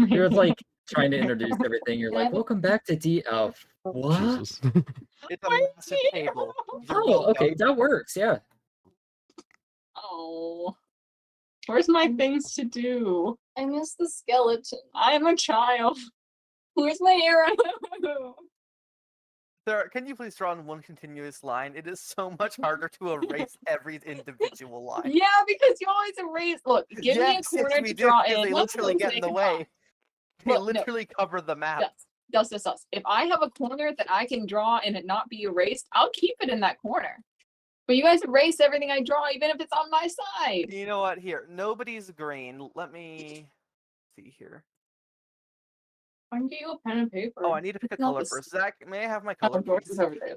You're like trying to introduce everything. You're like, welcome back to D. Oh, what? Jesus. It's a massive table. You're Oh, okay, welcome. that works. Yeah. Oh. Where's my things to do? I miss the skeleton. I'm a child. Where's my arrow? Sarah, can you please draw in one continuous line? It is so much harder to erase every individual line. Yeah, because you always erase. Look, give me a Yes, corner we to do, draw because in. they Let's literally get in the way. They Look, no. literally cover the map. Dust. If I have a corner that I can draw and it not be erased, I'll keep it in that corner. But you guys erase everything I draw, even if it's on my side. You know what? Here, nobody's green. Let me see here. I can get you a pen and paper. Oh, I need to pick a color first. Zach, may I have my color, Yours please? is over there,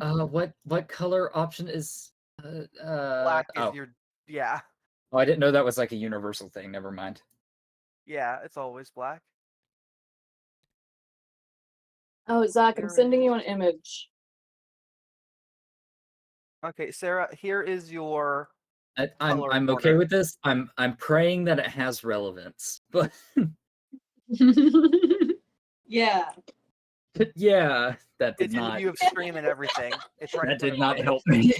though. What color option is? Black is your... Yeah. Oh, I didn't know that was like a universal thing. Never mind. Yeah, it's always black. Oh, Zach, I'm There sending it you an image. Okay, Sarah, here is your... I'm Color okay corner. with this. I'm praying that it has relevance. But Yeah. yeah, that did It's not. view of stream and everything. It's right That in did front not of help me.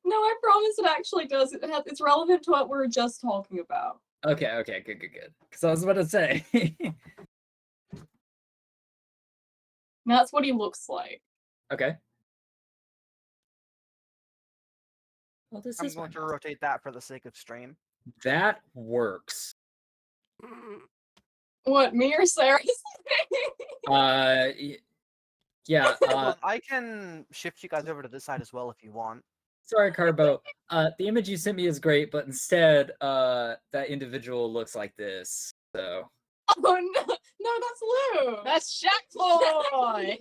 No, I promise it actually does. It's relevant to what we were just talking about. Okay, good. Because I was about to say. That's what he looks like. Okay. Well, this I'm is going to fine. rotate that for the sake of stream. That works. What, me or Sarah? Yeah. Hold on, I can shift you guys over to this side as well if you want. Sorry, Carbo. The image you sent me is great, but instead, that individual looks like this. So. Oh no, that's Lou. That's Shack Boy.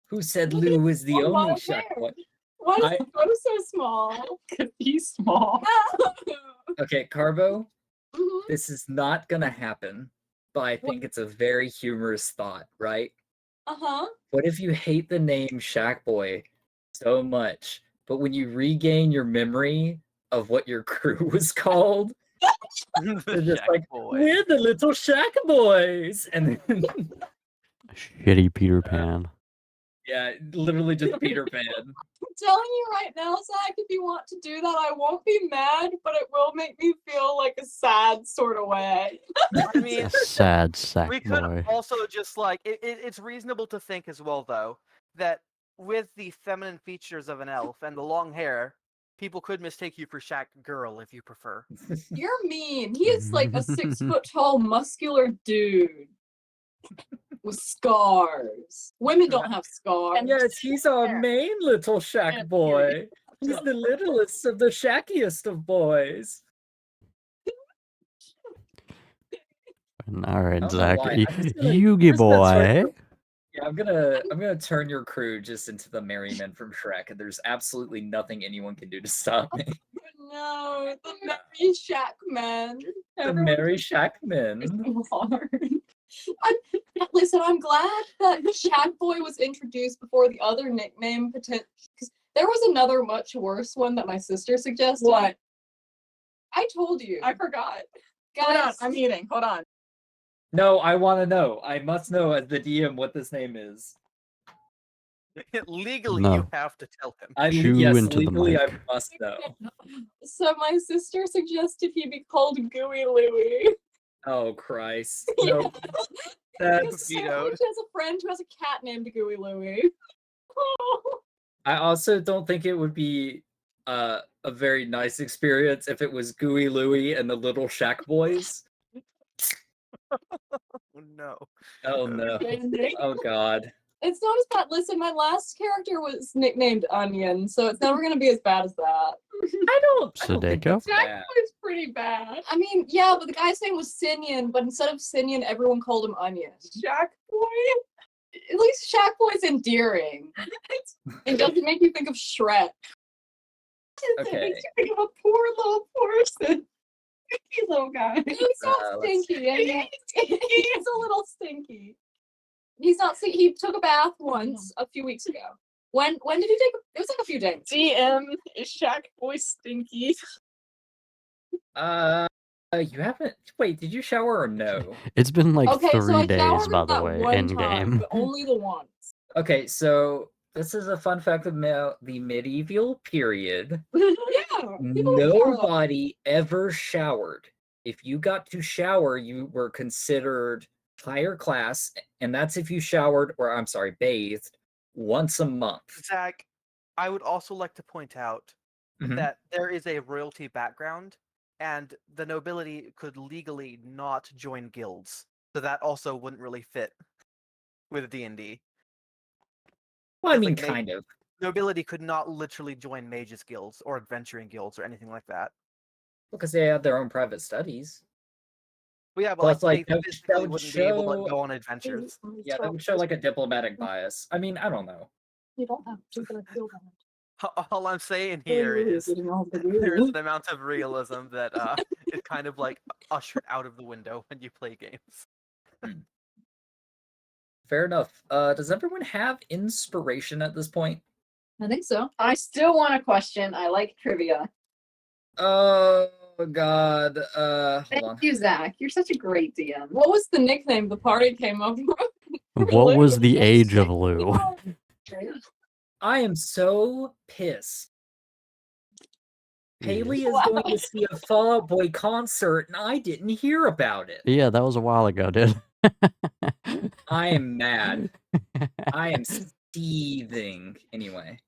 Who said Lou is the Oh, only my Shack hair. boy? Why is I- the photo so small? Because he's small. Okay, Carbo. Mhm. This is not gonna happen, but I think it's a very humorous thought, right? Uh-huh. What if you hate the name Shack Boy so much, but when you regain your memory of what your crew was called, The they're just Shack like, Boy. we're the little Shack Boys! And then, Shitty Peter Pan. yeah, literally just Peter Pan. I'm telling you right now, Zach, if you want to do that, I won't be mad, but it will make me feel like a sad sort of way. I mean, A sad sack we could boy. also just like... It's reasonable to think as well, though, that with the feminine features of an elf and the long hair, people could mistake you for Shack Girl if you prefer. You're mean. He is like a 6-foot-tall, muscular dude with scars. Women don't have scars. Yes, he's our main little Shack Boy. He's the littlest of the shackiest of boys. All right, I don't know Zach. why. I'm just gonna- Yugi I'm just gonna start- boy. Yeah, I'm gonna turn your crew just into the merry men from Shrek, and there's absolutely nothing anyone can do to stop me. No, the merry shack man. The merry Shack men. Listen, I'm glad that Shack Boy was introduced before the other nickname potential. Because there was another much worse one that my sister suggested. What? I told you. I forgot. Guys, Hold on, I'm eating. Hold on. No, I want to know. I must know as the DM what this name is. Legally, No. you have to tell him. Chew Yes, into the legally I mic. must know. So my sister suggested he be called Gooey Louie. Oh Christ! No, that's. Because Sarah vetoed. has a friend who has a cat named Gooey Louie. I also don't think it would be a very nice experience if it was Gooey Louie and the Little Shack Boys. No. Oh no! Oh God! It's not as bad. Listen, my last character was nicknamed Onion, so it's never gonna be as bad as that. I don't think Sadeko? that's bad. Boy's pretty bad. I mean, yeah, but the guy's name was Sinian, but instead of Sinian, everyone called him Onion. Shack Boy? At least Shack Boy's endearing. It doesn't make you think of Shrek. It Okay. makes you think of a poor little person. Stinky little guy. He's not let's- stinky. I mean, he's a little stinky. He's not. He took a bath once a few weeks ago. When did he take? It was like a few days. DM is Shack Boy stinky. You haven't. Wait, did you shower or no? It's been like Okay, so 3 I days, showered by the that way, one in time, game. but only the once. Okay, so this is a fun fact about the medieval period. Yeah, people would shower that. Nobody ever showered. If you got to shower, you were considered higher class, and that's if you showered, or I'm sorry, bathed once a month. Zach, I would also like to point out Mhm. that there is a royalty background, and the nobility could legally not join guilds, so that also wouldn't really fit with D&D. Well, I It's mean, like kind of. Nobility could not literally join mages guilds or adventuring guilds or anything like that. Because they have their own private studies. But yeah, but Plus, like they that physically would wouldn't be able to show. go on adventures. Yeah, that would show like a diplomatic bias. I mean, I don't know. You don't have to, but I feel that. All I'm saying here is there is an amount of realism that is kind of like ushered out of the window when you play games. Fair enough. Does everyone have inspiration at this point? I think so. I still want a question. I like trivia. Oh God. Hold Thank on. you, Zach. You're such a great DM. What was the nickname the party came up with? What was the age of Lou? I am so pissed. Haley is going to see a Fall Out Boy concert, and I didn't hear about it. Yeah, that was a while ago, dude. I am mad. I am seething. Anyway.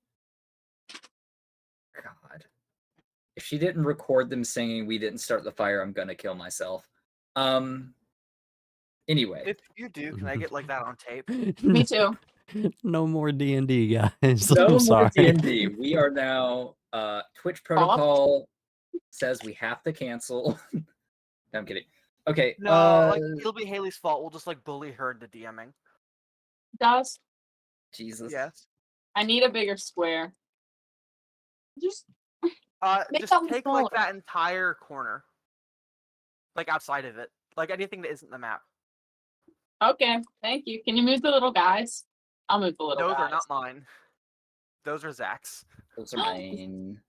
God. If she didn't record them singing "We Didn't Start the Fire," I'm gonna kill myself. Anyway. If you do, can I get like that on tape? Me too. No more D&D, guys. No I'm more sorry. D&D. We are now Twitch protocol says we have to cancel. No, I'm kidding. Okay. No, like it'll be Haley's fault. We'll just like bully her into DMing. Guys, Jesus. Yes. I need a bigger square. Just Make Just that one take smaller. like that entire corner, like outside of it, like anything that isn't the map. Okay, thank you. Can you move the little guys? I'll move the little Those guys. are not mine. Those are Zach's. Those are mine.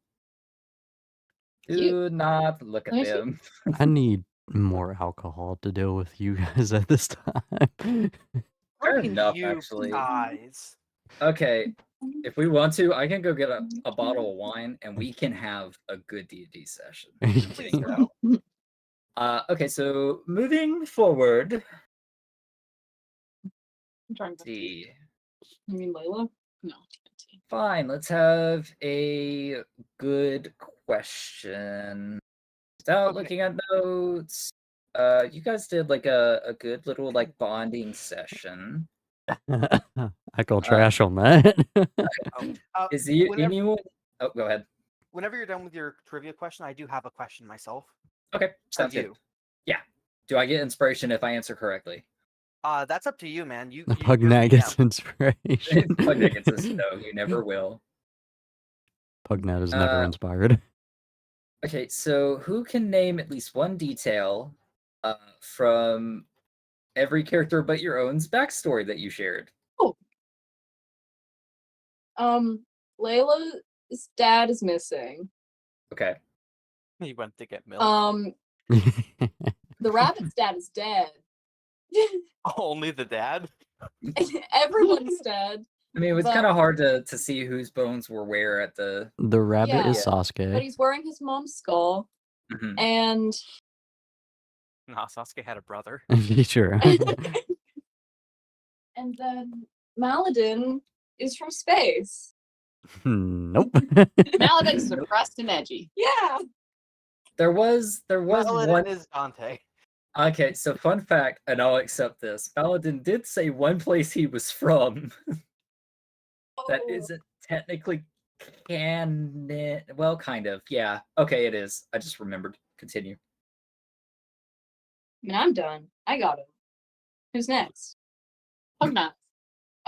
Cute. Do not look at Let me see. them. I need more alcohol to deal with you guys at this time. Fair Freaking enough, you actually. guys. Okay. If we want to, I can go get a bottle of wine and we can have a good D&D session. Please go. Okay, so moving forward. I'm trying Let's to see. you mean Layla? No. Fine, let's have a good question. Without Okay. looking at notes, you guys did like a good little like bonding session. I call trash on that. Is Whenever, anyone? Oh, go ahead. whenever you're done with your trivia question, I do have a question myself. Okay, For sounds good. you. Yeah. Do I get inspiration if I answer correctly? That's up to you, man. You Pug you're the Nat gets DM. inspiration. Pug Nat gets this. No, you never will. Pug Nat is never inspired. Okay, so who can name at least one detail from every character but your own's backstory that you shared? Layla's dad is missing. Okay. He went to get milk. The rabbit's dad is dead. Only the dad? Everyone's dead. I mean, it was But- kind of hard to see whose bones were where at the. The rabbit is Yeah. But Sasuke. he's wearing his mom's skull, Mhm. and Nah, Sasuke had a brother. Sure. and then Maladin is from space. Nope. Maladin's depressed and edgy. Yeah. There was Paladin one. is Dante. Okay, so fun fact, and I'll accept this. Paladin did say one place he was from that Oh. isn't technically canon. Well, kind of. Yeah. Okay, it is. I just remembered. Continue. I mean, I'm done. I got him. Who's next? Pugnut.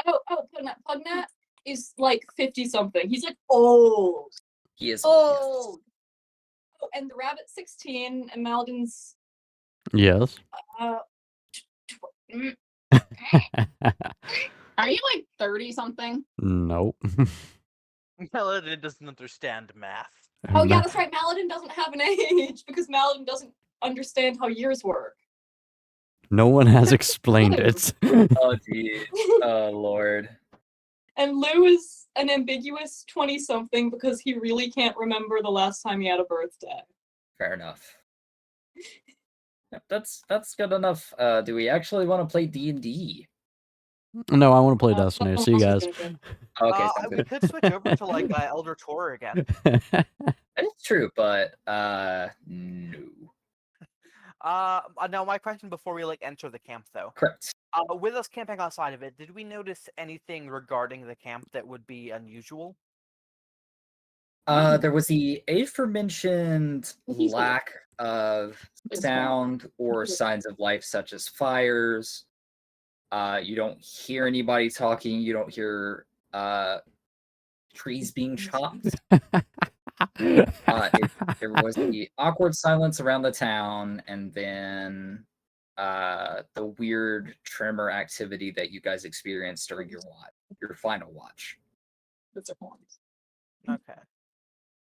Oh, Pugnat. Pugnat is like 50-something. He's like old. He is. Old. Oh, and the rabbit's 16, and Maladin's Yes. mm, Are you like 30 something? Nope. Paladin doesn't understand math. oh yeah, that's right. Maladin doesn't have an age because Maladin doesn't understand how years work. No one has explained it. Oh, geez. Oh, Lord. And Lou is an ambiguous 20-something because he really can't remember the last time he had a birthday. Fair enough. Yep, that's good enough. Do we actually want to play D&D? No, I want to play Uh, Destiny. someone See you else guys. is gonna go. Okay, sounds We good. could switch over to like Elder Tour again. That is true, but no. Now my question before we like enter the camp though. Correct. With us camping outside of it, did we notice anything regarding the camp that would be unusual? There was the aforementioned He's a- lack of It's sound or signs of life, such as fires. You don't hear anybody talking. You don't hear trees being chopped. There was the awkward silence around the town, and then the weird tremor activity that you guys experienced during your final watch. Those are horns. Okay.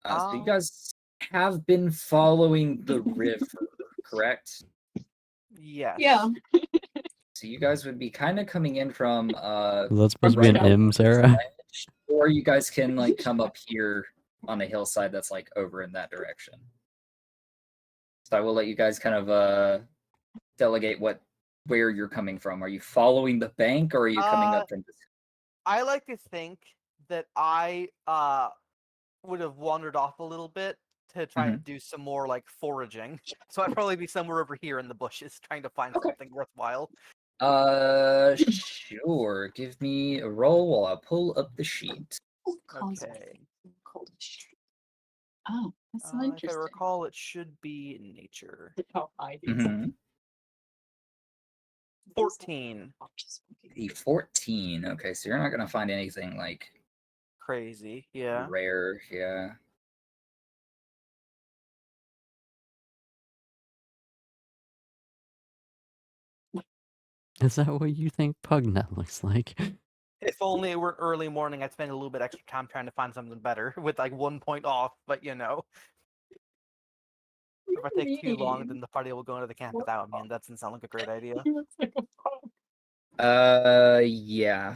So you guys have been following the river, correct? Yes. Yeah. So you guys would be kind of coming in from That's supposed to be an right M, up Sarah. the ledge, or you guys can like come up here on the hillside that's like over in that direction. So I will let you guys kind of delegate where you're coming from. Are you following the bank, or are you coming up from this? I like to think that I would have wandered off a little bit to try and do some more like foraging. So I'd probably be somewhere over here in the bushes trying to find Okay. something worthwhile. Sure. Give me a roll while I pull up the sheet. Okay. Cold as shit. Oh, that's so If I interesting. recall, it should be nature. Oh, I do. Mhm. 14. The 14. Okay, so you're not gonna find anything like Crazy. Yeah. rare. Yeah. Is that what you think Pugnut looks like? If only it were early morning, I'd spend a little bit extra time trying to find something better with like 1 point off. But you know, if I take too long, then the party will go into the camp without me, and that doesn't sound like a great idea. He looks like a pug. Yeah.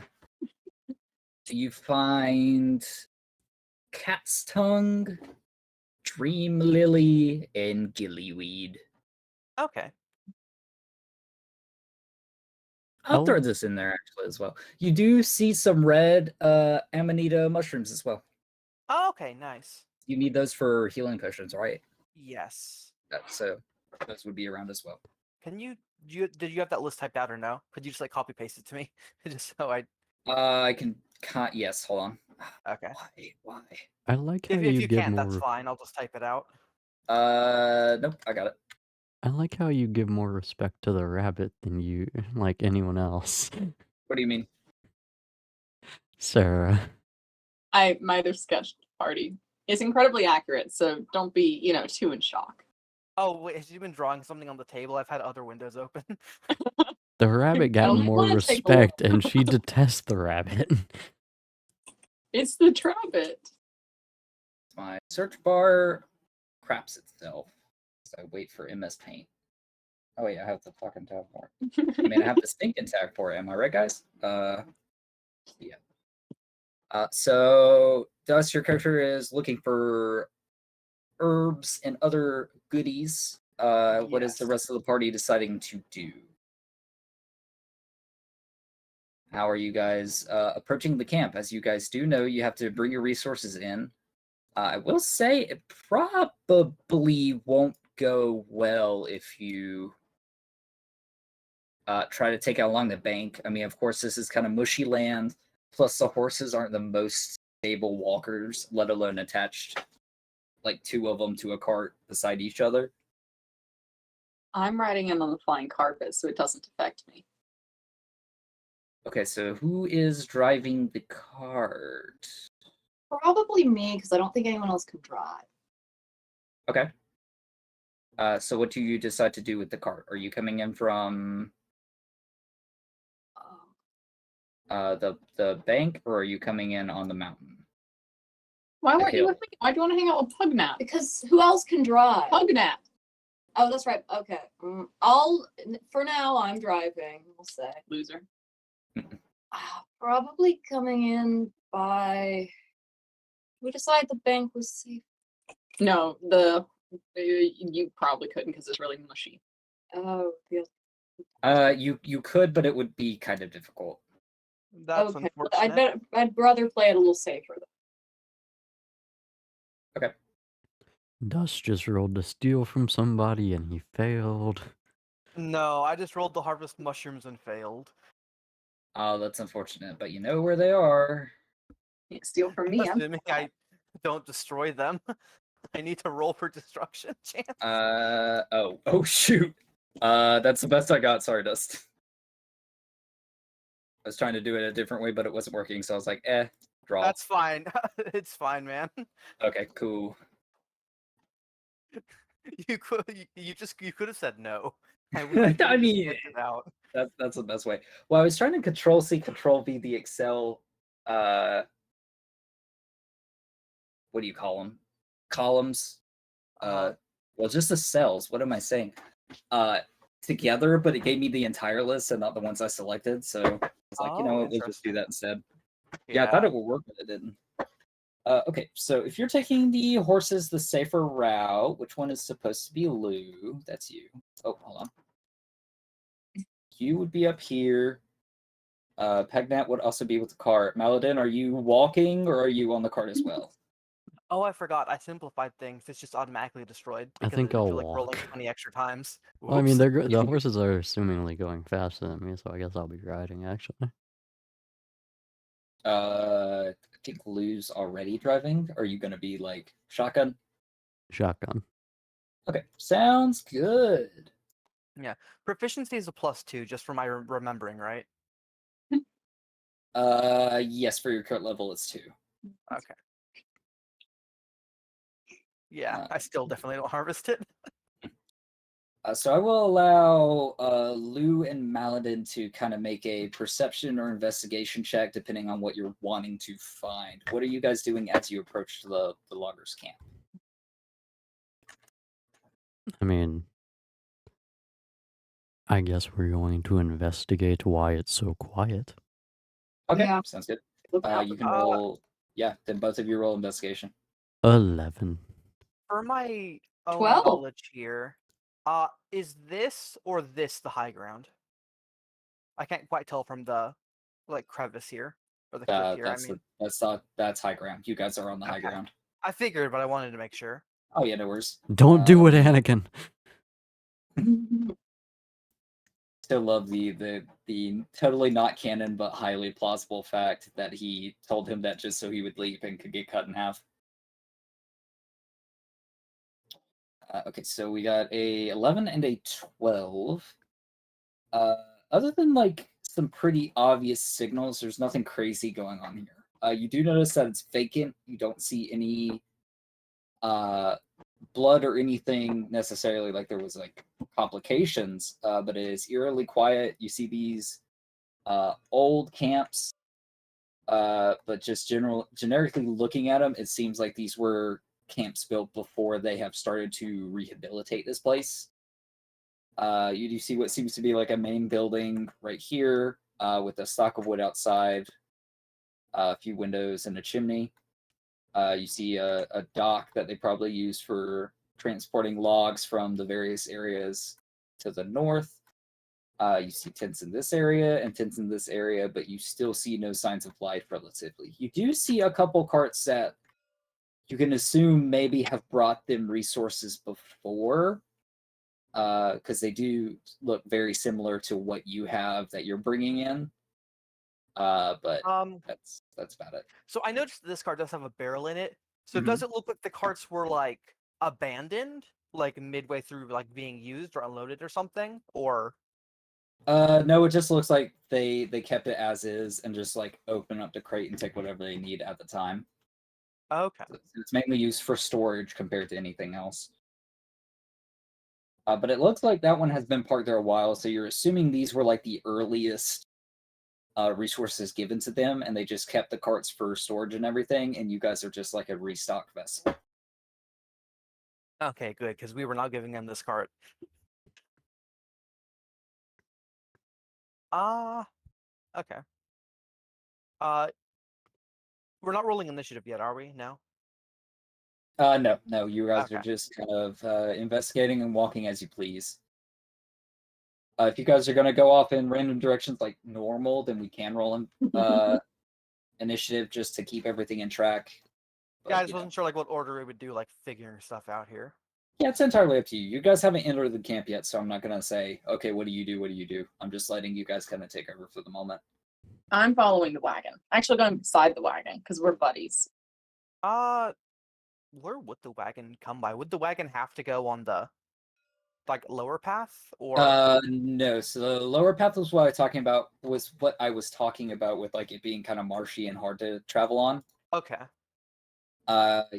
So you find cat's tongue, dream lily, and gillyweed. Okay. I'll Oh. throw this in there actually as well. You do see some red amanita mushrooms as well. Oh, okay. Nice. You need those for healing potions, right? Yes. So those would be around as well. Can you? Did you have that list typed out or no? Could you just like copy paste it to me, just so I? I can. Yes, hold on. Okay. Why? I like how If you you give can't, more. that's fine. I'll just type it out. Nope, I got it. I like how you give more respect to the rabbit than you like anyone else. What do you mean? Sarah. My other sketch party is incredibly accurate, so don't be, too in shock. Oh wait, has you been drawing something on the table? I've had other windows open. The rabbit got only more wanna take a respect and she detests the rabbit. It's the Trabbit. My search bar craps itself. So I wait for MS Paint. Oh wait, I have the fucking tab for it. I mean, I have the stinking tab for it. Am I right, guys? Yeah. So Dust, your character is looking for herbs and other goodies. What is the Yes. rest of the party deciding to do? How are you guys approaching the camp? As you guys do know, you have to bring your resources in. I will say it probably won't go well if you try to take it along the bank. I mean, of course, this is kind of mushy land. Plus, the horses aren't the most stable walkers, let alone attached, like two of them to a cart beside each other. I'm riding him on the flying carpet, so it doesn't affect me. Okay, so who is driving the cart? Probably me, because I don't think anyone else can drive. Okay. So what do you decide to do with the cart? Are you coming in from the bank, or are you coming in on the mountain? Why The weren't you hill. with me? Why do you want to hang out with Pugnat? Because who else can drive? Pugnat. Oh, that's right. Okay. For now, I'm driving, we'll say. Loser. Probably coming in by. We decide the bank was safe. No, you probably couldn't because it's really mushy. Oh, yes. You could, but it would be kind of difficult. That's Okay. unfortunate. I'd rather play it a little safer. Dust just rolled to steal from somebody and he failed. No, I just rolled the harvest mushrooms and failed. Oh, that's unfortunate, but you know where they are. Can't steal from me. I'm Assuming I don't destroy them. I need to roll for destruction chance. Oh shoot. That's the best I got. Sorry, Dust. I was trying to do it a different way, but it wasn't working, so I was like, draw. That's fine. It's fine, man. Okay, cool. You could have said no. I could've just mean, worked it out. that's the best way. Well, I was trying to Control C, Control V the Excel. What do you call them? Columns. Well, just the cells. What am I saying? Together, but it gave me the entire list and not the ones I selected. So I was like, you know what, we'll just do that instead. Yeah, I thought it would work, but it didn't. Okay, so if you're taking the horses the safer route, which one is supposed to be Lou? That's you. Oh, hold on. You would be up here. Pegnat would also be with the cart. Maladin, are you walking or are you on the cart as well? Oh, I forgot. I simplified things. It's just automatically destroyed. I Because think I I'll feel like rolling walk. 20 extra times. Well, I mean, Whoops. the horses are assumingly going faster than me, so I guess I'll be riding, actually. I think Lou's already driving. Are you going to be like shotgun? Shotgun. Okay, sounds good. Proficiency is a +2, just for my remembering, right? Yes, for your current level, it's 2. Okay. Yeah, Uh, I still definitely don't harvest it. So I will allow Lou and Maladin to kind of make a perception or investigation check, depending on what you're wanting to find. What are you guys doing as you approach the loggers' camp? I mean, I guess we're going to investigate why it's so quiet. Okay, Yeah. sounds good. Look out. You can roll. Yeah, then both of you roll investigation. 11. For my own 12. knowledge here, is this or this the high ground? I can't quite tell from the crevice here or the cliff here. That's high ground. You guys are on the high Okay. ground. I figured, but I wanted to make sure. Oh yeah, no worries. Don't do it, Anakin! Still love the totally not canon but highly plausible fact that he told him that just so he would leave and could get cut in half. Okay, so we got a 11 and a 12. Other than like some pretty obvious signals, there's nothing crazy going on here. You do notice that it's vacant. You don't see any blood or anything necessarily like there was like complications, but it is eerily quiet. You see these old camps, but just generically looking at them, it seems like these were camps built before they have started to rehabilitate this place. You do see what seems to be like a main building right here, with a stock of wood outside, a few windows and a chimney. You see a dock that they probably use for transporting logs from the various areas to the north. You see tents in this area and tents in this area, but you still see no signs of life relatively. You do see a couple carts that you can assume maybe have brought them resources before, because they do look very similar to what you have that you're bringing in. But that's about it. So I noticed that this cart does have a barrel in it. So Mhm. does it look like the carts were like abandoned, like midway through like being used or unloaded or something? Or No, it just looks like they kept it as is and just like open up the crate and take whatever they need at the time. okay. So it's mainly used for storage compared to anything else. But it looks like that one has been parked there a while, so you're assuming these were like the earliest resources given to them, and they just kept the carts for storage and everything, and you guys are just like a restock vessel. Okay, good, because we were not giving him this cart. Okay. We're not rolling initiative yet, are we? No. No, you guys are Okay. just kind of investigating and walking as you please. If you guys are going to go off in random directions like normal, then we can roll in initiative just to keep everything in track. But, Yeah, I just wasn't sure like what order we would do, like figuring stuff out here. Yeah, it's entirely up to you. You guys haven't entered the camp yet, so I'm not going to say, okay, what do you do? What do you do? I'm just letting you guys kind of take over for the moment. I'm following the wagon. Actually, going beside the wagon because we're buddies. Where would the wagon come by? Would the wagon have to go on the like lower path or? No. So the lower path was what I was talking about with like it being kind of marshy and hard to travel on. Okay.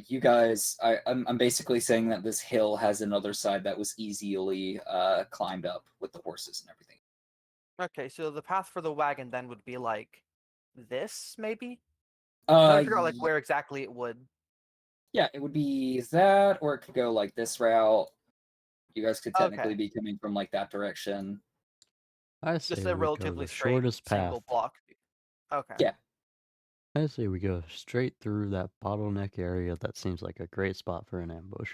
You guys, I'm basically saying that this hill has another side that was easily climbed up with the horses and everything. Okay, so the path for the wagon then would be like this, maybe? Trying to figure out like where exactly it would. Yeah, it would be that, or it could go like this route. You guys could technically Okay. be coming from like that direction. I say Just we a go relatively the straight shortest path. single block. Okay. Yeah. I say we go straight through that bottleneck area. That seems like a great spot for an ambush.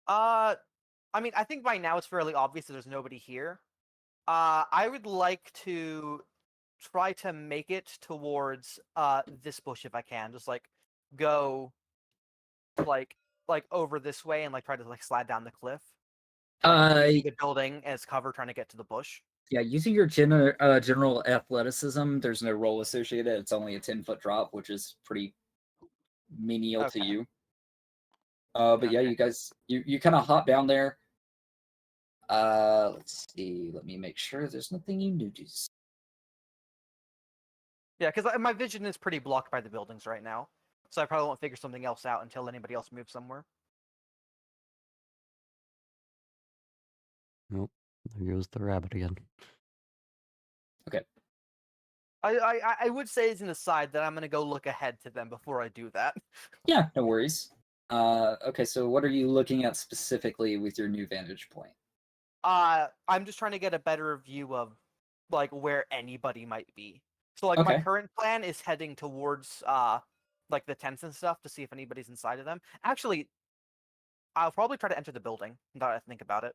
I mean, I think by now it's fairly obvious that there's nobody here. I would like to try to make it towards this bush if I can. Just like go like over this way and like try to like slide down the cliff. Like using the building as cover, trying to get to the bush. Yeah, using your general athleticism, there's no roll associated. It's only a 10-foot drop, which is pretty menial to Okay. you. But yeah, Okay. you guys, you kind of hop down there. Let's see. Let me make sure there's nothing you notice. Yeah, because my vision is pretty blocked by the buildings right now, so I probably won't figure something else out until anybody else moves somewhere. Nope. There goes the rabbit again. Okay. I would say as an aside that I'm gonna go look ahead to them before I do that. Yeah, no worries. Okay, so what are you looking at specifically with your new vantage point? I'm just trying to get a better view of like where anybody might be. So like my Okay. current plan is heading towards like the tents and stuff to see if anybody's inside of them. Actually, I'll probably try to enter the building now that I think about it.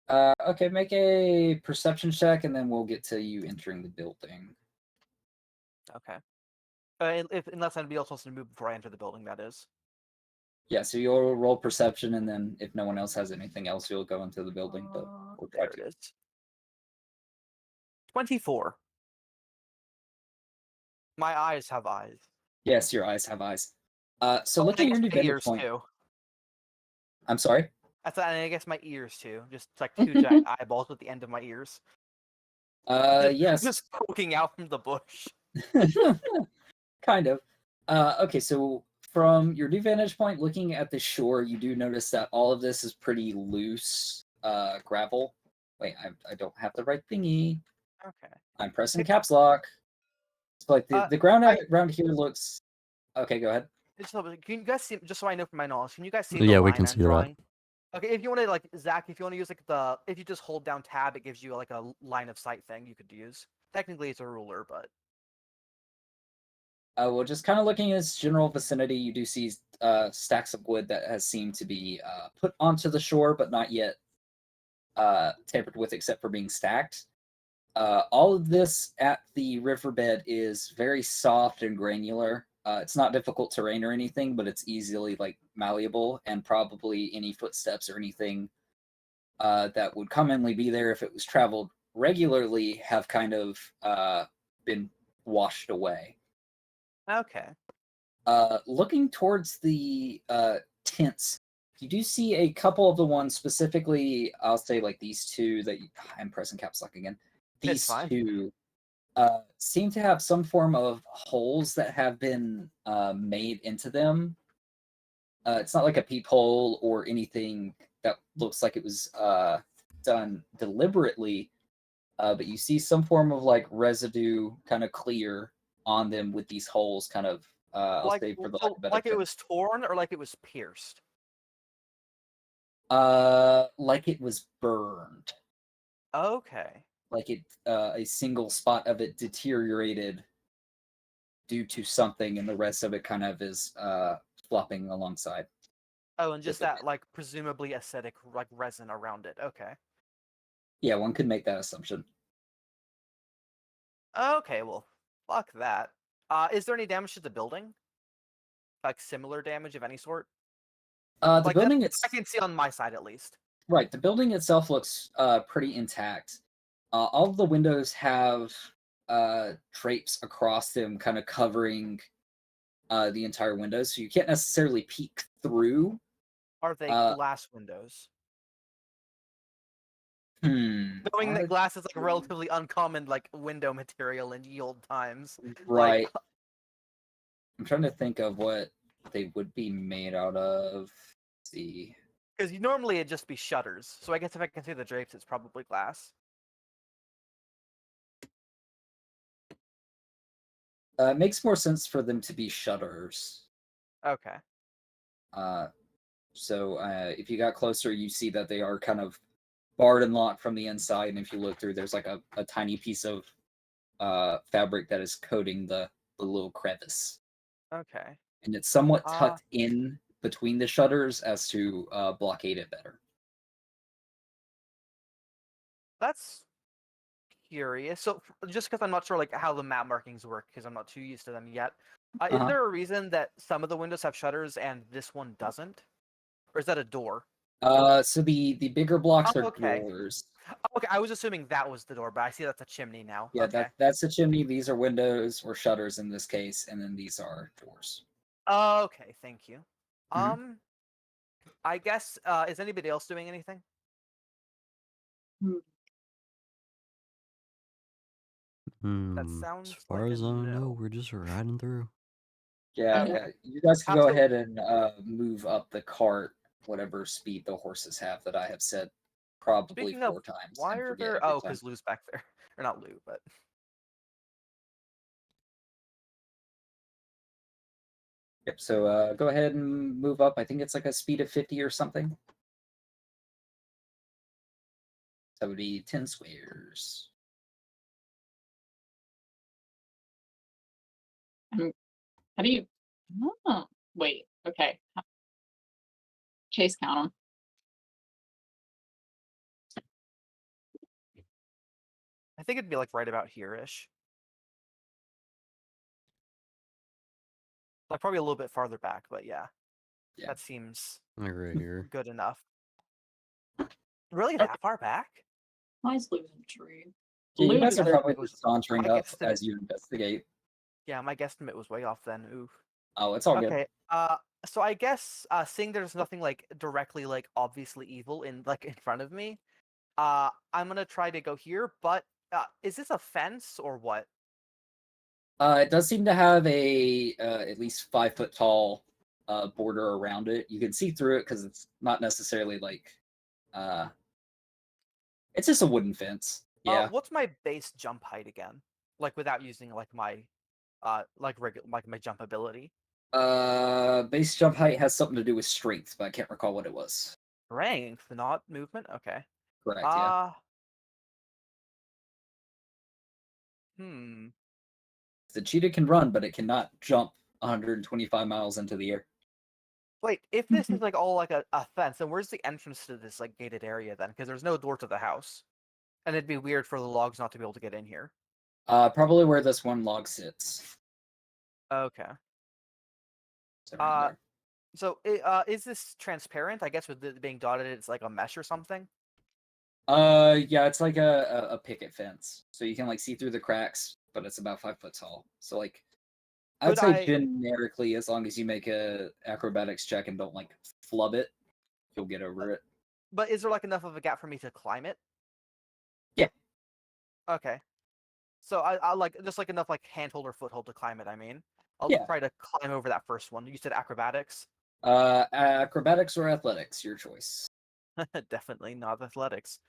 Okay, make a perception check, and then we'll get to you entering the building. Okay. Unless anybody else wants to move before I enter the building, that is. Yeah, so you'll roll perception, and then if no one else has anything else, you'll go into the building. But we'll try There to. it is. 24. My eyes have eyes. Yes, your eyes have eyes. So Oh, look and at I your guess new my vantage ears point. too. I'm sorry. And I guess my ears too. Just like two giant eyeballs at the end of my ears. Yes. Just poking out from the bush. Kind of. Okay, so from your new vantage point, looking at the shore, you do notice that all of this is pretty loose gravel. Wait, I don't have the right thingy. Okay. I'm pressing caps lock. It's like the ground around here looks. Okay, go ahead. Can you guys see? Just so I know from my knowledge, can you guys see the Yeah, we line can I'm see that. drawing? Okay, if you want to like Zach, if you want to use like if you just hold down tab, it gives you like a line of sight thing you could use. Technically, it's a ruler, but Well, just kind of looking at its general vicinity, you do see stacks of wood that has seemed to be put onto the shore, but not yet tampered with, except for being stacked. All of this at the riverbed is very soft and granular. It's not difficult terrain or anything, but it's easily like malleable, and probably any footsteps or anything that would commonly be there if it was traveled regularly have kind of been washed away. okay. Looking towards the tents, you do see a couple of the ones specifically. I'll say like these two that I'm pressing caps lock again. These two seem to have some form of holes that have been made into them. It's not like a peephole or anything that looks like it was done deliberately, but you see some form of like residue kind of clear on them with these holes kind of, I'll say for the lack of a better like it term. was torn or like it was pierced. Like it was burned. Okay. Like a single spot of it deteriorated due to something, and the rest of it kind of is flopping alongside. Oh, and just With it. that like presumably acidic like resin around it. Okay. Yeah, one could make that assumption. Okay, well, fuck that. Is there any damage to the building? Like similar damage of any sort? The Like building that it's I can see on my side at least. right. The building itself looks pretty intact. All of the windows have drapes across them, kind of covering the entire window, so you can't necessarily peek through. Are they Uh, glass windows? Knowing are that glass is like a they? relatively uncommon like window material in ye old times. Right. I'm trying to think of what they would be made out of. Let's see. Because normally it'd just be shutters. So I guess if I can see the drapes, it's probably glass. It makes more sense for them to be shutters. Okay. So if you got closer, you see that they are kind of barred and locked from the inside. And if you look through, there's like a tiny piece of fabric that is coating the little crevice. Okay. And it's somewhat Uh, tucked in between the shutters as to blockade it better. That's curious. So just because I'm not sure like how the map markings work, because I'm not too used to them yet. Is Uh-huh. there a reason that some of the windows have shutters and this one doesn't? Or is that a door? So the bigger blocks Oh, are okay. doors. Okay, I was assuming that was the door, but I see that's a chimney now. Yeah, Okay. that's the chimney. These are windows or shutters in this case, and then these are doors. Okay, thank you. Mhm. I guess is anybody else doing anything? That As sounds far like a as I know, no. we're just riding through. Yeah, Okay. yeah. You guys can How go so- ahead and move up the cart, whatever speed the horses have that I have said probably Speaking of, 4 times why and are forget there? every Oh, time. because Lou's back there, or not Lou, but Yep. So go ahead and move up. I think it's like a speed of 50 or something. That would be 10 squares. How do you? Oh, wait. Okay. Chase count them. I think it'd be like right about here-ish. Like probably a little bit farther back, but yeah. Yeah. That seems Like right here. good enough. Really that far back? Why is losing a tree? Yeah, you Lou guys are Losing probably was just sauntering my up guesstimate. as you investigate. Yeah, my guesstimate was way off then. Oof. Oh, it's all good. Okay. So I guess seeing there's nothing like directly like obviously evil in like in front of me, I'm gonna try to go here. But is this a fence or what? It does seem to have a at least 5 foot tall border around it. You can see through it because it's not necessarily like it's just a wooden fence. Yeah. What's my base jump height again? Like without using like my like my jump ability. Base jump height has something to do with strength, but I can't recall what it was. Strength, not movement. Okay. Correct. Yeah. Uh hmm. The cheetah can run, but it cannot jump 125 miles into the air. Wait, if this is like all like a fence, then where's the entrance to this like gated area then? Because there's no door to the house. And it'd be weird for the logs not to be able to get in here. Probably where this one log sits. Okay. So around there. So is this transparent? I guess with it being dotted, it's like a mesh or something. Yeah, it's like a picket fence, so you can like see through the cracks, but it's about 5 foot tall. So like, I'd Could say I? generically, as long as you make a acrobatics check and don't like flub it, you'll get over it. But is there like enough of a gap for me to climb it? Yeah. Okay. So I like just like enough like handhold or foothold to climb it. I mean, I'll Yeah. try to climb over that first one. You said acrobatics. Acrobatics or athletics, your choice. Definitely not athletics.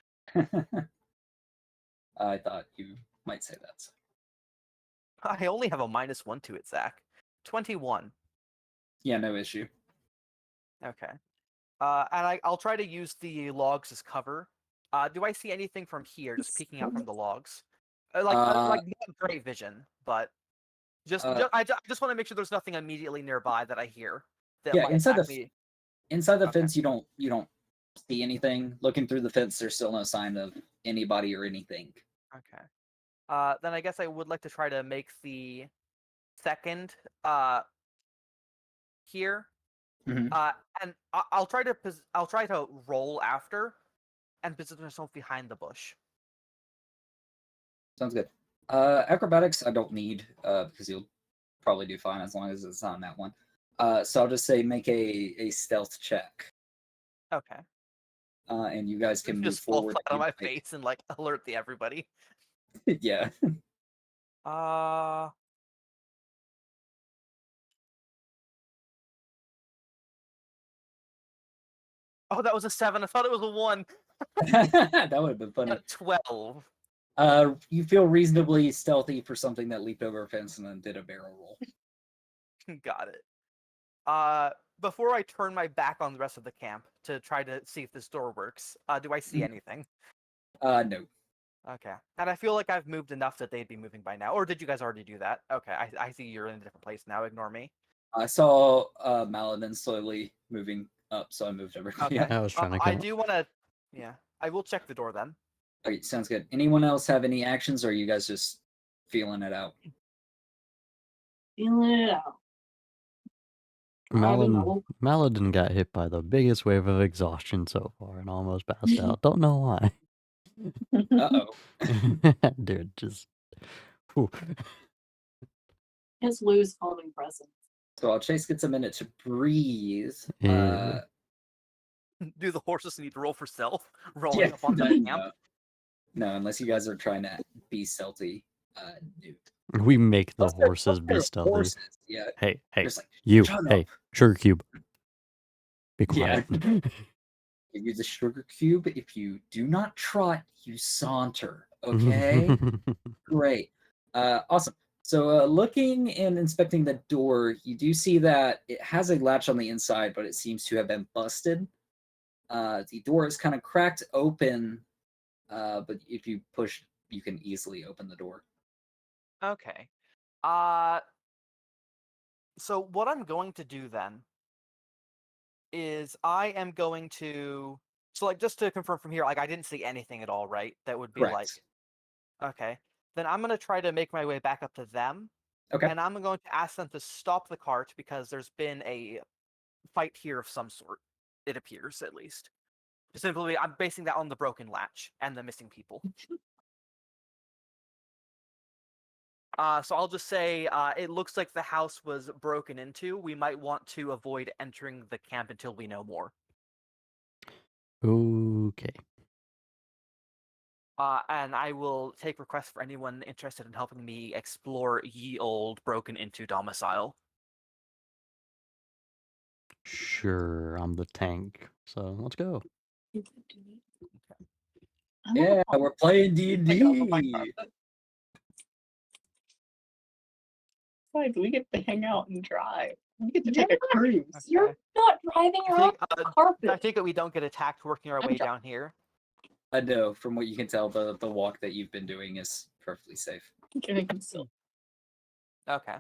I thought you might say that. So. I only have a -1 to it, Zach. 21. Yeah, no issue. Okay. And I'll try to use the logs as cover. Do I see anything from here, just peeking out from the logs? Like not great vision, but I just want to make sure there's nothing immediately nearby that I hear that Yeah, might inside attack the me. inside the Okay. fence, you don't see anything. Looking through the fence, there's still no sign of anybody or anything. Okay. Then I guess I would like to try to make the second here. Mhm. And I'll try to roll after and position myself behind the bush. Sounds good. Acrobatics, I don't need because you'll probably do fine as long as it's on that one. So I'll just say make a stealth check, Okay. and you guys can move Just fall forward. flat on my like- face and like alert the everybody. Yeah. Oh, that was a 7. I thought it was a 1. That would have been funny. 12. You feel reasonably stealthy for something that leaped over a fence and then did a barrel roll. Got it. Before I turn my back on the rest of the camp to try to see if this door works, do I see anything? No. Okay. And I feel like I've moved enough that they'd be moving by now. Or did you guys already do that? Okay, I see you're in a different place now. Ignore me. I saw Maladin slowly moving up, so I moved over. Okay. Yeah. I was trying to I come. do want to... Yeah. I will check the door then. Okay, sounds good. Anyone else have any actions, or are you guys just feeling it out? Feeling it out. I don't know. Maladin got hit by the biggest wave of exhaustion so far and almost passed out. Don't know why. Uh-oh. Dude, just. Whew. His Lou's calming presence. So while Chase gets a minute to breathe, Yeah. Do the horses need to roll for stealth? Rolling up onto the camp? No, unless you guys are trying to be stealthy. No. We make the Plus they're- horses plus be they're stealthy. horses, yeah. Hey, Just like, you. shut Hey, up. sugar cube. Be Yeah. quiet. You use a sugar cube. If you do not trot, you saunter. Okay? Great. Awesome. So looking and inspecting the door, you do see that it has a latch on the inside, but it seems to have been busted. The door is kind of cracked open, but if you push, you can easily open the door. Okay. So what I'm going to do then is I am going to... So like just to confirm from here, like I didn't see anything at all, right? That would be Correct. like... Okay. Then I'm going to try to make my way back up to them. Okay. And I'm going to ask them to stop the cart because there's been a fight here of some sort. It appears, at least. Simply, I'm basing that on the broken latch and the missing people. So I'll just say, it looks like the house was broken into. We might want to avoid entering the camp until we know more. Okay. And I will take requests for anyone interested in helping me explore ye old broken into domicile. Sure, I'm the tank. So let's go. Yeah, we're playing D&D. Like, we get to hang out and drive. We get to take a cruise. You're Okay. not driving I around think, the carpet. I think that we don't get attacked working our I'm way dri- down here. I know, from what you can tell, the walk that you've been doing is perfectly safe. Getting concealed. Okay.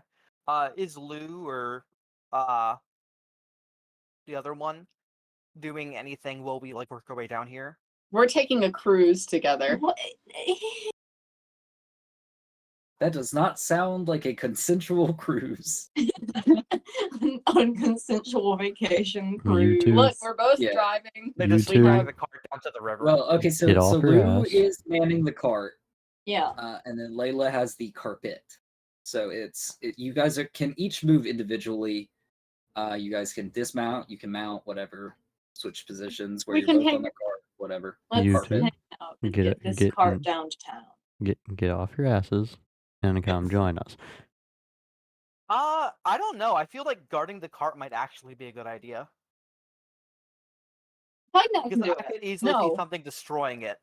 Is Lou or the other one doing anything while we like work our way down here? We're taking a cruise together. What? That does not sound like a consensual cruise. An unconsensual vacation cruise. too. Look, we're both Yeah. driving. They You just drive too. the cart down to the river. Well, okay, so Get off your Lou ass. is manning the cart, Yeah. and then Layla has the carpet. So you guys can each move individually. You guys can dismount, you can mount, whatever, switch positions where We you're can both hang- on the cart, whatever. Let's You carpet. too. hang out and Get get it- this get cart in. down to town. Get off your asses and come join us. I don't know. I feel like guarding the cart might actually be a good idea. I can Because do I it. could easily see No. something destroying it.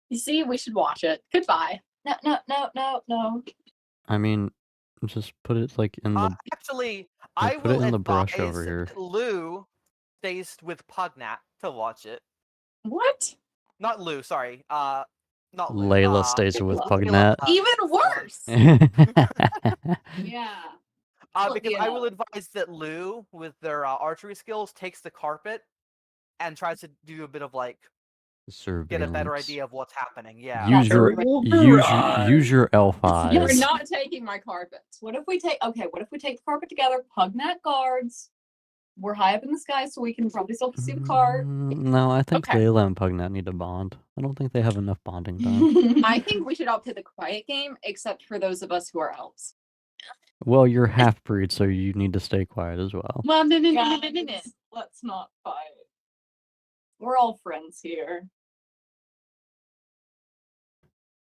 You see, we should watch it. Goodbye. No. I mean, just put it like in the. Actually, Like, I put it will in the brush advise over here. Lou stays with Pugnat to watch it. What? Not Lou, sorry. Not Lou. Layla stays with Layla, Pugnat. Even worse. Yeah. Because you I will know. advise that Lou, with their archery skills, takes the carpet and tries to do a bit of like get a better Surveillance. idea of what's happening. Yeah. Use your Aerial use your elf You're eyes. not taking my carpet. What if we take the carpet together, Pugnat guards? We're high up in the sky, so we can probably still see the cart. No, I think Okay. Layla and Pugnat need to bond. I don't think they have enough bonding time. I think we should all play the quiet game, except for those of us who are elves. Well, you're half breed, so you need to stay quiet as well. Well, no. Guys, let's not fight. We're all friends here.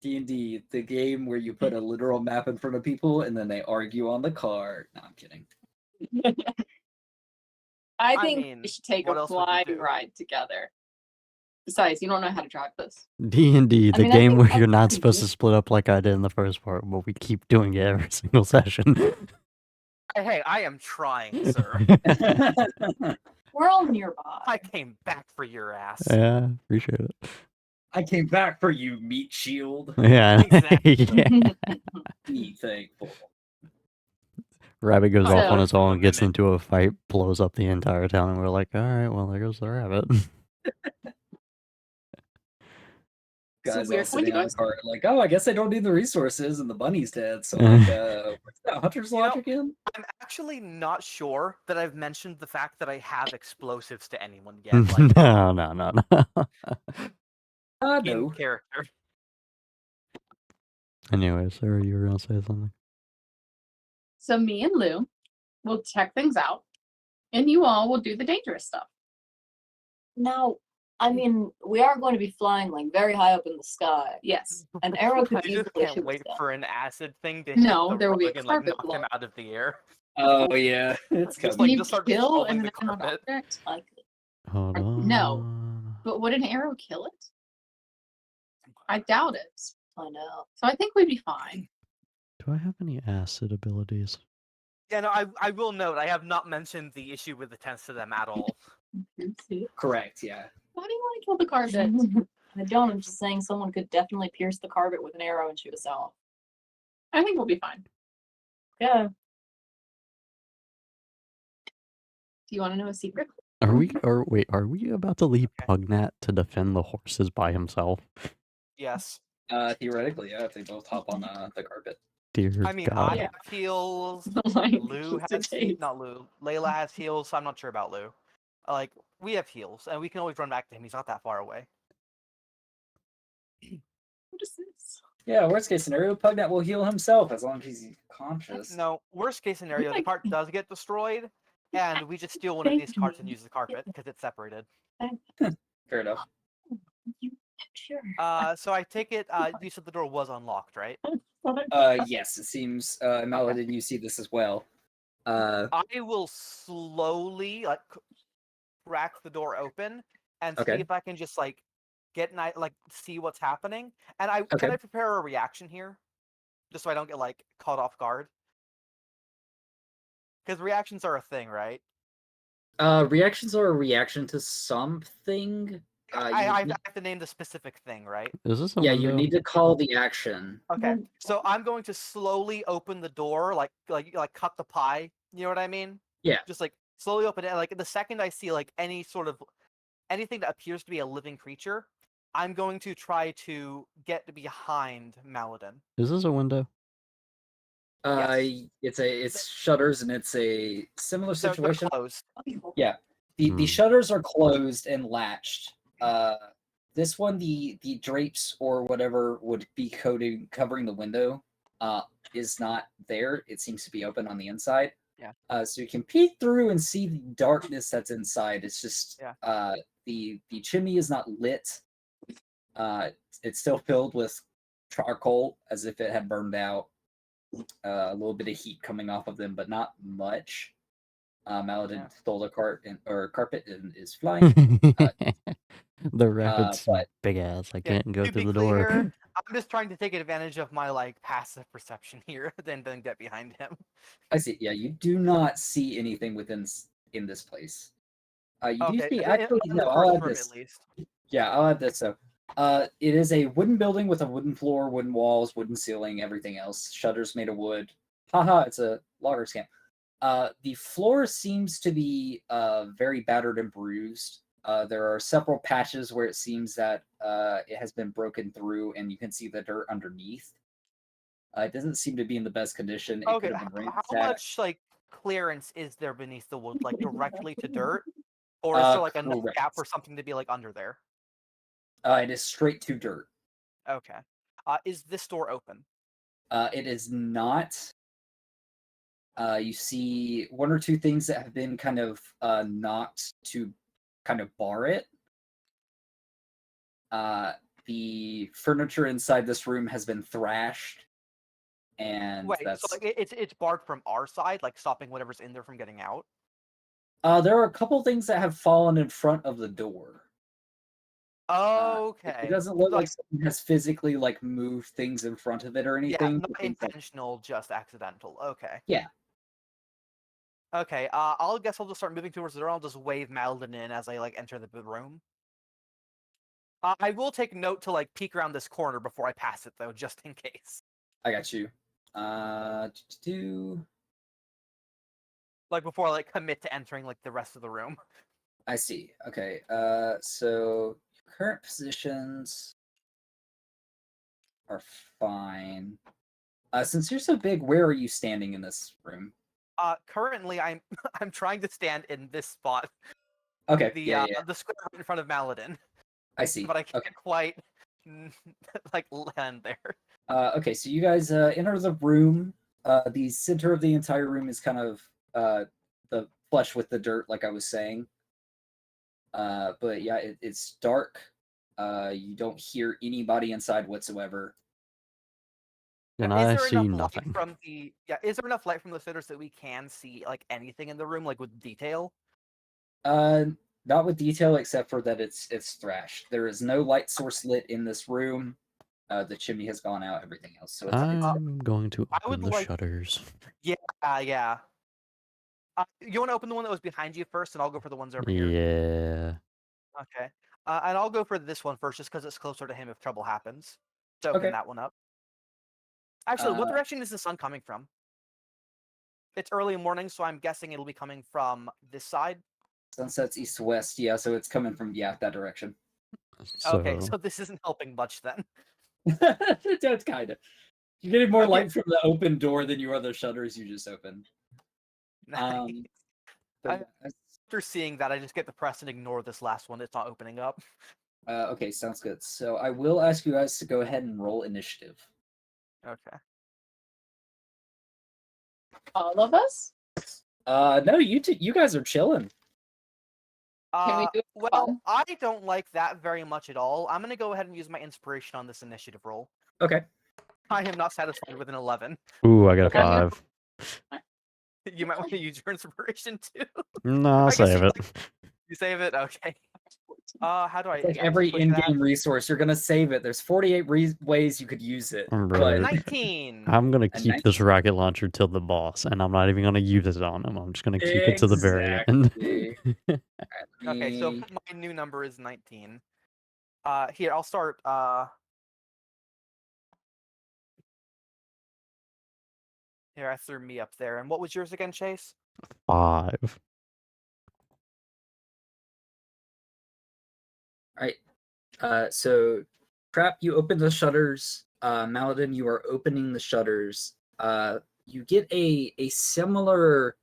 D&D, the game where you put a literal map in front of people and then they argue on the card. No, I'm kidding. I I think mean, we should take what a else would you flying do? ride together. Besides, you don't know how to drive this. D&D, I the mean, I game think where I you're not can supposed do- to split up like I did in the first part, but we keep doing it every single session. Hey, I am trying, sir. We're all nearby. I came back for your ass. Yeah, appreciate it. I came back for you, meat shield. Yeah. Exactly. Yeah. Be thankful. Rabbit goes off on So- its own, gets into a fight, blows up the entire town, and we're like, alright, well, there goes the rabbit. So Guys we're all going sitting to on go- the cart like, oh, I guess I don't need the resources, and the bunny's dead. So like, what's that hunter's You know- logic in? I'm actually not sure that I've mentioned the fact that I have explosives to anyone yet. Like No. in No. character. Anyway, Sarah, you were gonna say something? So me and Lou will check things out, and you all will do the dangerous stuff. Now, I mean, we are going to be flying like very high up in the sky. Yes. An arrow could I just easily can't shoot wait us down. for an acid thing to No, hit the there will be a rug and like carpet knock him blow. out of the air. Oh yeah, it's Just coming. like- You start kill following an the inanimate carpet. object? I could. Hold on. no. But would an arrow kill it? I doubt it. Find out. So I think we'd be fine. Do I have any acid abilities? Yeah, no, I will note I have not mentioned the issue with the tents to them at all. Correct. Yeah. Why do you want to kill the carpet? I don't. I'm just saying someone could definitely pierce the carpet with an arrow and shoot us off. I think we'll be fine. Yeah. Do you want to know a secret? Are we are we about to leave Okay. Pugnat to defend the horses by himself? Yes. Theoretically, yeah, if they both hop on the carpet. Dear I mean, God. I have heals. Like, Lou just in has case. not Lou. Layla has heals. So I'm not sure about Lou. Like we have heals, and we can always run back to him. He's not that far away. What is this? Yeah, worst case scenario, Pugnat will heal himself as long as he's conscious. No, worst case scenario, the my cart does get destroyed, and we just steal one of these carts and use the carpet because it's separated. Fair enough. Sure. So I take it. You said the door was unlocked, right? Yes, it seems. Maladin, you see this as well. I will slowly like crack the door open and see Okay. if I can just like get see what's happening. And can Okay. I prepare a reaction here, just so I don't get like caught off guard? Because reactions are a thing, right? Reactions are a reaction to something. I you have need- to name the specific thing, right? Is this a yeah, window? you need to call the action. Okay, so I'm going to slowly open the door, like cut the pie. You know what I mean? Yeah. Just like slowly open it. Like the second I see like any sort of anything that appears to be a living creature, I'm going to try to get behind Maladin. Is this a window? Yes. It's shutters and it's a similar So they're situation. closed. Yeah. The Hmm. shutters are closed and latched. This one, the drapes or whatever would be covering the window, is not there. It seems to be open on the inside. Yeah. So you can peek through and see the darkness that's inside. It's just Yeah. the chimney is not lit. It's still filled with charcoal as if it had burned out. A little bit of heat coming off of them, but not much. Maladin Yeah. stole the carpet and is flying. The rabbit's but- big ass. I Yeah, can't go to through be the door. clear, I'm just trying to take advantage of my like passive perception here, then get behind him. I see. Yeah, you do not see anything in this place. You do Okay, see, in actually, the no, first I'll add room this. at least. Yeah, I'll add this. So, it is a wooden building with a wooden floor, wooden walls, wooden ceiling, everything else. Shutters made of wood. Haha, it's a logger scam. The floor seems to be very battered and bruised. There are several patches where it seems that it has been broken through, and you can see the dirt underneath. It doesn't seem to be in the best condition. It Okay, could have been how ransacked. much like clearance is there beneath the wood, like directly to dirt, or is there like enough Correct. gap for something to be like under there? It is straight to dirt. Okay. Is this door open? It is not. You see one or two things that have been kind of knocked to kind of bar it. The furniture inside this room has been thrashed, and Wait, that's. so like it's barred from our side, like stopping whatever's in there from getting out. There are a couple things that have fallen in front of the door. Okay. It doesn't look like Like, someone has physically like moved things in front of it or yeah, anything. not but things like- intentional, just accidental. Okay. Yeah. Okay. I'll just start moving towards the door. I'll just wave Malden in as I like enter the room. I will take note to like peek around this corner before I pass it though, just in case. I got you. Do Like before I like commit to entering like the rest of the room. I see. Okay. So your current positions are fine. Since you're so big, where are you standing in this room? Currently I'm I'm trying to stand in this spot. Okay. The Yeah. the square right in front of Maladin. I see. But I can't Okay. quite like land there. Okay. So you guys enter the room. The center of the entire room is kind of the flesh with the dirt, like I was saying. But yeah, it's dark. You don't hear anybody inside whatsoever. And Is I there see enough nothing. light from the is there enough light from the sitters that we can see like anything in the room, like with detail? Not with detail, except for that it's thrashed. There is no light source lit in this room. The chimney has gone out. Everything else. So it's I'm going to I would open the like- shutters. Yeah. You want to open the one that was behind you first, and I'll go for the ones over here. Yeah. Okay. And I'll go for this one first, just because it's closer to him if trouble happens. So open Okay. that one up. Actually, what Uh, direction is the sun coming from? It's early morning, so I'm guessing it'll be coming from this side. Sunset's east to west. Yeah, so it's coming from that direction. Okay, so this isn't helping much then. That's kind of. You're getting more Okay. light from the open door than you are the shutters you just opened. Nice. But After seeing that, I just get depressed and ignore this last one. It's not opening up. okay, sounds good. So I will ask you guys to go ahead and roll initiative. Okay. All of us? No, you guys are chilling. Can we do it for Well, fun? I don't like that very much at all. I'm gonna go ahead and use my inspiration on this initiative roll. Okay. I am not satisfied with an 11. Ooh, I got a Okay, I'm gonna- 5. You might want to use your inspiration too. No, I'll I guess save you, it. You save it? Okay. How do I... Like yeah, every push that. in-game resource, you're gonna save it. There's 48 ways you could use it. Right. 19! I'm gonna A keep this rocket launcher till the boss, and I'm not even gonna use it on him. I'm just gonna keep it to the very end. Exactly. Okay, so my new number is 19. Here, I'll start... Here, I threw me up there. And what was yours again, Chase? 5. So Trap, you open the shutters. Maladin, you are opening the shutters. You get a similar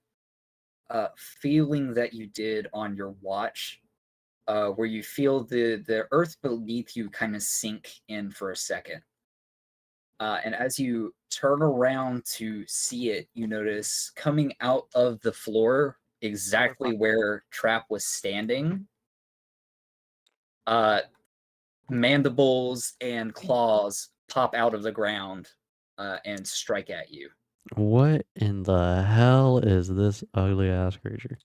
feeling that you did on your watch, where you feel the earth beneath you kind of sink in for a second. And as you turn around to see it, you notice coming out of the floor, exactly where Trap was standing, mandibles and claws pop out of the ground and strike at you. What in the hell is this ugly ass creature?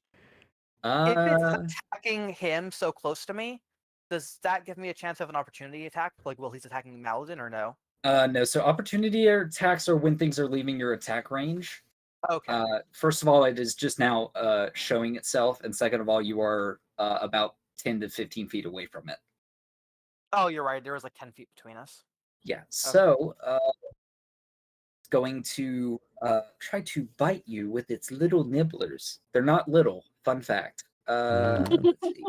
If it's Uh, attacking him so close to me, does that give me a chance of an opportunity attack? Like, well, he's attacking Maladin or no? no. So opportunity attacks are when things are leaving your attack range. Okay. First of all, it is just now showing itself, and second of all, you are about 10 to 15 feet away from it. Oh, you're right. There was like 10 feet between us. Yeah, so it's going to try to bite you with its little nibblers. They're not little, fun fact. Let's see.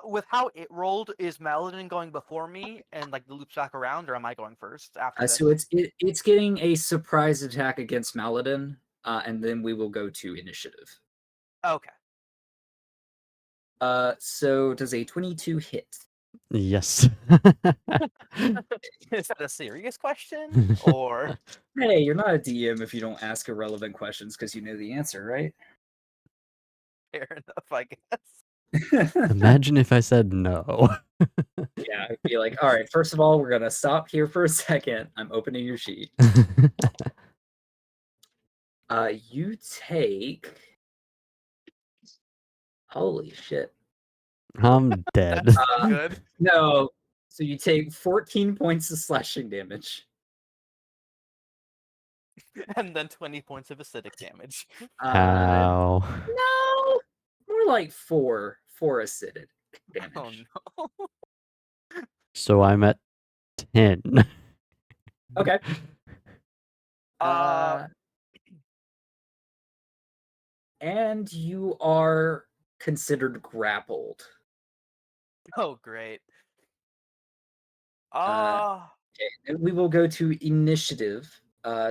With how it rolled, is Maladin going before me and like the loops back around, or am I going first after this? So it's getting a surprise attack against Maladin, and then we will go to initiative. Okay. So does a 22 hit? Yes. Is that a serious question, or Hey, you're not a DM if you don't ask irrelevant questions because you know the answer, right? fair enough? I guess. Imagine if I said no. Yeah, I'd be like, all right, first of all, we're gonna stop here for a second. I'm opening your sheet. You take. Holy shit. I'm dead. That's not good. No. So you take 14 points of slashing damage. And then 20 points of acidic damage. How? No, more like four acidic damage. Oh no. So I'm at 10. Okay. Uh, And you are considered grappled. Oh great. Okay, and we will go to initiative.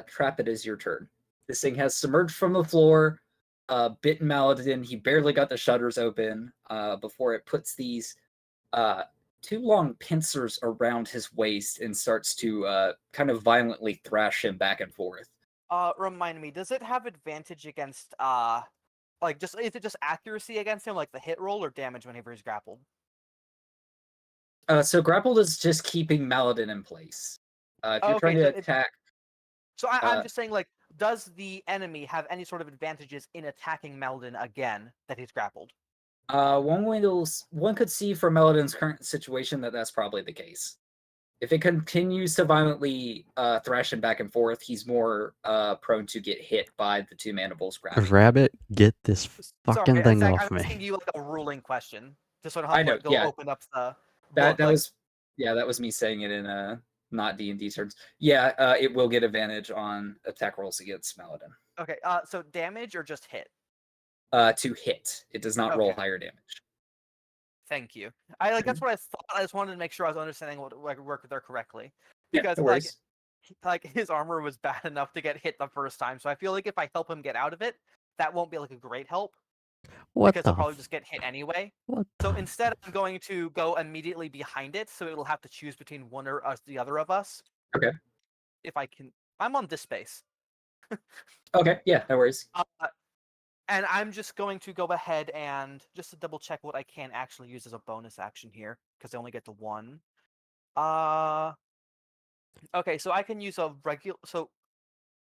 Trap, it is your turn. This thing has submerged from the floor, bitten Maladin. He barely got the shutters open before it puts these two long pincers around his waist and starts to kind of violently thrash him back and forth. Remind me, does it have advantage against like just is it just accuracy against him, like the hit roll, or damage whenever he's grappled? So grappled is just keeping Maladin in place. If you're trying to attack, So I'm just saying, like, does the enemy have any sort of advantages in attacking Maladin again that he's grappled? one could see from Maladin's current situation that that's probably the case. If it continues to violently thrash him back and forth, he's more prone to get hit by the two mandibles grabbing. Rabbit, get this fucking Sorry, thing Zach, off I'm me. asking you like a ruling question, just so I don't I have to know, like, go yeah. open up the That book, like, was that was me saying it in not D&D terms. Yeah, it will get advantage on attack rolls against Maladin. okay. So damage or just hit? To hit. It does not roll Okay. higher damage. Thank you. That's what I thought. I just wanted to make sure I was understanding what like worked there correctly, Yeah, because no worries. like his armor was bad enough to get hit the first time, so I feel like if I help him get out of it, that won't be like a great help What because the he'll probably just get hit anyway. What So the instead, I'm going to go immediately behind it, so it'll have to choose between one or the other of us. Okay. If I can, I'm on this space. Okay, yeah, no worries. And I'm just going to go ahead and just to double check what I can actually use as a bonus action here, because I only get the one. Okay, so I can use a regular. So,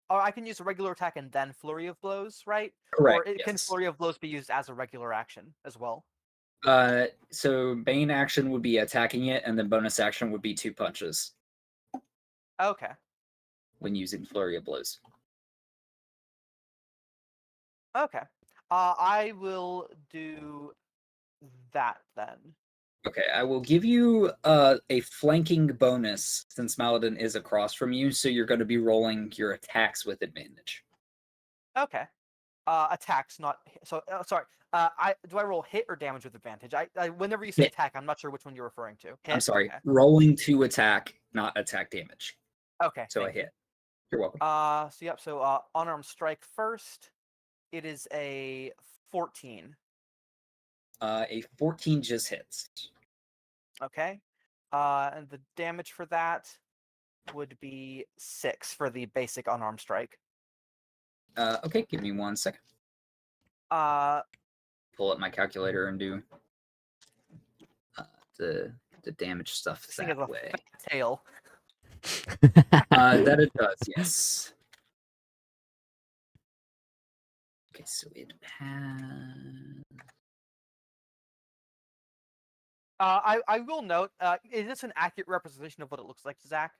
I can use a regular attack and then flurry of blows, right? Correct. Or can yes. flurry of blows be used as a regular action as well? So main action would be attacking it, and then bonus action would be 2 punches Okay. when using flurry of blows. Okay. I will do that then. Okay, I will give you a flanking bonus since Maladin is across from you, so you're going to be rolling your attacks with advantage. Okay. Attacks, not so. Sorry. I roll hit or damage with advantage? I whenever you say Hit. attack, I'm not sure which one you're referring to. Hit? I'm sorry, Okay. rolling to attack, not attack damage. Okay. So a thank you. hit. You're welcome. So yep. So unarmed strike first. It is a 14. A 14 just hits. Okay. And the damage for that would be 6 for the basic unarmed strike. Okay, give me 1 second. Pull up my calculator and do the damage stuff This thing is that a way. fat tail. That it does, yes. Okay, so it has. I will note, is this an accurate representation of what it looks like, Zach?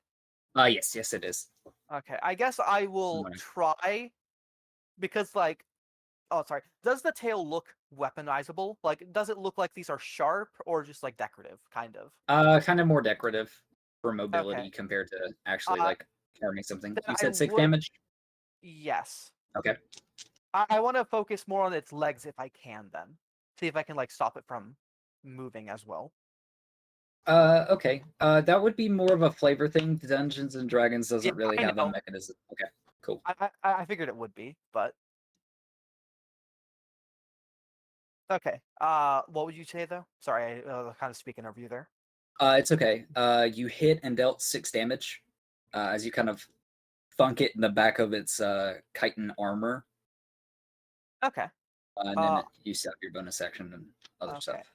Yes, it is. Okay, I guess I will Right. try, because, like, oh, sorry, does the tail look weaponizable? Like, does it look like these are sharp or just like decorative, kind of? Kind of more decorative for mobility compared to actually like harming something. then You I said 6 would- damage. Yes. Okay. I want to focus more on its legs if I can. Then see if I can like stop it from moving as well. Okay. That would be more of a flavor thing. Dungeons and Dragons doesn't Yeah, really I have a know. mechanism. Okay. Cool. I figured it would be, but okay. What would you say though? Sorry, I kind of speaking over you there. It's okay. You hit and dealt 6 damage as you kind of thunk it in the back of its chitin armor. Okay. And then you set up your bonus action and other Okay. stuff.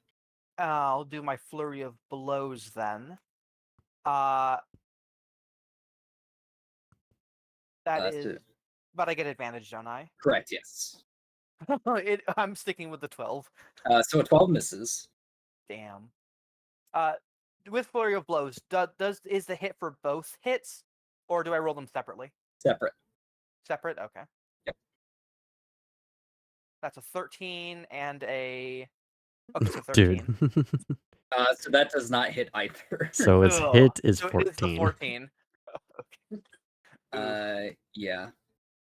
I'll do my flurry of blows then. That That's is, it. but I get advantage, don't I? Correct, yes. I'm sticking with the 12. So a 12 misses. Damn. With flurry of blows, is the hit for both hits, or do I roll them separately? Separate. Separate. Okay. Yep. That's a 13 and a. Okay, so 13. Dude. So that does not hit either. So its Ugh. hit is So 14. it's the 14. Yeah.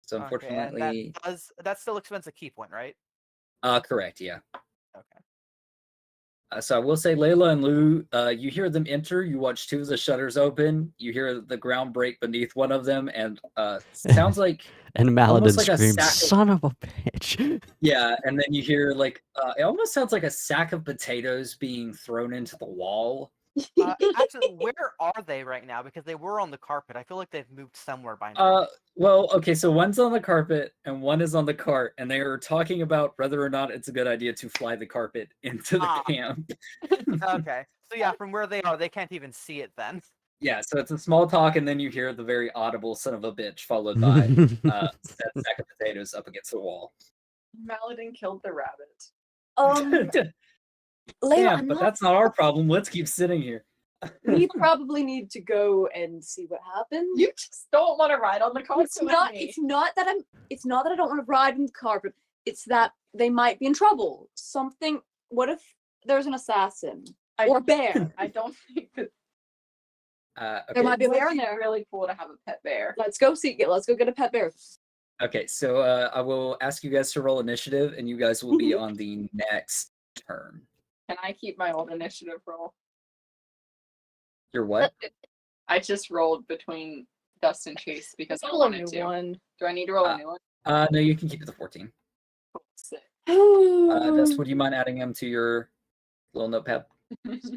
So Okay, unfortunately, and that still expends a key point, right? correct, yeah. Okay. So I will say, Layla and Lou, you hear them enter. You watch 2 of the shutters open. You hear the ground break beneath one of them, and sounds like And Maladin almost like a screams, sack of- "Son of a bitch!" yeah. And then you hear like it almost sounds like a sack of potatoes being thrown into the wall. Actually, where are they right now? Because they were on the carpet. I feel like they've moved somewhere by now. Well, okay, so one's on the carpet and one is on the cart, and they are talking about whether or not it's a good idea to fly the carpet into the camp. Okay. So yeah, from where they are, they can't even see it then. Yeah, so it's a small talk, and then you hear the very audible son of a bitch, followed by that sack of potatoes up against the wall. Maladin killed the rabbit. Layla, Yeah, I'm but not- that's not our problem. Let's keep sitting here. we probably need to go and see what happens. You just don't want to ride on the carpet It's with not. me. It's not that I don't want to ride on the carpet. It's that they might be in trouble. Something. What if there's an assassin or a bear? I don't think that Okay. might be a it would bear in be there. really cool to have a pet bear. Let's go see it. Let's go get a pet bear. Okay, so I will ask you guys to roll initiative, and you guys will be on the next turn. Can I keep my old initiative roll? You're what? I just rolled between Dust and Chase because I Roll a wanted new to. one. Do I need to roll a new one? No, you can keep it to 14. Sick. Dust, would you mind adding them to your little notepad?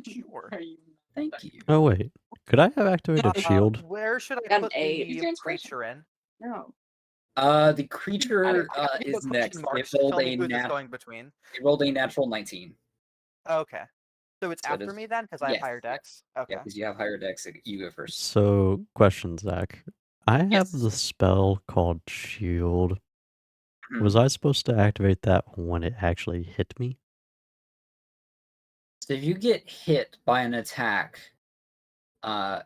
Sure. Are you? Thank you. Oh wait, could I have activated shield? Where should I Got an put 8. Use the your inspiration. creature in? No. The creature I need is the next. question marks It to rolled tell a me who this going between. natural 19. Okay. So it's So it after is- me then, because I have yes, higher yeah. dex. Okay. Yeah, because you have higher dex. You go first. So, question, Zach. I have Yes. the spell called Shield. Hmm. Was I supposed to activate that when it actually hit me? So if you get hit by an attack, and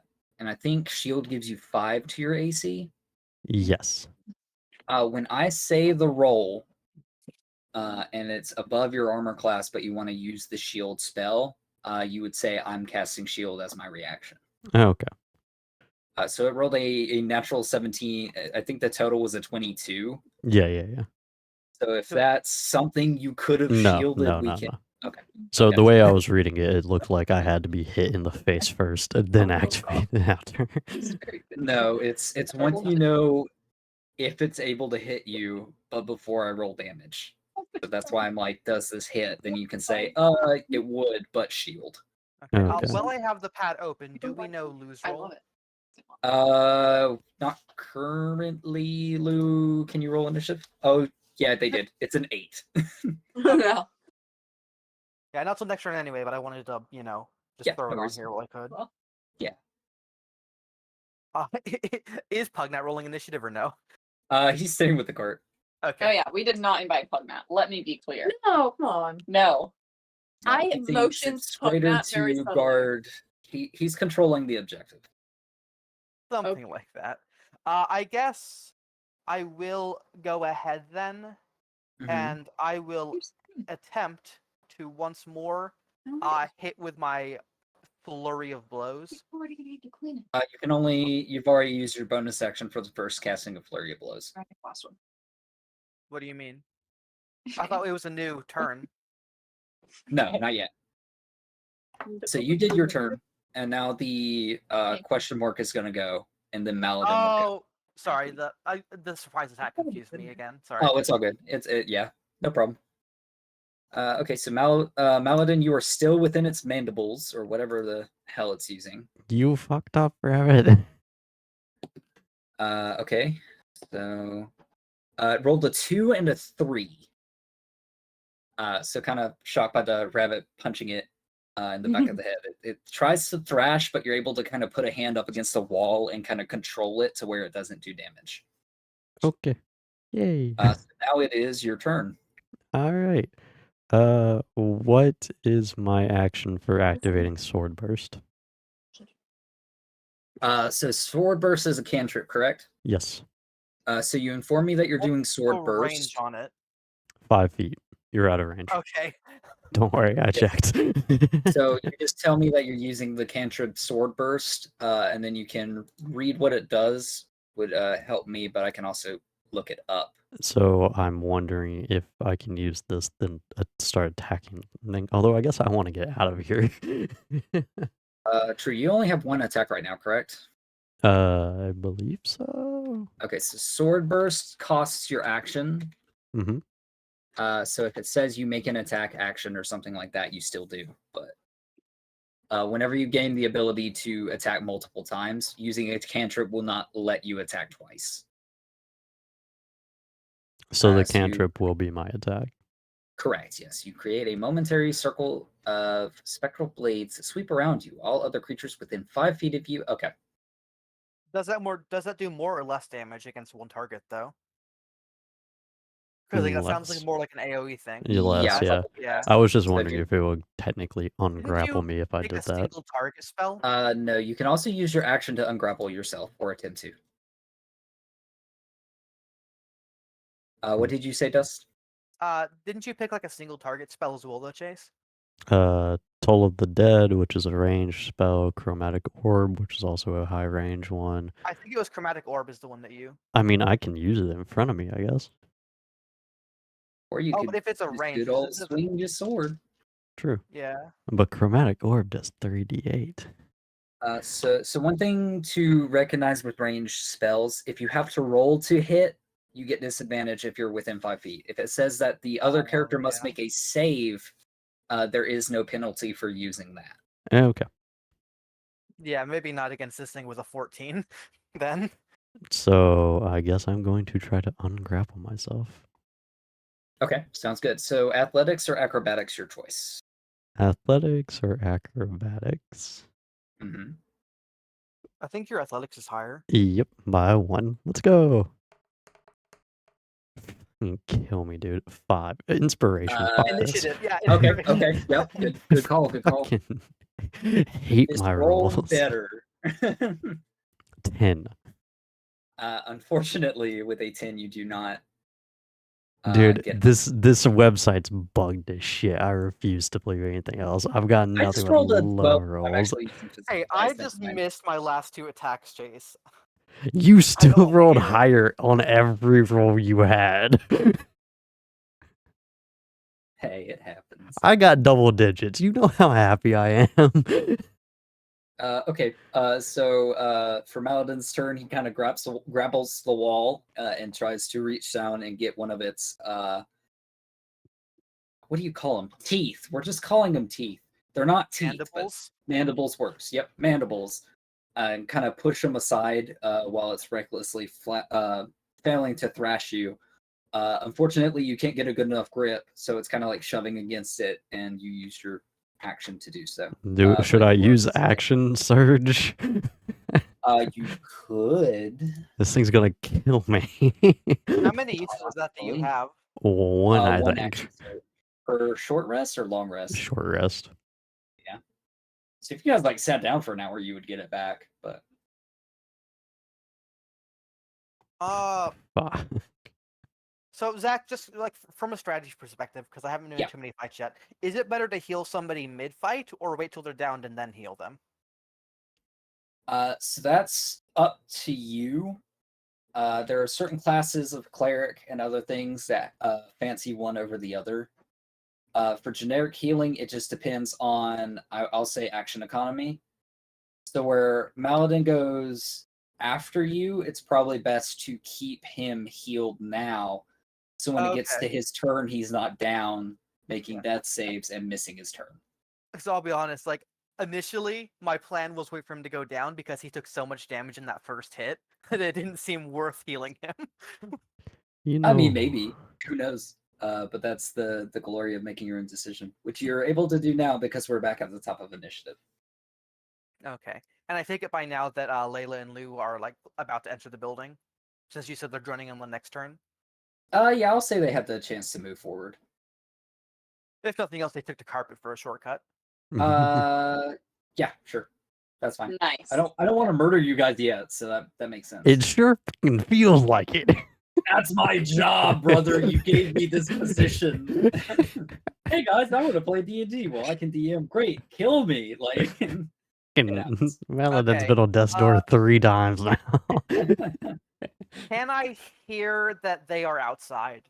I think shield gives you 5 to your AC. Yes. When I say the roll, and it's above your armor class, but you want to use the shield spell, you would say I'm casting shield as my reaction. Okay. So it rolled a natural 17. I think the total was a 22. Yeah. So if that's something you could have No, shielded, no, we no, can. no. Okay. So Okay. the way I was reading it, it looked like I had to be hit in the face first and then Oh, activate it after. It's very good. No, it's once you know if it's able to hit you, but before I roll damage. So that's why I'm like, does this hit? Then you can say, it would, but shield. Okay. Okay. While I have the pad open, do we know Lou's I roll? love it. Not currently, Lou. Can you roll initiative? Oh, yeah, they did. It's an 8. No. Yeah, not till next turn anyway, but I wanted to, just Yeah, throw no it on worries. here while I could. Well. Yeah. Is Pugnat rolling initiative or no? He's staying with the cart. Okay. Oh yeah, we did not invite Pugmat. Let me be clear. No, come on. No. I He thinks motioned it's greater Pugnat very to subtly. guard. He's controlling the objective. Something like that. I guess I will go ahead then, Mhm. and I will attempt to once more hit with my flurry of blows. You can only. You've already used your bonus action for the first casting of Flurry of Blows. Last one. What do you mean? I thought it was a new turn. No, not yet. So you did your turn, and now the question mark is going to go, and then Maladin will go. Oh, sorry. The surprise attack confused me again. Sorry. Oh, it's all good. Yeah, no problem. Okay, so Maladin, you are still within its mandibles, or whatever the hell it's using. You fucked up, Rabbit. Okay, so it rolled a 2 and a 3. So kind of shocked by the rabbit punching it in the back of the head. It tries to thrash, but you're able to kind of put a hand up against the wall and kind of control it to where it doesn't do damage. Okay. Yay. So now it is your turn. All right. What is my action for activating Sword Burst? So Sword Burst is a cantrip, correct? Yes. So you inform me that you're doing Sword Full Burst. range on it. 5 feet. You're out of range. Okay. Don't worry, I checked. So you just tell me that you're using the cantrip Sword Burst, and then you can read what it does. Would help me, but I can also look it up. So I'm wondering if I can use this, then start attacking. Although I guess I want to get out of here. True. You only have one attack right now, correct? I believe so. Okay, so Sword Burst costs your action. Mm-hmm. So if it says you make an attack action or something like that, you still do. But whenever you gain the ability to attack multiple times, using a cantrip will not let you attack twice. So the so you- cantrip will be my attack. Correct, yes. You create a momentary circle of spectral blades that sweep around you. All other creatures within 5 feet of you. Okay. Does that do more or less damage against one target though? Because that sounds like Less. more like an AoE thing. Less, Yeah, yeah. Yeah. I was just So if wondering you- if it would technically ungrapple me if I Take did a that. single target spell. No, you can also use your action to ungrapple yourself or attempt to. What did you say, Dust? Didn't you pick like a single target spell as well, though, Chase? Toll of the Dead, which is a ranged spell, Chromatic Orb, which is also a high range one. I think it was Chromatic Orb is the one that you. I mean, I can use it in front of me, I guess. Or you Oh, could but if it's a just range, good old swing your sword. True. Yeah. But Chromatic Orb does 3d8. So one thing to recognize with ranged spells, if you have to roll to hit, you get disadvantage if you're within 5 feet. If it says that the other character must yeah. make a save, there is no penalty for using that. Okay. Yeah, maybe not against this thing with a 14, then. So I guess I'm going to try to ungrapple myself. Okay, sounds good. So athletics or acrobatics, your choice. Athletics or acrobatics? Mm-hmm. I think your athletics is higher. Yep, by 1. Let's go. Kill me, dude. 5. Inspiration. Fuck this. Initiative, yeah. Okay, inspiration. okay, yep, good call, good call. Fucking hate Just my roll rolls. better. 10. Unfortunately, with a 10, you do not. Dude, get this website's bugged as shit. I refuse to believe anything else. I've got I nothing just but rolled a low 12. I'm rolls. actually using physical Hey, dice I this just time. missed my last 2 attacks, Chase. You still don't rolled care. higher on every roll you had. Hey, it happens. I got double digits. You know how happy I am. Okay, so for Maladin's turn, he kind of grapples the wall and tries to reach down and get one of its what do you call them? Teeth. We're just calling them teeth. They're not teeth. Mandibles? But mandibles works. Yep, mandibles. And kind of push them aside while it's recklessly failing to thrash you. Unfortunately, you can't get a good enough grip, so it's kind of like shoving against it, and you use your action to do so. Should but I you are use still- action surge? You could. This thing's gonna kill me. How many uses of that do you have? One, I one think. action surge. For short rest or long rest? Short rest. So if you guys like sat down for an hour, you would get it back. But Uh, Fuck. So Zach, just like from a strategy perspective, because I haven't been doing Yeah. too many fights yet, is it better to heal somebody mid-fight or wait till they're downed and then heal them? So that's up to you. There are certain classes of cleric and other things that fancy one over the other. For generic healing, it just depends on, I'll say, action economy. So where Maladin goes after you, it's probably best to keep him healed now. So when it gets to Okay. his turn, he's not down, making death saves and missing his turn. So I'll be honest, like initially my plan was wait for him to go down because he took so much damage in that first hit that it didn't seem worth healing him. You know, I mean, maybe. Who knows? But that's the glory of making your own decision, which you're able to do now because we're back at the top of initiative. Okay. And I take it by now that Layla and Lou are like about to enter the building, since you said they're joining on the next turn. Yeah, I'll say they have the chance to move forward. If nothing else, they took the carpet for a shortcut. Yeah, sure. That's fine. Nice. I don't want to murder you guys yet, so that makes sense. it sure fucking feels like it. That's my job, brother. You gave me this position. Hey guys, I want to play D&D. Well, I can DM. Great, kill me. Like, happens. Maladin's Okay, been on death's door 3 times now. Can I hear that they are outside?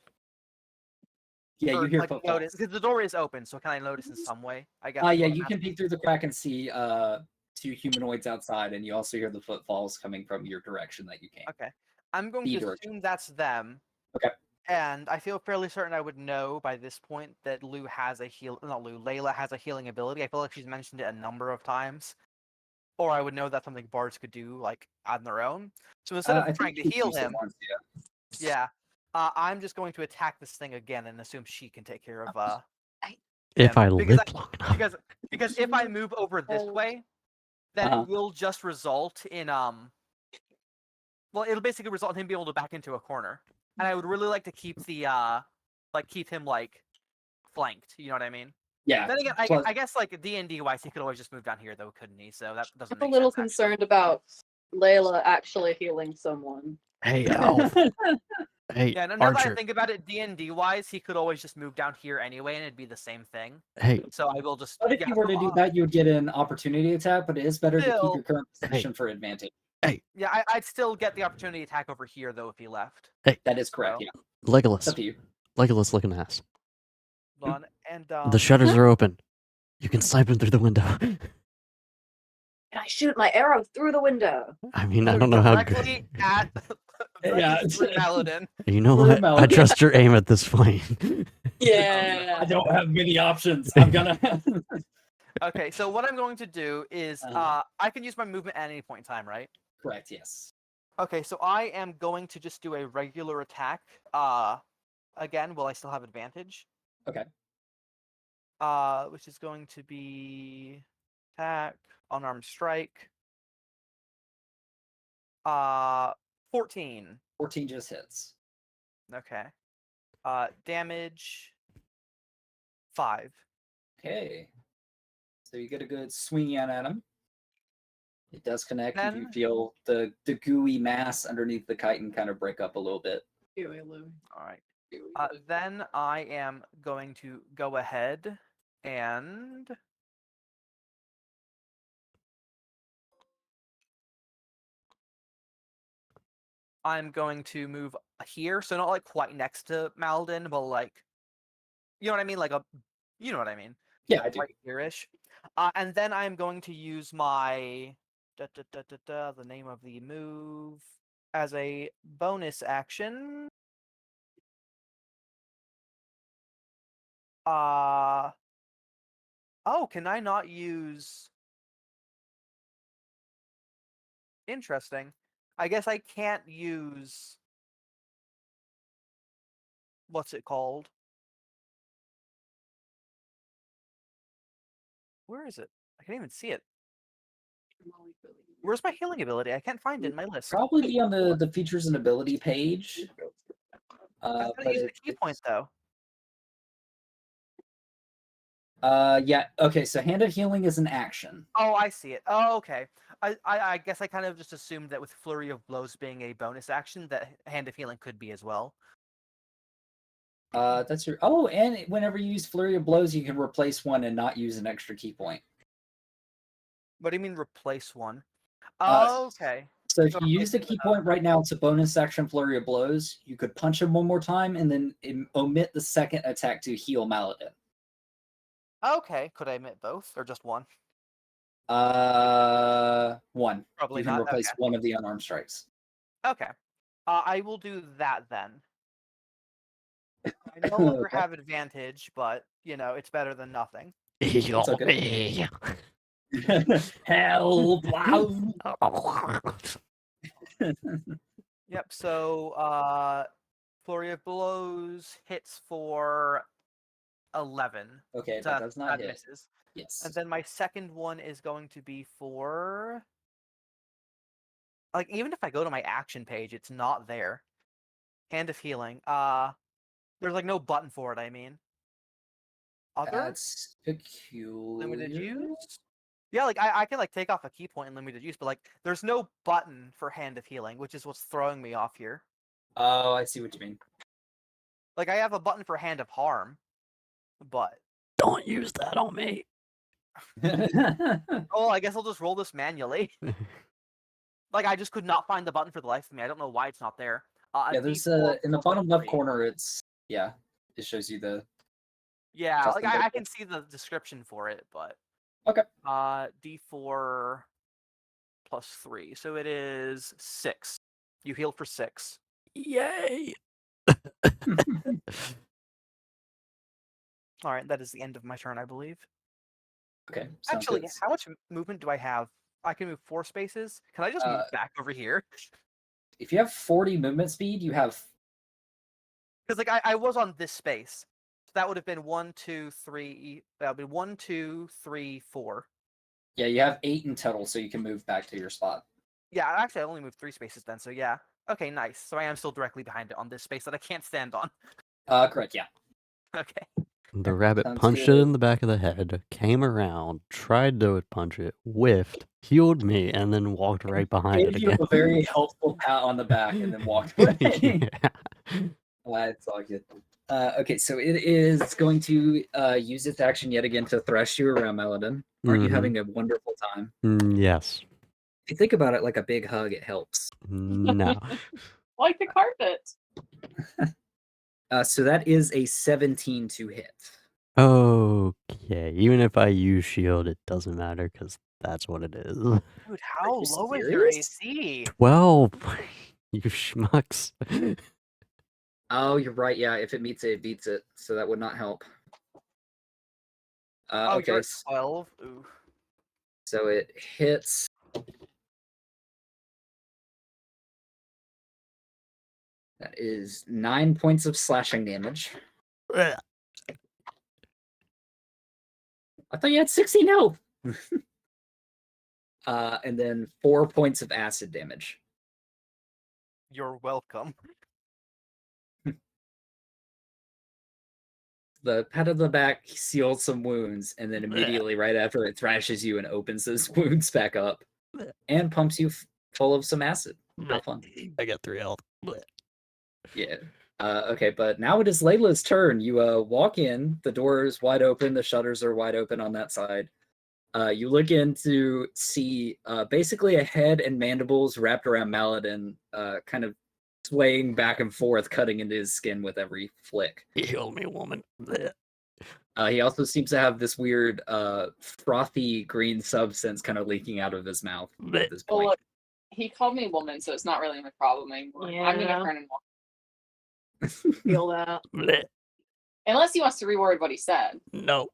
yeah, you Or, hear like, footfalls. notice because the door is open, so can I notice in some way? I guess. Yeah, is what you I'm can asking. peek through the crack and see 2 humanoids outside, and you also hear the footfalls coming from your direction that you came. Okay, I'm going The to direction. assume that's them. Okay. And I feel fairly certain I would know by this point that Layla has a healing ability. I feel like she's mentioned it a number of times. Or I would know that's something bards could do, like, on their own. So instead I of trying think to she's heal used it him, once, yeah, I'm just going to attack this thing again and assume she can take care of If him. I Because lived long enough. because if I move over this way, then Uh-huh. it will just result in well, it'll basically result in him being able to back into a corner. And I would really like to keep the keep him like flanked. You know what I mean? Yeah. Then again, plus- I guess like D&D wise, he could always just move down here though, couldn't he? So that doesn't I'm a make little sense. actually. concerned about Layla actually healing someone. Hey, Elf. Hey, Yeah, now that I Archer. think about it, D&D wise, he could always just move down here anyway, and it'd be the same thing. Hey, So I will just. But if you were to do that, you would get an opportunity attack, but it is better to keep Still- your current position for advantage. Yeah, I'd still get the opportunity attack over here though if he left. That is correct, So- yeah. It's Legolas. up to you. Legolas looking ass. Hold on, and The shutters are open. You can snipe him through the window. Can I shoot my arrow through the window? I mean, I don't know how directly good. at Yeah. through Maladin. You know Through what? I Maladin. trust your aim at this point. Yeah. I don't have many options. I'm gonna. Okay, so what I'm going to do is I can use my movement at any point in time, right? Correct, yes. Okay, so I am going to just do a regular attack. Again, will I still have advantage? Okay. Which is going to be attack, unarmed strike. 14. 14 just hits. Okay. Damage 5. Okay. So you get a good swing at him. It does connect. If you Then- feel the gooey mass underneath the chitin kind of break up a little bit. All right. Then I am going to go ahead and I'm going to move here, so not like quite next to Malden, but like, you know what I mean, you know what I mean, Yeah, I do. right here-ish. And then I'm going to use my the name of the move as a bonus action. Oh, can I not use? Interesting. I guess I can't use. What's it called? Where is it? I can't even see it. Where's my healing ability? I can't find it in my list. Probably be on the features and ability page. I'm But gonna use the key point though. yeah. Okay. So hand of healing is an action. Oh, I see it. Oh, okay. I guess I kind of just assumed that with Flurry of Blows being a bonus action, that Hand of Healing could be as well. That's your. Oh, and whenever you use Flurry of Blows, you can replace one and not use an extra key point. What do you mean replace one? Uh, Oh, okay. So if So you use the replace it key with a- point right now, it's a bonus action Flurry of Blows. You could punch him one more time and then omit the second attack to heal Maladin. Okay, could I omit both or just one? One. Probably You can not. replace one of the unarmed strikes. Okay. I will do that then. I no longer Okay. have advantage, but it's better than nothing. Heal okay. me. Help! Wow. Yep. So Flurry of Blows hits for 11. Okay, that does not That hit. misses. Yes. And then my second one is going to be for even if I go to my action page, it's not there. Hand of Healing. There's no button for it, I mean. Other? That's peculiar. Limited use? Yeah, I can take off a key point in limited use, but there's no button for Hand of Healing, which is what's throwing me off here. Oh, I see what you mean. I have a button for Hand of Harm, but Don't use that on me. oh, I guess I'll just roll this manually. I just could not find the button for the life of me. I don't know why it's not there. Yeah, there's D4 in the plus bottom left 3. corner. It shows you the. Yeah, custom I vehicle. can see the description for it, but Okay. D4 plus 3, so it is 6. You heal for 6. Yay! All right, that is the end of my turn, I believe. Okay. Actually, good. how much movement do I have? I can move 4 spaces. Can I just move back over here? If you have 40 movement speed, you have. Because I was on this space, so that would have been 1, 2, 3. That would be 1, 2, 3, 4. Yeah, you have 8 in total, so you can move back to your spot. Yeah, actually, I only moved 3 spaces then. So yeah. Okay, nice. So I am still directly behind it on this space that I can't stand on. Correct. Yeah. Okay. The rabbit Sounds punched good. it in the back of the head, came around, tried to punch it, whiffed, healed me, and then walked right behind it Gave you again. a very helpful pat on the back and then walked away. Yeah. It's all good. Okay, so it is going to use its action yet again to thresh you around, Maladin. Aren't you Mhm. having a wonderful time? Yes. If you think about it like a big hug, it helps. No. Like the carpet. So that is a 17 to hit. Okay. Even if I use shield, it doesn't matter because that's what it is. Dude, how you low is your serious? AC? 12. You schmucks. Oh, you're right. Yeah, if it meets it, it beats it. So that would not help. Oh, Okay, you're at 12? Ooh. so it hits. That is 9 points of slashing damage. I thought you had 60. No. And then 4 points of acid damage. You're welcome. The pat on the back seals some wounds, and then immediately right after it thrashes you and opens those wounds back up and pumps you full of some acid. How fun. I got 3 health. Yeah. Okay, but now it is Layla's turn. You walk in, the door is wide open, the shutters are wide open on that side. You look in to see basically a head and mandibles wrapped around Maladin, kind of swaying back and forth, cutting into his skin with every flick. Heal me, woman. He also seems to have this weird frothy green substance kind of leaking out of his mouth at this Well, point. look, he called me woman, so it's not really my problem anymore. I'm Yeah. gonna turn and walk. Feel that. Unless he wants to reword what he said. No.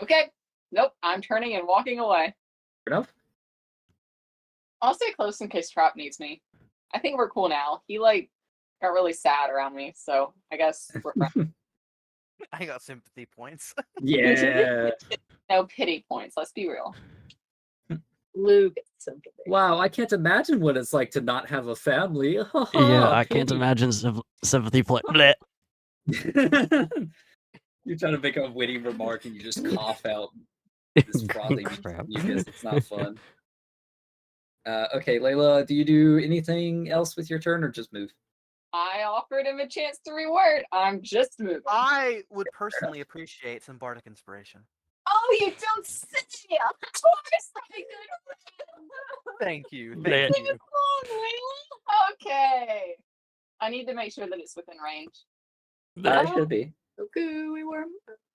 Okay. Nope. I'm turning and walking away. Fair enough. I'll stay close in case Trop needs me. I think we're cool now. He got really sad around me, so I guess we're friends. I got sympathy points. Yeah. No pity points. Let's be real. Lou gets sympathy. Wow, I can't imagine what it's like to not have a family. Yeah, I can't Pity. imagine sympathy play. You're trying to make a witty remark and you just cough out this frothy Crap. mucus. It's not fun. Okay, Layla, do you do anything else with your turn or just move? I offered him a chance to reword. I'm just moving. I would personally appreciate some bardic inspiration. Oh, you don't say! Of course I could. Thank you. Bleh. Thank you. Okay. I need to make sure that it's within range. It should be. Gooey worm.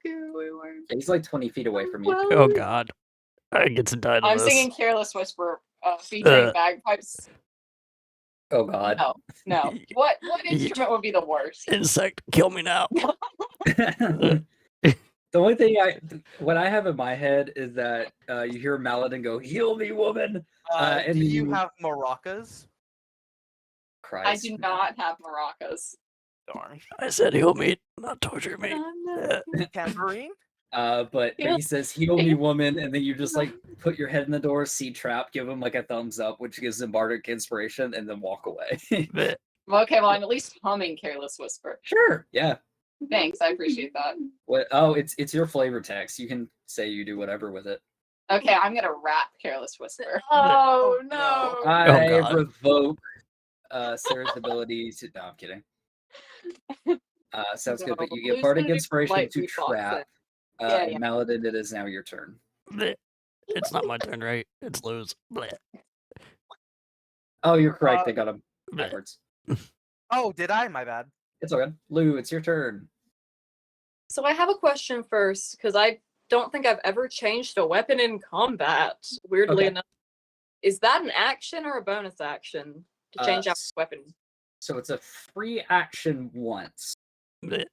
Gooey worm. He's like 20 feet away from you. Oh God, I get to die to I'm this. singing Careless Whisper featuring bagpipes. Oh God. No. What instrument would be the worst? Insect, kill me now. The only thing what I have in my head is that you hear Maladin go, "Heal me, woman!" And Do you you- have maracas? I Christ. do not have maracas. Darn. I said heal me, not torture me. Tambourine? But he says, "Heal me, woman," and then you just like put your head in the door, see trap, give him like a thumbs up, which gives him bardic inspiration, and then walk away. Bleh. Okay, well, I'm at least humming Careless Whisper. Sure, yeah. Thanks, I appreciate that. What? Oh, it's your flavor text. You can say you do whatever with it. Okay, I'm gonna rap Careless Whisper. Oh no. no. I God. revoke Sarah's ability to. No, I'm kidding. Sounds good, but you get Who's bardic gonna do inspiration light to beatboxing? trap. Yeah. And Maladin, it is now your turn. Bleh. It's not my turn, right? It's Lou's. Bleh. Oh, you're correct. They got him Bleh. backwards. Oh, did I? My bad. It's all good. Lou, it's your turn. So I have a question first, because I don't think I've ever changed a weapon in combat, weirdly Okay. enough. Is that an action or a bonus action to change out s- a weapon? So it's a free action once. Bleh.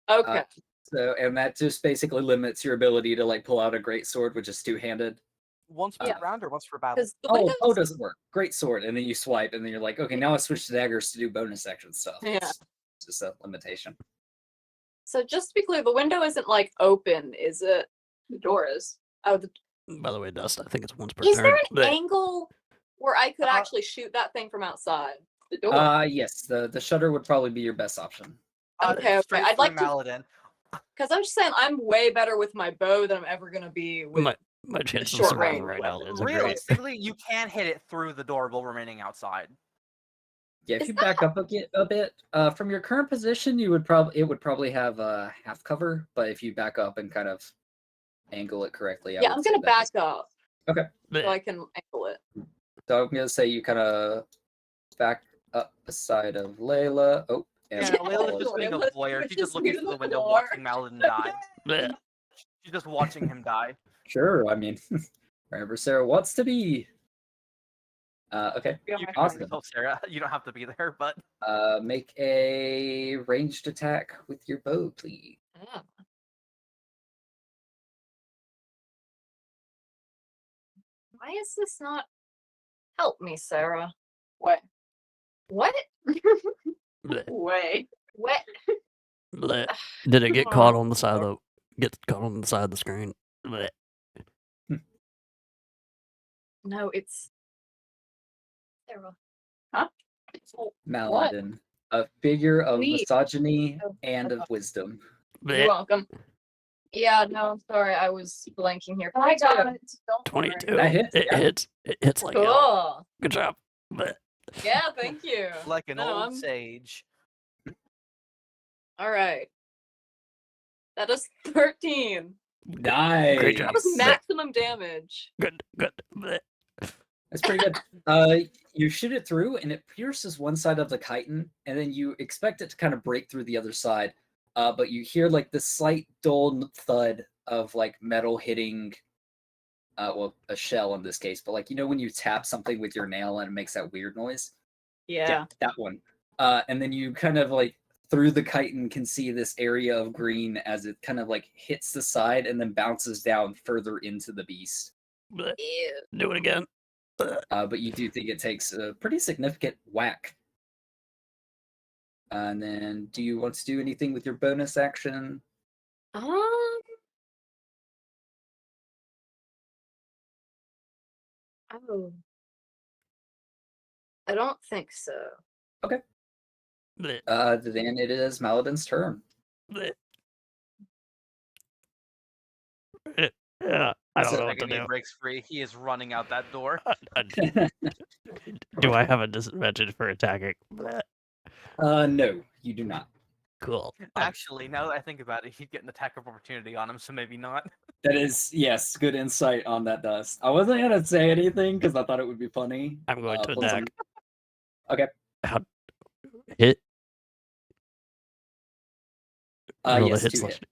Okay. So and that just basically limits your ability to like pull out a great sword, which is two-handed. Once per Yeah. round or once per battle? Because the Oh, windows. oh, doesn't work. Great sword, and then you swipe, and then you're like, okay, now I switch to daggers to do bonus action stuff. Yeah. It's just a limitation. So just to be clear, the window isn't like open, is it? The door is. Oh, By the way, Dust, I think it's once per is turn. there an Bleh. angle where I could actually shoot that thing from outside? The door. Yes, the shutter would probably be your best option. Okay, Straight I'd for like to- Maladin. Because I'm just saying, I'm way better with my bow than I'm ever gonna be with. My chances of short survival range right now weapon. isn't great. Realistically, you can hit it through the door while remaining outside. Yeah, if Is you back up a bit, from your current position, it would probably have half cover. But if you back up and kind of angle it correctly, Yeah, I'm gonna back up Okay. so Bleh. I can angle it. So I'm gonna say you kind of back up beside of Layla. Oh, and Yeah, Layla's just being a Layla's voyeur. She's just just looking near through the the window, door. watching Maladin die. Bleh. She's just watching him die. Sure. I mean, wherever Sarah wants to be. Okay. You can Awesome. help Sarah. You don't have to be there, but Make a ranged attack with your bow, please. Ah. Why is this not? Help me, Sarah. What? What? Bleh. Way. What? Bleh. Did it get caught on the side of the screen? Bleh. No, it's Sarah. Maladin, a figure of Please. misogyny Oh, and of wisdom. You're Bleh. welcome. Yeah, no, I'm sorry, I was blanking here. I got 22. it. Don't worry. 22. That hits, It yeah. hits. It hits like hell. Cool. Good job. Bleh. Yeah, thank you. like an No, old I'm- sage. All right. That is 13. Nice. Great job. That was maximum damage. Good. Bleh. That's pretty good. You shoot it through, and it pierces one side of the chitin, and then you expect it to kind of break through the other side. But you hear like the slight dull thud of like metal hitting, well, a shell in this case. But like when you tap something with your nail and it makes that weird noise. Yeah. That one. And then you kind of like through the chitin can see this area of green as it kind of like hits the side and then bounces down further into the beast. Bleh. Ew. Do it again. But you do think it takes a pretty significant whack. And then, do you want to do anything with your bonus action? Oh. I don't think so. Bleh. Then it is Maladin's turn. Bleh. Yeah, I don't So- know what to Second he do. breaks free, he is running out that door. Do I have a disadvantage for attacking? Bleh. No, you do not. Cool. Actually, now that I think about it, he'd get an attack of opportunity on him, so maybe not. That is, yes, good insight on that dust. I wasn't gonna say anything because I thought it would be funny. I'm going to plus attack. Okay. Hit. Roll the Yes, hit 2 slash. hit.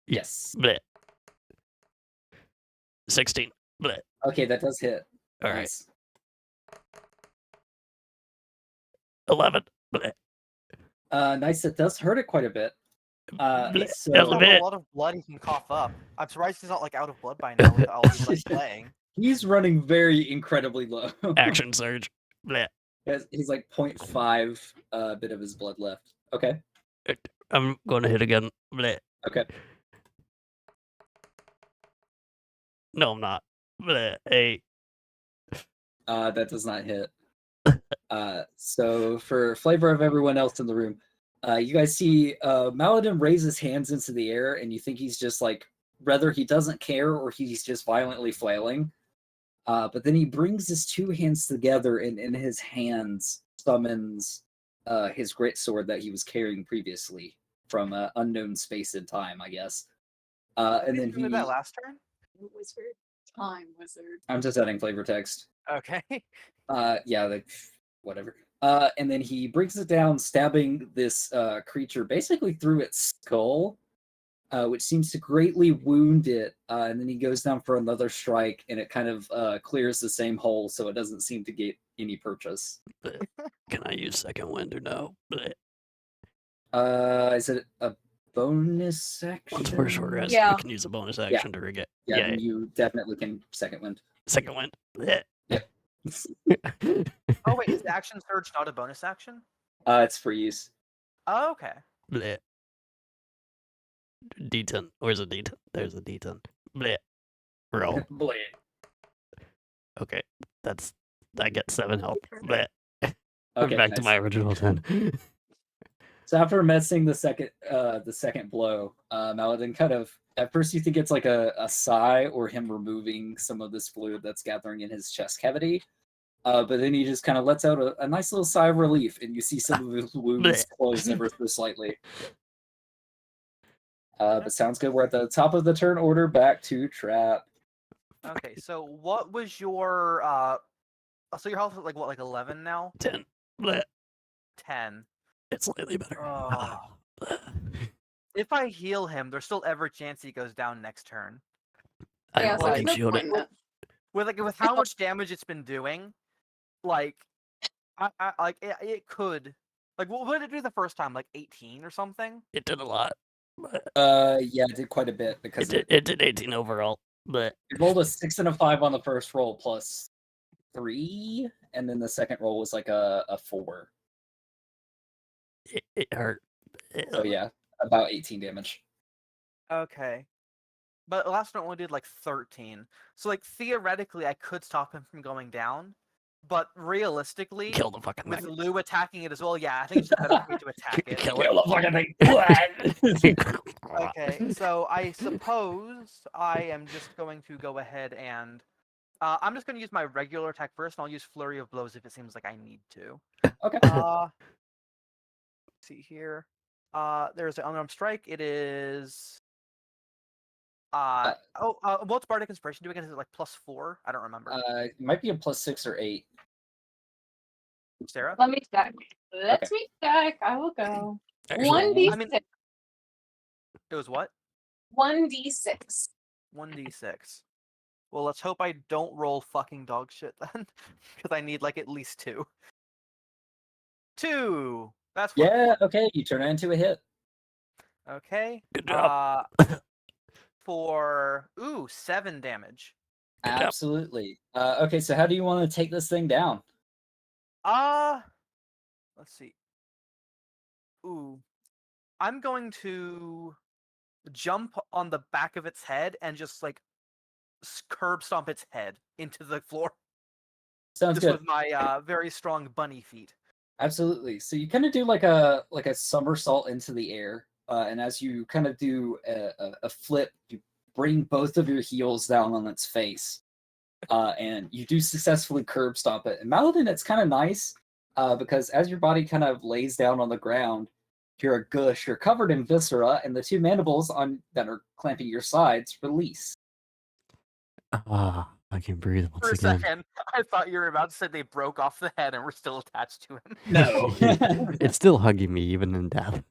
Yes. Bleh. 16. Bleh. Okay, that does hit. All right. Nice. 11. Bleh. Nice. It does hurt it quite a bit. Bleh. So He's got Elevate. a lot of blood he can cough up. I'm surprised he's not like out of blood by now with all he's like playing. he's running very incredibly low. Action surge. Bleh. He's like 0.5 bit of his blood left. Okay. I'm going to hit again. Bleh. Okay. No, I'm not. Bleh. 8. That does not hit. So for flavor of everyone else in the room, you guys see Maladin raise his hands into the air, and you think he's just like, whether he doesn't care or he's just violently flailing. But then he brings his 2 hands together, and in his hands summons his great sword that he was carrying previously from unknown space and time, I guess. And then Did that last turn? Wizard. Time wizard. I'm just adding flavor text. Okay. Yeah, like whatever. And then he brings it down, stabbing this creature basically through its skull, which seems to greatly wound it. And then he goes down for another strike, and it kind of clears the same hole, so it doesn't seem to get any purchase. Bleh. Can I use second wind or no? Bleh. Is it a bonus action? Once we're short rest, Yeah. we can use a bonus action to rig it. Yeah, then you definitely can second wind. Second wind. Bleh. Oh wait, is action surge not a bonus action? It's for use. Oh, okay. Bleh. D10. Where's a D10? There's a D10. Bleh. Roll. Blade. Okay. I get 7 health. Bleh. I'm Okay, back to nice. my original 10. So after missing the second blow, Maladin kind of, at first you think it's like a sigh or him removing some of this fluid that's gathering in his chest cavity, but then he just kind of lets out a nice little sigh of relief, and you see some of his wounds close ever so slightly. But sounds good. We're at the top of the turn order. Back to Trap. Okay, so what was your so your health is like what, like 11 now? 10. Bleh. 10. It's slightly better. Oh. Bleh. If I heal him, there's still every chance he goes down next turn. I Yeah, don't so think there's you no shield point it. in that. With how much damage it's been doing, like I like it could, like, what did it do the first time? Like 18 or something? It did a lot. Bleh. Yeah, it did quite a bit because It did 18 overall. But it rolled a 6 and a 5 on the first roll plus 3, and then the second roll was like a 4. it hurt. So yeah, about 18 damage. Okay. But last one only did like 13. So like theoretically I could stop him from going down, but realistically, Kill the fucking with thing. Lou attacking it as well, yeah, I think it's just a better way to attack it. Kill Kill the fucking thing. Okay, so I suppose I am just going to go ahead and I'm just going to use my regular attack first, and I'll use Flurry of Blows if it seems like I need to. Okay. Let's see here. There's an unarmed strike. It is. What's Bardic Inspiration do again? Is it like +4? I don't remember. It might be a +6 or 8. Sarah? Let me check. Let me check. I will go. Actually, 1d6. I mean- It was what? 1d6. 1d6. Well, let's hope I don't roll fucking dog shit then, because I need like at least 2. 2. That's fine. Yeah, okay, you turn it into a hit. Okay. Good job. For 7 damage. Good job. Absolutely. Okay, so how do you want to take this thing down? Let's see. I'm going to jump on the back of its head and just like curb stomp its head into the floor. Sounds Just good. with my very strong bunny feet. Absolutely. So you kind of do like a somersault into the air, and as you kind of do a flip, you bring both of your heels down on its face, and you do successfully curb stomp it. And Maladin, it's kind of nice because as your body kind of lays down on the ground, you're a gush, you're covered in viscera, and the two mandibles that are clamping your sides release. Ah, I can breathe once For a again. second, I thought you were about to say they broke off the head and were still attached to him. No. It's still hugging me even in death.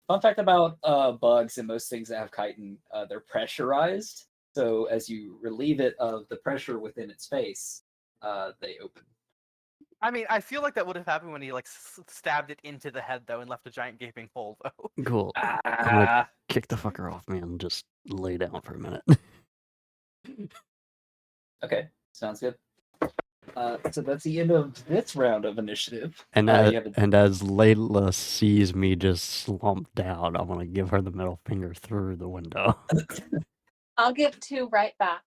Fun fact about bugs and most things that have chitin, they're pressurized. So as you relieve it of the pressure within its face, they open. I mean, I feel like that would have happened when he like stabbed it into the head though and left a giant gaping hole though. Cool. I'm gonna Ah, kick the fucker off me and just lay down for a minute. okay, sounds good. So that's the end of this round of initiative. And you as, have a- and as Layla sees me just slump down, I'm gonna give her the middle finger through the window. I'll give 2 right back.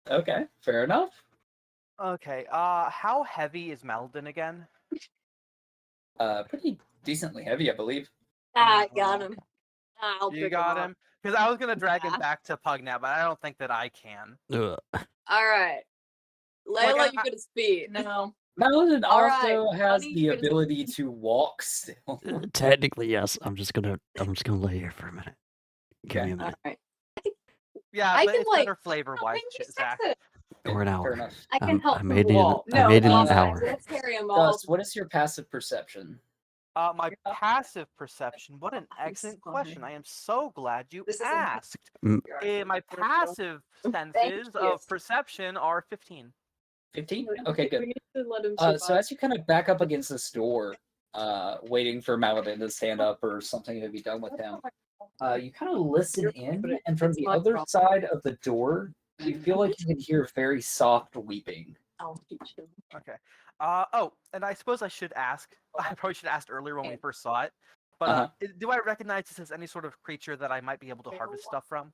Okay, fair enough. Okay, how heavy is Maladin again? Pretty decently heavy, I believe. I got him. I'll You pick got him. him? Because I was gonna drag him Yeah. back to Pug now, but I don't think that I can. Ugh. All right. Like, Layla, you get his feet. No. Maladin All also right, has Bunny, the you get- ability to walk still. Technically, yes. I'm just gonna lay here for a minute. Give me a All minute. right. Yeah, I but can, it's like- better flavor-wise, Zach. Or an Fair hour. enough. I can help I move made it. wall. I made it an Dust. hour. Let's carry him all. Gus, what is your passive perception? My passive perception. What an excellent question. I am so glad you This isn't- asked. My passive senses you. of perception are 15. 15? Okay, good. We need to let him So survive. as you kind of back up against this door, waiting for Maladin to stand up or something to be done with him, you kind of listen in, and from the other side of the door, you feel like you can hear very soft weeping. I'll teach him. Okay. Oh, and I suppose I should ask. I probably should have asked earlier when we first saw it. But do I recognize this as any sort of creature that I might be able to harvest stuff from?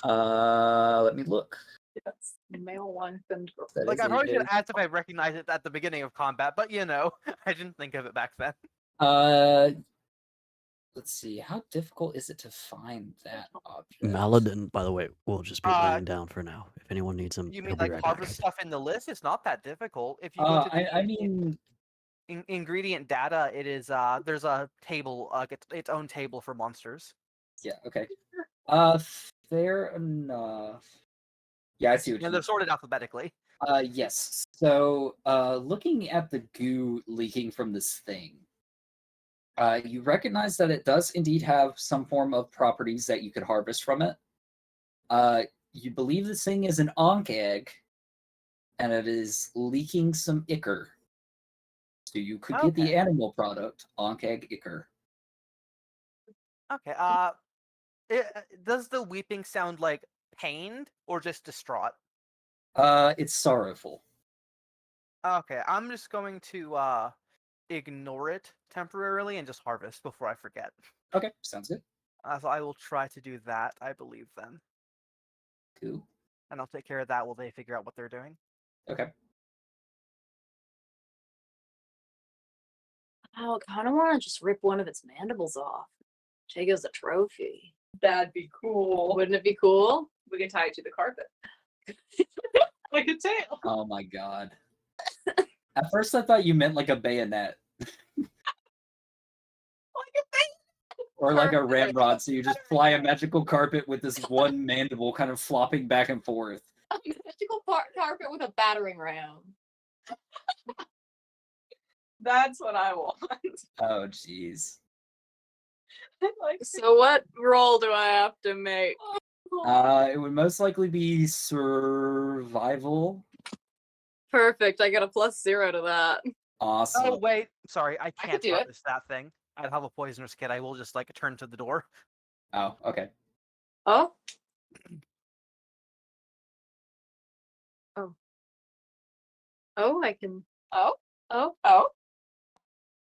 Let me look. Yes. Male one and girl. That Like is I a probably should very- have asked if I recognized it at the beginning of combat, but you know, I didn't think of it back then. Let's see. How difficult is it to find that object? Maladin, by the way, will just be Uh, laying down for now. If anyone needs him, You he'll mean be like right harvest back. stuff in the list? It's not that difficult. If you go to the I mean, ingredient data, it is there's a table, its own table for monsters. yeah, okay. Fair enough. Yeah, I see what And you they're mean. sorted alphabetically. Yes. So, looking at the goo leaking from this thing, you recognize that it does indeed have some form of properties that you could harvest from it. You believe this thing is an Ankh egg, and it is leaking some ichor. So you could get the Okay. animal product, Ankh egg ichor. Okay. Does the weeping sound like pained or just distraught? It's sorrowful. Okay, I'm just going to ignore it temporarily and just harvest before I forget. Okay, sounds good. So I will try to do that, I believe, then. Cool. And I'll take care of that while they figure out what they're doing. Okay. Oh, I kind of want to just rip one of its mandibles off. Take it as a trophy. That'd be cool. Wouldn't it be cool? We could tie it to the carpet. Like a tail. Oh my god. At first I thought you meant like a bayonet. Or like a ramrod, so you just fly a magical carpet with this one mandible kind of flopping back and forth. A magical carpet with a battering ram. That's what I want. Oh jeez. Like, So what roll do I have to make? It would most likely be survival. Perfect. I got a +0 to that. Awesome. Oh, wait. Sorry, I can't do it. harvest that thing. I have a poisoner's kit. I will just, like, turn to the door. Oh, okay. Oh. Oh, I can. oh, Oh, oh,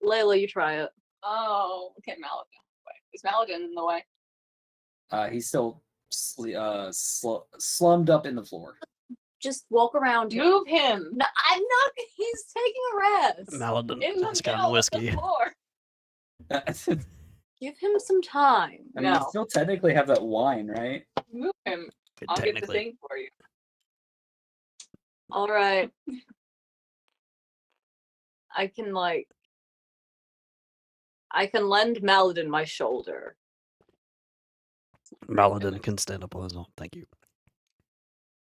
Layla, you try it. oh. Okay, Maladin. Is Maladin in the way? He's still slummed up in the floor. Just walk around him. Move him No, I'm not. He's taking a rest. Maladin in the has gotten middle whiskey. of the floor. I Give him some time. mean, you No. still technically have that wine, right? Move him. Good, I'll get the technically. thing for you. All right. I can lend Maladin my shoulder. Maladin can stand up on his own. Thank you.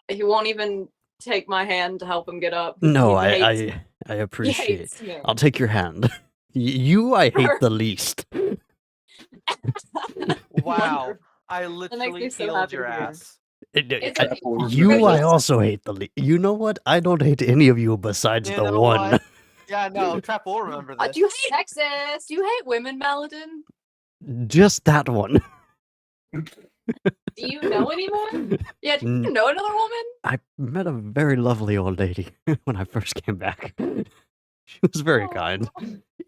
He won't even take my hand to help him get up. No, He hates- I he appreciate. hates me. I'll take your hand. You, I hate the least. Wow. I makes literally me so peeled happy your to hear. ass. It's I- okay. you, I Gracious. also hate the least. You know what? I don't hate any of you besides You the know one. what? Yeah, no, Trap will remember this. Do you hate Texas. Do you hate women, Maladin? Just that one. Do you know anyone? Yeah, do you know another woman? I met a very lovely old lady when I first came back. She was very kind.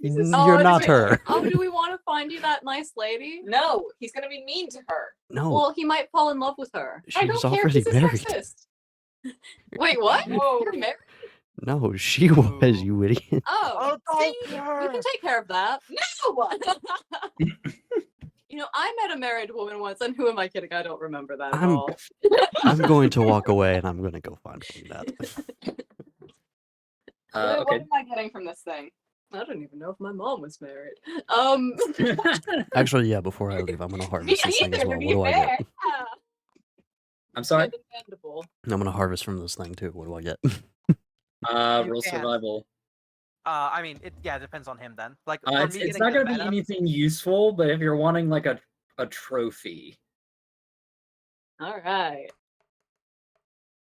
You're not her. Oh, do we want to find you that nice lady? No, he's gonna be mean to her. No, Well, he might fall in love with her. I she don't was care. already He's a married. sexist. Wait, what? Whoa. You're married? No, she was, you idiot. Oh, Oh, see, don't we can take care of that. No. You know, I met a married woman once, and who am I kidding? I don't remember that at I'm- all. I'm going to walk away and I'm going to go find that. What Okay. am I getting from this thing? I don't even know if my mom was married. Actually, yeah, before I leave, I'm going to harvest this thing as either, well. to What do be I fair. get? I'm sorry. the mandible. I'm going to harvest from this thing too. What do I get? You Roll can't. survival. I mean, it depends on him then. Like, for It's me it's getting not the going to be venom- anything useful, but if you're wanting like a trophy, All right.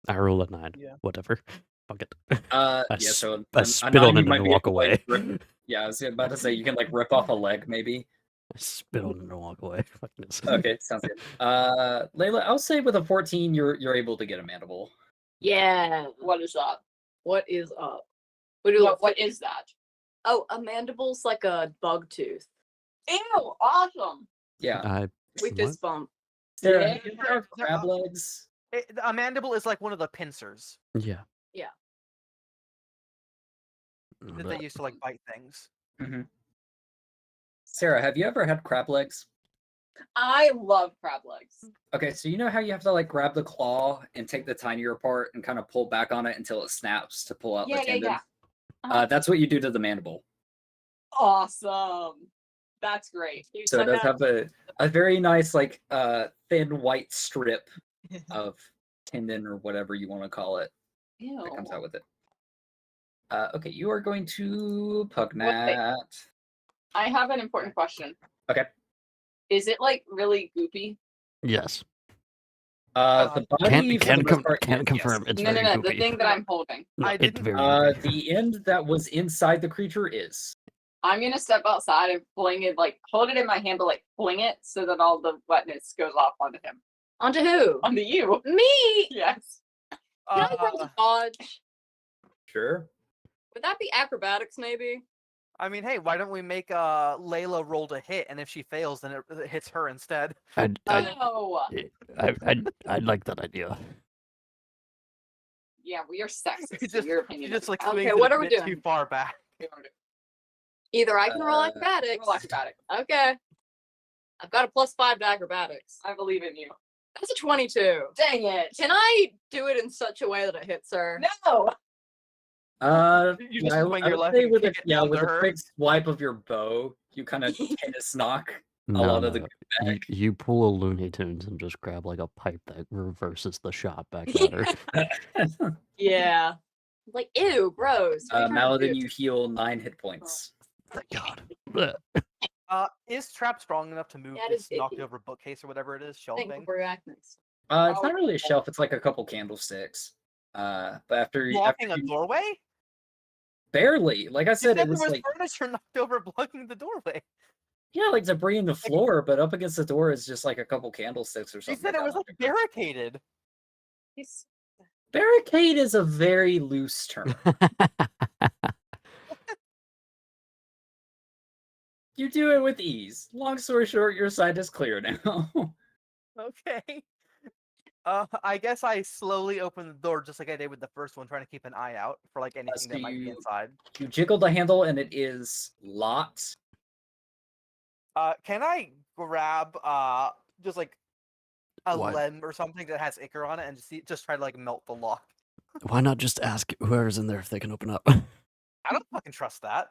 I roll a 9. Yeah. Whatever. Fuck it. yeah. I s- So I a spit 9 on you it might and be walk able to, like, away. rip- yeah, I was about to say you can like rip off a leg, maybe. I spit on it and walk away. Fuck this. Okay, sounds good. Layla, I'll say with a 14, you're able to get a mandible. Yeah. What is that? What is up? What is that? Oh, a mandible's like a bug tooth. Ew, awesome. Yeah. We What? fist bump. Sarah, Yeah. have you ever had crab legs? A mandible is like one of the pincers Yeah. Yeah. that they use to like bite things. Sarah, have you ever had crab legs? I love crab legs. Okay, so you know how you have to like grab the claw and take the tinier part and kind of pull back on it until it snaps to pull out Yeah, the yeah, tendon? yeah. Uh-huh. That's what you do to the mandible. Awesome. That's great. You So it suck does out- have a very nice like thin white strip of tendon or whatever you want to call it Ew. that comes out with it. Okay, you are going to Pugnat. I have an important question. Okay. Is it like really goopy? Yes. The body for the most part, Can't yes. confirm. It's No, very the goopy. thing that I'm holding. No, I it's didn't- very goopy. The end that was inside the creature is. I'm gonna step outside and fling it, like hold it in my hand, but like fling it so that all the wetness goes off onto him. Onto who? Onto you. Me. Yes. Can I roll to dodge? Sure. Would that be acrobatics, maybe? I mean, hey, why don't we make Layla roll to hit, and if she fails, then it hits her instead. I'd Oh. like that idea. Yeah, we are sexist. You in just, your you opinion. just like Okay, swings it what a are we bit doing? too far back. Either I can roll Uh, acrobatics. Roll acrobatics. Okay. I've got a +5 to acrobatics. I believe in you. That's a 22. Dang it. Can I do it in such a way that it hits her? No. You just I swing would your left say and with kick it down with to a her. quick swipe of your bow, you kind of tennis knock a No, lot of the no. good back. You pull a Looney Tunes and just grab like a pipe that reverses the shot back at her. Yeah. Like, ew, gross. What are you trying to Maladin, do? you heal 9 hit points. Thank God. Blech. Is Trap strong enough to move That this is icky. knocked over bookcase or whatever it is, shelf Thank you thing? for your actions. It's not really a shelf; it's like a couple candlesticks. But after Blocking a you doorway? barely, like I You said, said it was there was like furniture knocked over blocking the doorway. yeah, like debris in the floor, but up against the door is just like a couple candlesticks or You something. said it that was got like knocked over. barricaded. He's- Barricade is a very loose term. You do it with ease. Long story short, your side is clear now. Okay. I guess I slowly opened the door just like I did with the first one, trying to keep an eye out for like anything so that might be you- inside. You jiggle the handle and it is locked. Can I grab just like a What? limb or something that has ichor on it and just try to like melt the lock? Why not just ask whoever's in there if they can open up? I don't fucking trust that.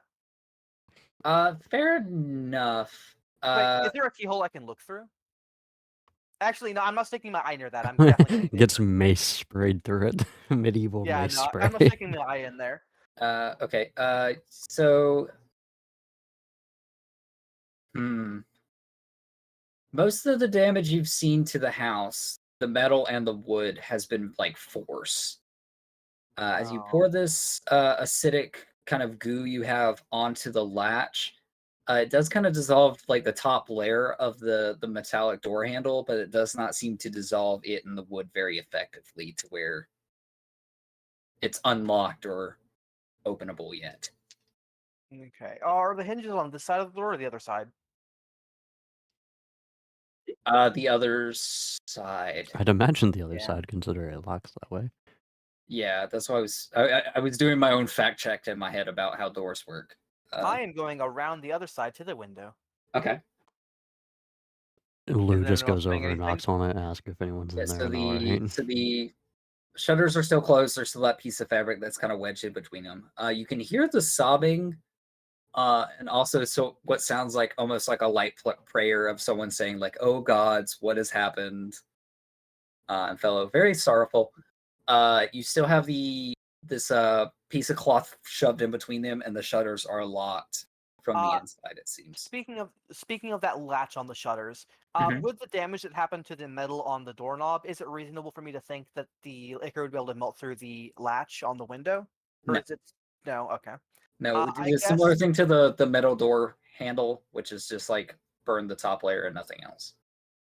Fair enough. Wait, is there a keyhole I can look through? Actually, no, I'm not sticking my eye near that. I'm definitely gonna Gets mace sprayed through it. Medieval Yeah, mace no, spray. I'm not sticking my eye in there. Okay. So, most of the damage you've seen to the house, the metal and the wood, has been like force. As you Oh. pour this acidic kind of goo you have onto the latch, it does kind of dissolve like the top layer of the metallic door handle, but it does not seem to dissolve it in the wood very effectively to where it's unlocked or openable yet. Okay. Are the hinges on this side of the door or the other side? The other side. I'd imagine the other Yeah. side, considering it locks that way. Yeah, that's why I was doing my own fact check in my head about how doors work. I am going around the other side to the window. Okay. Lou there just no goes opening over and anything? knocks on it and asks if anyone's Yeah, in there so or not. Right? the shutters are still closed. There's still that piece of fabric that's kind of wedged in between them. You can hear the sobbing, and also so what sounds like almost like a light prayer of someone saying like, "Oh gods, what has happened?" And fellow, very sorrowful. You still have this piece of cloth shoved in between them, and the shutters are locked from the inside. It seems. Speaking of that latch on the shutters, Mhm. with the damage that happened to the metal on the doorknob, is it reasonable for me to think that the liquor would be able to melt through the latch on the window? Or No. is it no? Okay. No, I it's a similar guess- thing to the metal door handle, which is just like burn the top layer and nothing else.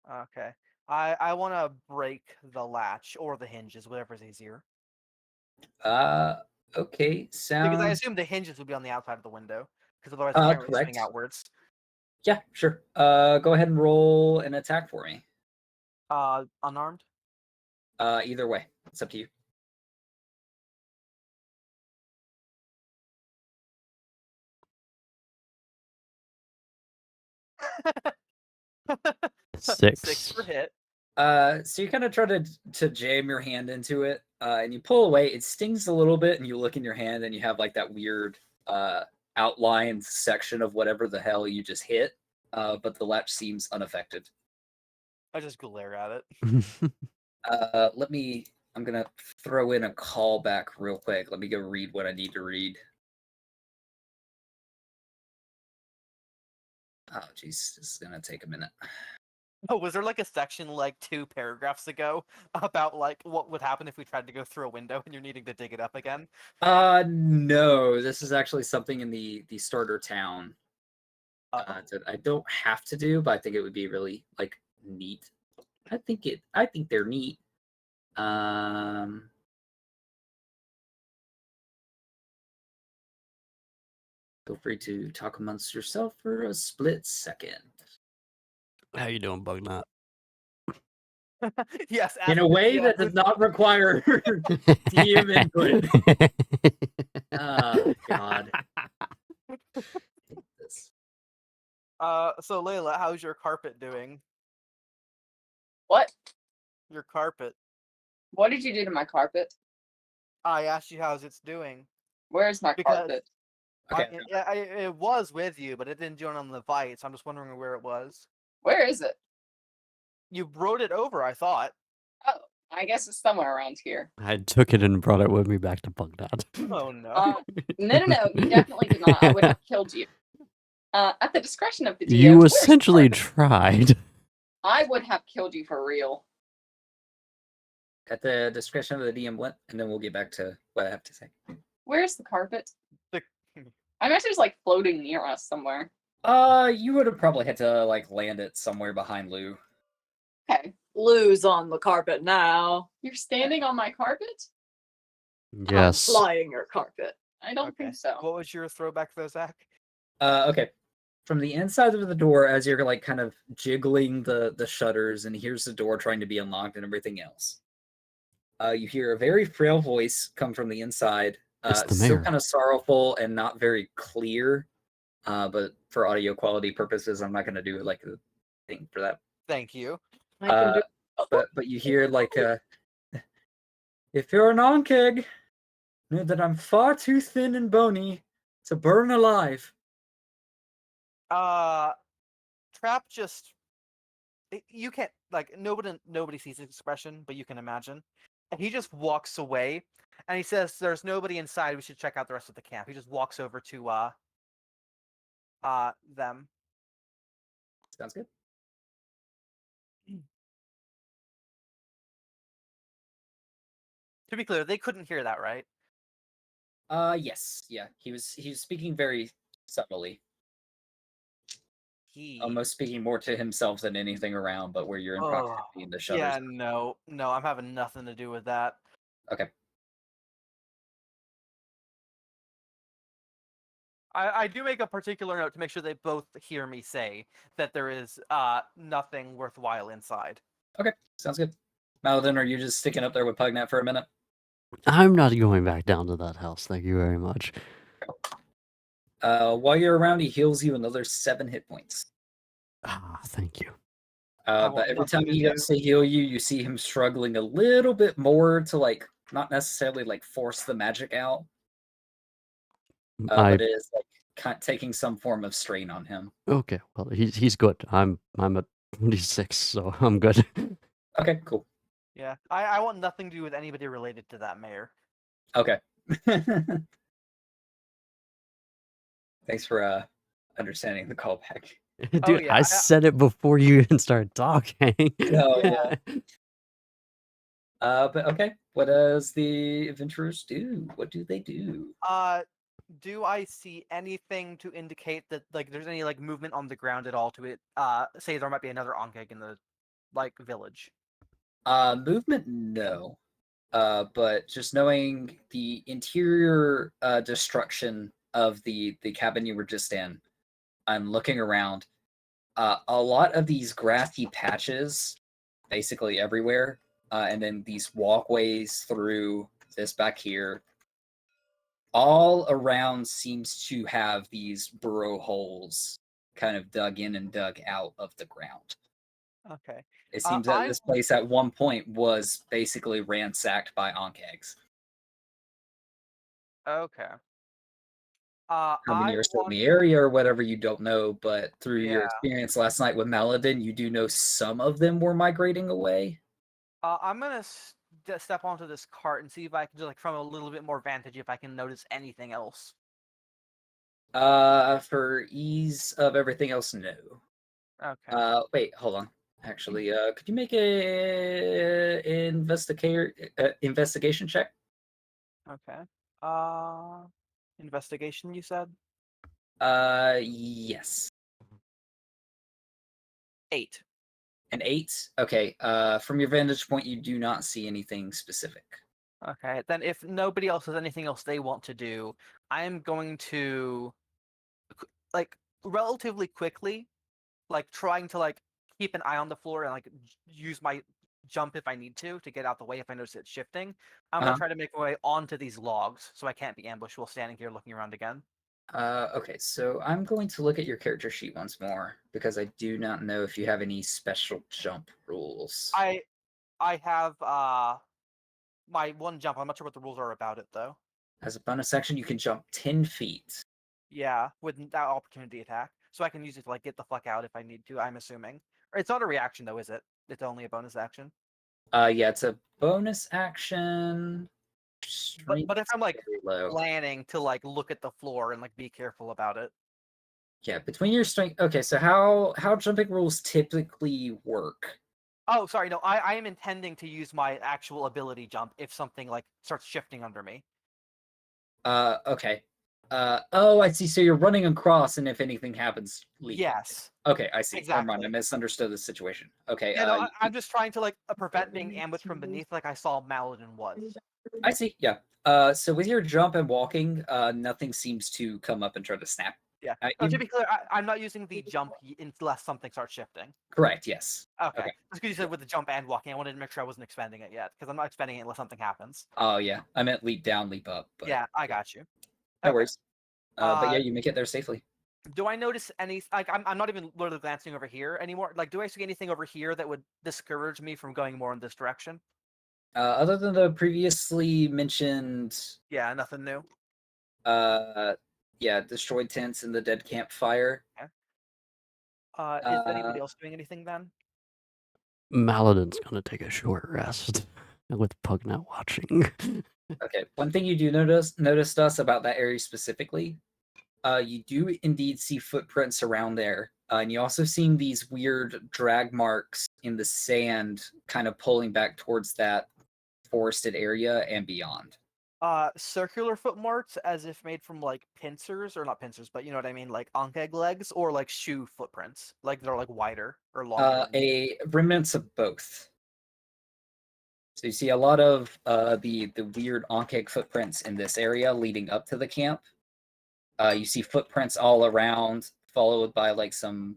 Okay. I want to break the latch or the hinges, whatever's easier. Okay, Because I sounds. assume the hinges would be on the outside of the window, because otherwise I can't really Correct. swing outwards. Yeah, sure. Go ahead and roll an attack for me. Unarmed. Either way, it's up to you. Six. 6 for hit. So you kind of try to jam your hand into it, and you pull away. It stings a little bit, and you look in your hand, and you have like that weird outlined section of whatever the hell you just hit. But the latch seems unaffected. I just glare at it. I'm gonna throw in a callback real quick. Let me go read what I need to read. Oh, jeez, this is gonna take a minute. Oh, was there like a section like 2 paragraphs ago about like what would happen if we tried to go through a window and you're needing to dig it up again? No, this is actually something in the starter town that I don't have to do, but I think it would be really like neat. I think they're neat. Feel free to talk amongst yourself for a split second. How you doing, Bugnut? Yes, In a way that does not require DM input. Oh, God. So Layla, how's your carpet doing? What? Your carpet. What did you do to my carpet? I asked you how's it's doing. Where's my Because- carpet? Okay. It was with you, but it didn't join on the invite, so I'm just wondering where it was. Where is it? You wrote it over, I thought. Oh, I guess it's somewhere around here. I took it and brought it with me back to Bugnut. Oh no. No, you definitely did not. I would have killed you. At the discretion of the DM. You where's the essentially carpet? tried. I would have killed you for real. At the discretion of the DM, what? And then we'll get back to what I have to say. Where's the carpet? The- I imagine it's like floating near us somewhere. You would have probably had to like land it somewhere behind Lou. Okay. Lou's on the carpet now. You're standing on my carpet? Yes. I'm flying your carpet. I don't Okay. think so. What was your throwback though, Zach? Okay. From the inside of the door, as you're like kind of jiggling the shutters, and here's the door trying to be unlocked and everything else. You hear a very frail voice come from the inside. It's the still mayor. kind of sorrowful and not very clear. But for audio quality purposes, I'm not going to do like a thing for that. Thank you. I can do But you hear like, if you're an onkeg, know that I'm far too thin and bony To burn alive. Trap just you can't like nobody sees his expression, but you can imagine. And he just walks away and he says there's nobody inside, we should check out the rest of the camp. He just walks over to them. Sounds good. To be clear, they couldn't hear that, right? Yes, yeah. He was speaking very subtly, He almost speaking more to himself than anything around, but where you're in proximity and the shutters. yeah, no, I'm having nothing to do with that. Okay. I do make a particular note to make sure they both hear me say that there is nothing worthwhile inside. Okay, sounds good. Maladin, are you just sticking up there with Pugnat for a minute? I'm not going back down to that house. Thank you very much. While you're around, he heals you another 7 hit points. Ah, thank you. But every time he goes to heal you, you see him struggling a little bit more to like not necessarily like force the magic out, but it is like taking some form of strain on him. Okay, well he's good. I'm at 26, so I'm good. Okay, cool. Yeah, I want nothing to do with anybody related to that mayor. Okay. Thanks for understanding the callback. Dude, yeah, I said it before you even started talking. Oh, Yeah. But okay, what does the adventurers do? What do they do? Do I see anything to indicate that like there's any like movement on the ground at all to it? Say there might be another Onkeg in the like village. Movement, no. But just knowing the interior destruction of the cabin you were just in, I'm looking around. A lot of these grassy patches, basically everywhere, and then these walkways through this back here, all around seems to have these burrow holes kind of dug in and dug out of the ground. Okay. It seems that this place at one point was basically ransacked by Onkegs. Okay. How many I are still in want. the area or whatever, you don't know, but through your Yeah. experience last night with Maladin, you do know some of them were migrating away. I'm gonna step onto this cart and see if I can just like from a little bit more vantage if I can notice anything else. For ease of everything else, no. Okay. Wait, hold on. Actually, could you make a investigation check? Okay. Investigation, you said? Yes. 8. An 8? Okay. From your vantage point, you do not see anything specific. Okay, then if nobody else has anything else they want to do, I am going to like relatively quickly, like trying to like keep an eye on the floor and like use my jump if I need to get out the way if I notice it shifting. I'm gonna try to make my way onto these logs so I can't be ambushed while standing here looking around again. Okay, so I'm going to look at your character sheet once more because I do not know if you have any special jump rules. I have my one jump. I'm not sure what the rules are about it though. As a bonus action, you can jump 10 feet. Yeah, with that opportunity attack, so I can use it to like get the fuck out if I need to. I'm assuming. Or it's not a reaction though, is it? It's only a bonus action. Yeah, it's a bonus action. But if I'm like low. planning to like look at the floor and like be careful about it. Yeah, between your strength. Okay, so how jumping rules typically work? Oh, sorry, no, I am intending to use my actual ability jump if something like starts shifting under me. Okay. Oh, I see. So you're running across, and if anything happens, leave. Yes. Okay, I see. Exactly. Never mind. I misunderstood the situation. Okay. Yeah, no, I'm just trying to like prevent being ambushed from beneath, like I saw Maladin was. I see. Yeah. So with your jump and walking, nothing seems to come up and try to snap. Yeah. To be clear, I'm not using the jump unless something starts shifting. Correct. Yes. Okay. Just because you said with the jump and walking, I wanted to make sure I wasn't expending it yet, because I'm not expending it unless something happens. Oh yeah, I meant leap down, leap up. But yeah, I got you. No worries. But yeah, you make it there safely. Do I notice any? Like, I'm not even literally glancing over here anymore. Like, do I see anything over here that would discourage me from going more in this direction? Other than the previously mentioned. Yeah, nothing new. Yeah, destroyed tents in the dead campfire. Is anybody else doing anything then? Maladin's gonna take a short rest with Pug not watching. Okay. One thing you do noticed us about that area specifically, you do indeed see footprints around there, and you also seen these weird drag marks in the sand, kind of pulling back towards that forested area and beyond. Circular footmarks as if made from like pincers, or not pincers, but you know what I mean, like ankh legs or like shoe footprints, like they're like wider or longer. A remnants of both. So you see a lot of the weird ankh footprints in this area leading up to the camp. You see footprints all around, followed by like some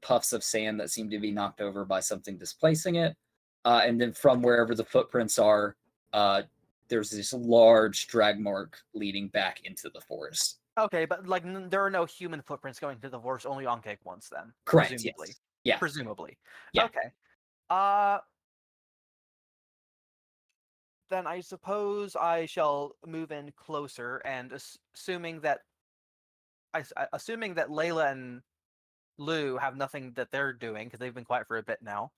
puffs of sand that seem to be knocked over by something displacing it. And then from wherever the footprints are, there's this large drag mark leading back into the forest. Okay, but like there are no human footprints going to the forest, only ankh ones then. Correct. Presumably. Yes. Yeah. Presumably. Yeah. Okay. Then I suppose I shall move in closer, and assuming that Layla and Lou have nothing that they're doing because they've been quiet for a bit now.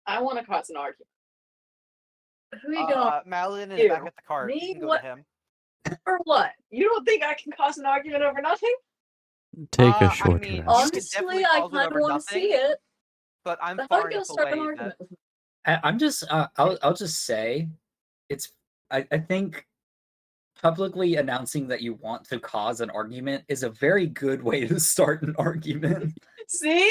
I want to cause an argument. Who are you gonna Malin is you? back at the cart. Me? You can go What? to him. or what? You don't think I can cause an argument over nothing? Take a I short mean, rest. could definitely Honestly, I cause it kind of over want to nothing. see it. But I'm But far I'm gonna enough start an away argument that with me. I'm just I'll just say it's I think publicly announcing that you want to cause an argument is a very good way to start an argument. See?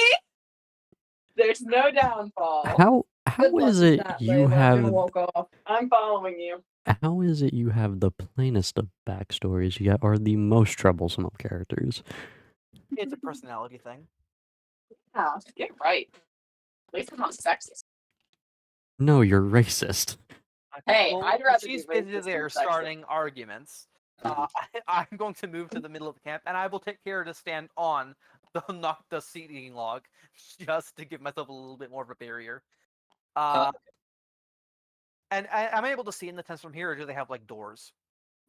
There's no downfall. How Good luck is with it that, you Layla. I'm have gonna walk off. I'm following you. how is it you have the plainest of backstories yet are the most troublesome of characters? it's a personality thing. Yeah, get right. At least I'm not sexist. No, you're racist. Hey, Well, I'd rather she's be busy racist there than sexist. starting arguments. I'm going to move to the middle of the camp, and I will take care to stand on the seating log, just to give myself a little bit more of a barrier. And I'm able to see in the tents from here, or do they have like doors?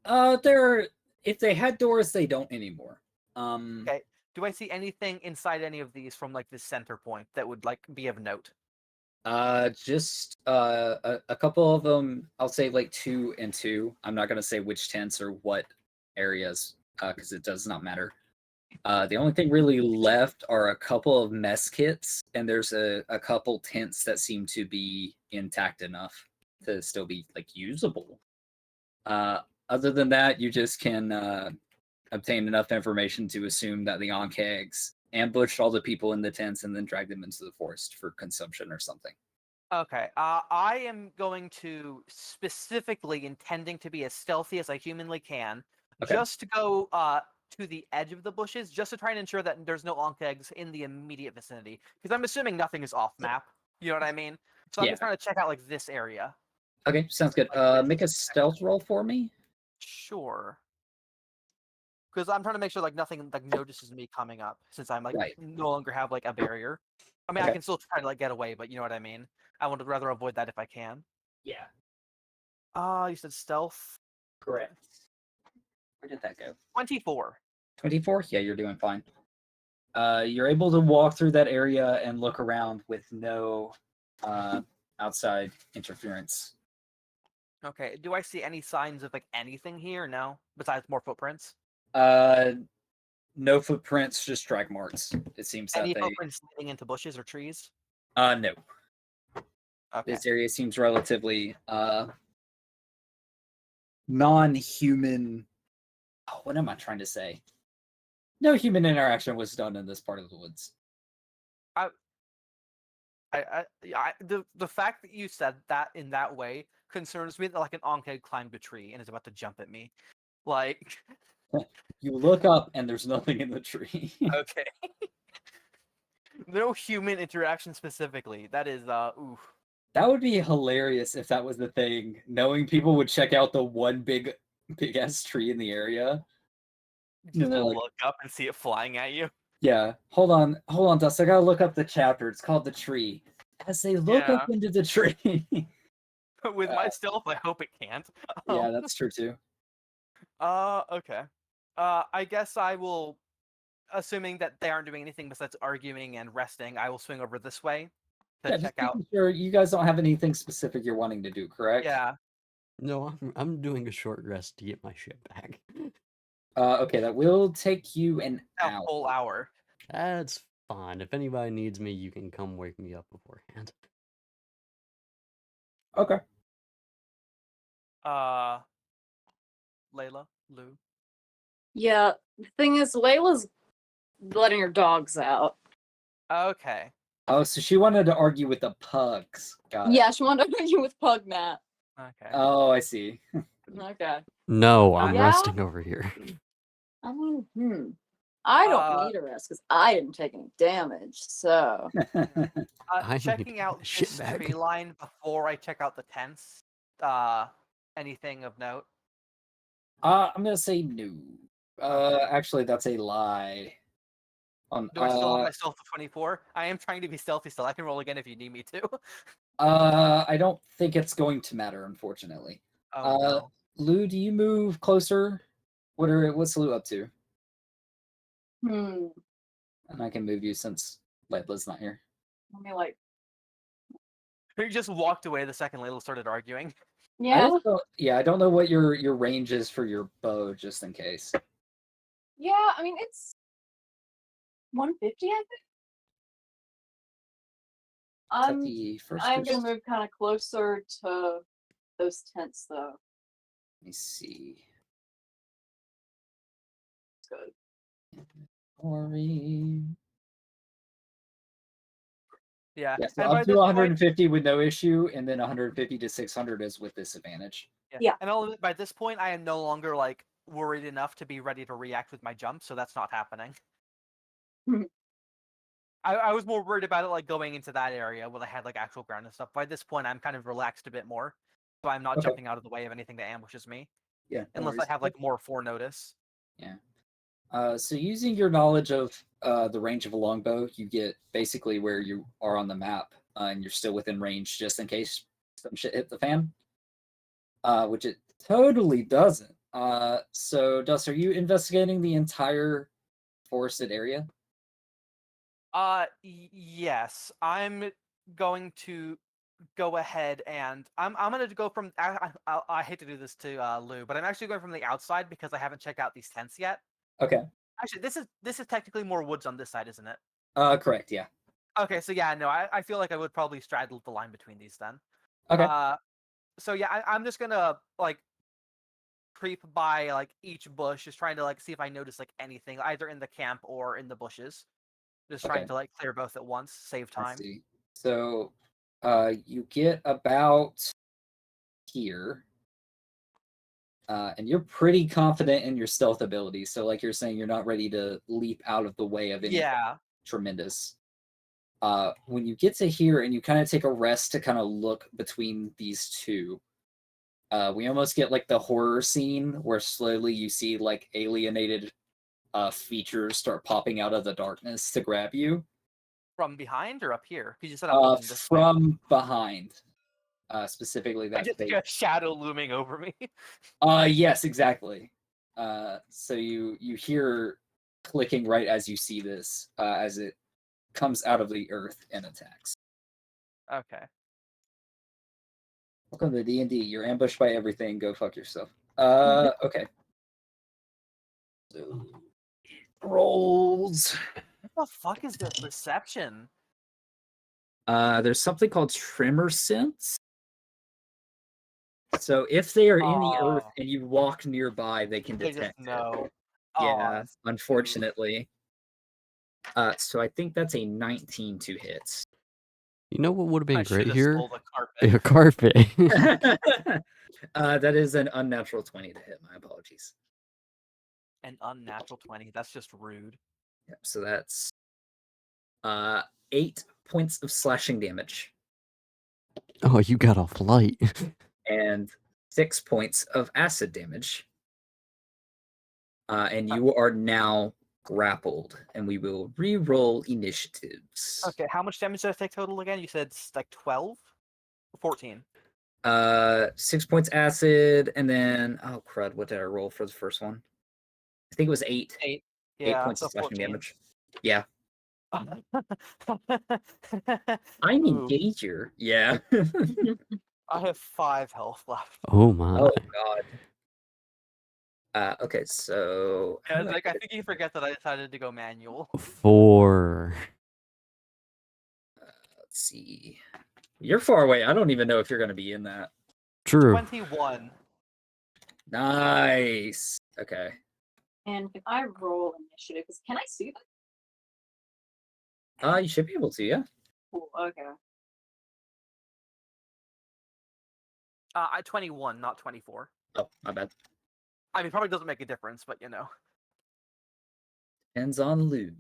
If they had doors, they don't anymore. Okay. Do I see anything inside any of these from like this center point that would like be of note? Just a couple of them. I'll say like 2 and 2. I'm not gonna say which tents or what areas, because it does not matter. The only thing really left are a couple of mess kits, and there's a couple tents that seem to be intact enough to still be like usable. Other than that, you just can obtain enough information to assume that the Onkegs ambushed all the people in the tents and then dragged them into the forest for consumption or something. Okay. I am going to specifically intending to be as stealthy as I humanly can, Okay. just to go to the edge of the bushes, just to try and ensure that there's no Onkegs in the immediate vicinity, because I'm assuming nothing is off map. You know what I mean? So I'm Yeah. just trying to check out like this area. Okay, sounds good. Make a stealth roll for me. Sure. Because I'm trying to make sure like nothing like notices me coming up, since I'm like Right. no longer have like a barrier. I mean, I Okay. can still try to like get away, but you know what I mean. I would rather avoid that if I can. Yeah. You said stealth. Correct. Where did that go? 24. 24? Yeah, you're doing fine. You're able to walk through that area and look around with no outside interference. Okay. Do I see any signs of like anything here? No, besides more footprints. No footprints, just drag marks. It seems that Any they. footprints leading into bushes or trees? No. Okay. This area seems relatively non-human. Oh, what am I trying to say? No human interaction was done in this part of the woods. The fact that you said that in that way concerns me that like an Ankh climbed a tree and is about to jump at me. Like, You look up and there's nothing in the tree. okay. No human interaction specifically. That is oof. That would be hilarious if that was the thing. Knowing people would check out the one big ass tree in the area. Just they're like- look up and see it flying at you. Yeah. Hold on, Dust. I gotta look up the chapter. It's called The Tree. As they look up into the tree. With my stealth, I hope it can't. Yeah, that's true too. Okay. I guess I will, assuming that they aren't doing anything besides arguing and resting, I will swing over this way to Yeah, check just out. making sure you guys don't have anything specific you're wanting to do, correct? Yeah. No, I'm doing a short rest to get my shit back. Okay, that will take you an A hour. whole hour. That's fine. If anybody needs me, you can come wake me up beforehand. Okay. Layla, Lou. Yeah, the thing is, Layla's letting her dogs out. Okay. Oh, so she wanted to argue with the pugs. Got it. Yeah, she wanted to argue with Pug Matt. Okay. Oh, I see. Okay. No, I'm Yeah? resting over here. I mean, I don't need a rest because I didn't take any damage, so. I need Checking to out get shit this back. tree line before I check out the tents. Anything of note? I'm gonna say no. Actually, that's a lie. Do I still have my stealth of 24? I am trying to be stealthy still. I can roll again if you need me to. I don't think it's going to matter, unfortunately. Oh no. Lou, do you move closer? What's Lou up to? Hmm. And I can move you since Layla's not here. Let me like. You just walked away the second Layla started arguing. Yeah. I don't know what your range is for your bow, just in case. Yeah, I mean it's 150, I think. Is that the first I'm gonna person? move kind of closer to those tents, though. Let me see. Good. Ori. Yeah. Yeah, so And by up to this 150 with no issue, and then 150 to 600 is with disadvantage. Yeah. And by this point, I am no longer like worried enough to be ready to react with my jump, so that's not happening. Mhm. I was more worried about it like going into that area when I had like actual ground and stuff. By this point, I'm kind of relaxed a bit more, so I'm not Okay. jumping out of the way of anything that ambushes me, Yeah, no unless I worries. have like more forenotice. Yeah. So using your knowledge of the range of a longbow, you get basically where you are on the map, and you're still within range just in case some shit hit the fan. Which it totally doesn't. So Dust, are you investigating the entire forested area? Yes, I'm going to go ahead and I'm gonna go from. I hate to do this to Lou, but I'm actually going from the outside because I haven't checked out these tents yet. Okay. Actually, this is technically more woods on this side, isn't it? Correct. Yeah. Okay, so yeah, no, I feel like I would probably straddle the line between these then. Okay. So yeah, I'm just gonna like creep by like each bush, just trying to like see if I notice like anything either in the camp or in the bushes. Just trying Okay. to like clear both at once, save I time. see. So, you get about here, and you're pretty confident in your stealth ability. So, like you're saying, you're not ready to leap out of the way of anything Yeah. tremendous. When you get to here and you kind of take a rest to kind of look between these two, we almost get like the horror scene where slowly you see like alienated features start popping out of the darkness to grab you. From behind or up here? Because you said I'm looking this way. From behind. Specifically I that just see face. a shadow looming over me. Yes, exactly. So you hear clicking right as you see this, as it comes out of the earth and attacks. Okay. Welcome to D&D. You're ambushed by everything. Go fuck yourself. Okay. So rolls. What the fuck is this perception? There's something called tremor sense. So if they are in the earth and you walk nearby, they can They detect just know. Yeah, Aw, unfortunately. So I think that's a 19 to hit. You know what would have I been should great have here? stole the carpet. A carpet. That is an unnatural 20 to hit. My apologies. An unnatural 20. That's just rude. Yep, so that's 8 points of slashing damage Oh, you got off light. and 6 points of acid damage. And you are now grappled, and we will re-roll initiatives. Okay, how much damage did I take total again? You said like 12? 14. 6 points acid, and then oh crud, what did I roll for the first one? I think it was 8. 8. 8 Yeah, points so of slashing 14. damage. Yeah. I'm Ooh, engager. Yeah. I have 5 health left. Oh my. Oh god. Okay, so how Yeah, do like I get think you forget that I decided to go manual. 4. let's see. You're far away. I don't even know if you're gonna be in that. True. 21. Nice. Okay. And if I roll initiative, can I see that? You should be able to, yeah. Cool. Okay. I 21, not 24. Oh, my bad. I mean, probably doesn't make a difference, but you know. Depends on Lou.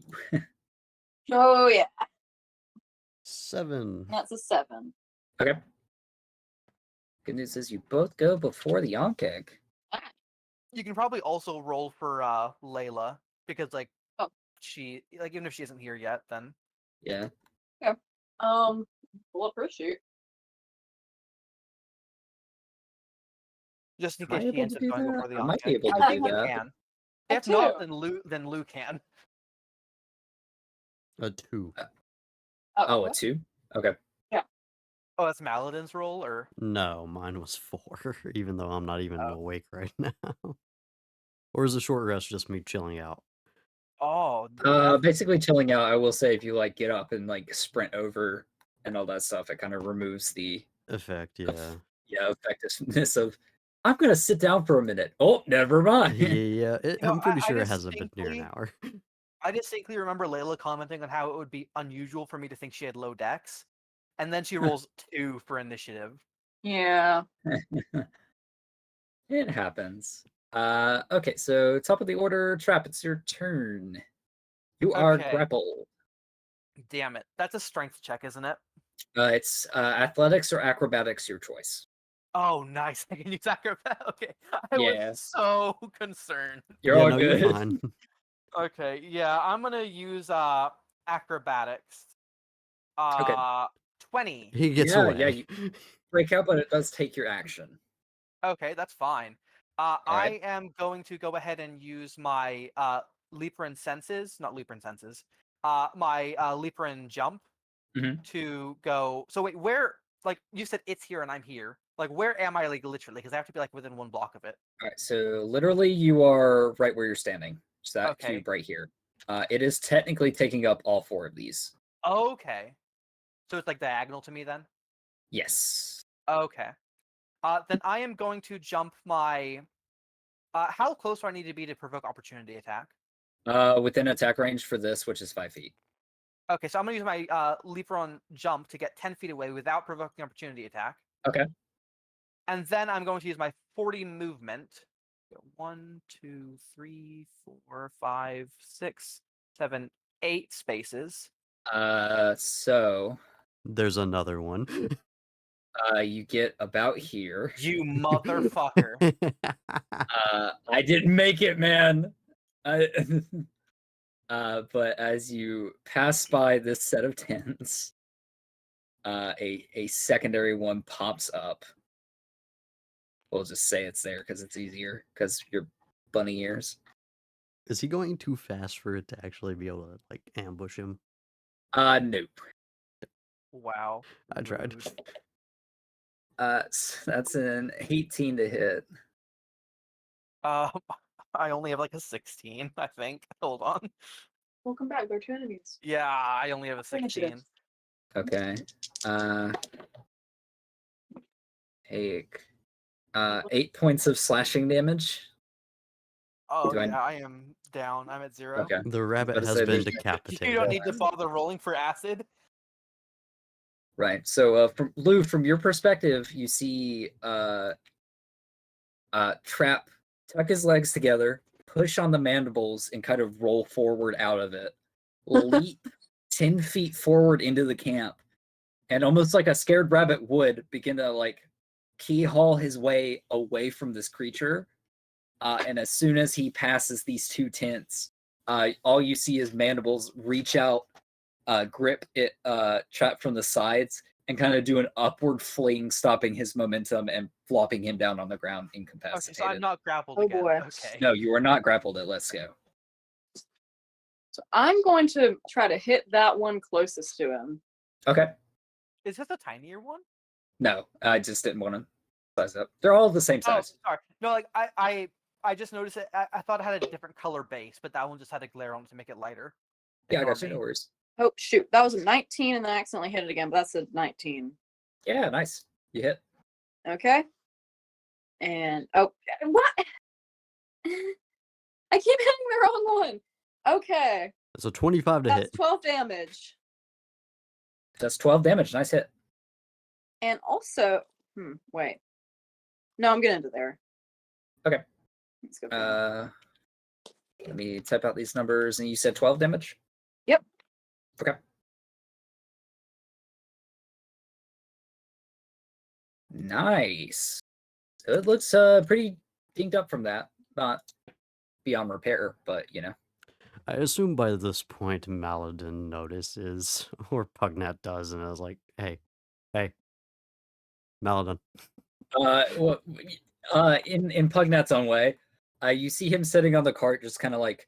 Oh yeah, 7. that's a 7. Okay. Good news is you both go before the Yonkeg. You can probably also roll for Layla because like Oh. she like even if she isn't here yet, then Yeah. We'll appreciate. just in Am I case she able ends to up do going that? before the I might be Yonkeg. able to I do think you that. can. A If not, 2. then Lou can. A 2. Oh, a 2? Okay. Oh, that's Maladin's roll, or No, mine was 4, even though I'm not even Oh. awake right now. Or is a short rest just me chilling out? Basically chilling out. I will say if you like get up and like sprint over and all that stuff, it kind of removes the Effect, yeah. effectiveness of I'm gonna sit down for a minute. Oh, never mind. Yeah, I'm pretty I sure it has a bit near an distinctly- hour. I distinctly remember Layla commenting on how it would be unusual for me to think she had low dex, and then she rolls 2 for initiative. Yeah. It happens. Okay, so top of the order, Trap, it's your turn. You are Okay. grappled. Damn it, that's a strength check, isn't it? It's athletics or acrobatics, your choice. Oh, nice. I can use acrobat. Okay, I Yeah. was so concerned. You're yeah, all no, good. you're fine. Okay, yeah, I'm gonna use acrobatics. Okay. 20. He gets Yeah, away. yeah, you break out, but it does take your action. Okay, that's fine. right. I am going to go ahead and use my Leaprin senses, not Leaprin senses. My Leaprin jump Mhm. to go. So wait, where? Like you said, it's here and I'm here. Like where am I? Like literally, because I have to be like within 1 block of it. All right, so literally you are right where you're standing. So that Okay. cube right here. It is technically taking up all 4 of these. Okay. So it's like diagonal to me then. Yes. Okay. Then I am going to jump my. How close do I need to be to provoke opportunity attack? Within attack range for this, which is 5 feet. Okay, so I'm gonna use my Leapron jump to get 10 feet away without provoking opportunity attack. Okay. And then I'm going to use my 40 movement. 1, 2, 3, 4, 5, 6, 7, 8 spaces. So There's another one. you get about here. You motherfucker. I didn't make it, man. But as you pass by this set of tents, a secondary one pops up. We'll just say it's there because it's easier because you're bunny ears. Is he going too fast for it to actually be able to like ambush him? Nope. Wow. I tried. rude. That's an 18 to hit. I only have like a 16, I think. Hold on. Welcome back. They're 2 enemies. Yeah, I only have a For initiative. 16. Okay. Take 8 points of slashing damage. Oh Do I- yeah, I am down. I'm at 0. Okay. The rabbit Let's has say been there's- decapitated. You don't need to bother rolling for acid. Right. So, from Lou, from your perspective, you see Trap tuck his legs together, push on the mandibles, and kind of roll forward out of it. Leap 10 feet forward into the camp, and almost like a scared rabbit would begin to like key haul his way away from this creature. And as soon as he passes these 2 tents, all you see is mandibles reach out, grip it, Trap from the sides, and kind of do an upward fling, stopping his momentum and flopping him down on the ground, Okay, incapacitated. so I'm not grappled Oh, again. boy. Okay. No, you are not grappled at Let's Go. So I'm going to try to hit that one closest to him. Okay. Is this a tinier one? No, I just didn't want to size up. They're all the same Oh, size. sorry. No, like I just noticed it. I thought it had a different color base, but that one just had a glare on it to make it lighter. Yeah, I Ignore got you. me. No worries. Oh, shoot. That was a 19, and then I accidentally hit it again, but that's a 19. Yeah, nice. You hit. Okay. And, oh, what? I keep hitting the wrong one. Okay. That's a 25 to That's hit. 12 damage. That's 12 damage. Nice hit. And also, wait. No, I'm getting into there. Okay. Let's go. For Let me type out these numbers. And you said 12 damage? Yep. Okay. Nice. So it looks pretty dinged up from that. Not beyond repair, but you know. I assume by this point Maladin notices, or Pugnat does, and I was like, hey, Maladin. Well, in Pugnat's own way, you see him sitting on the cart, just kind of like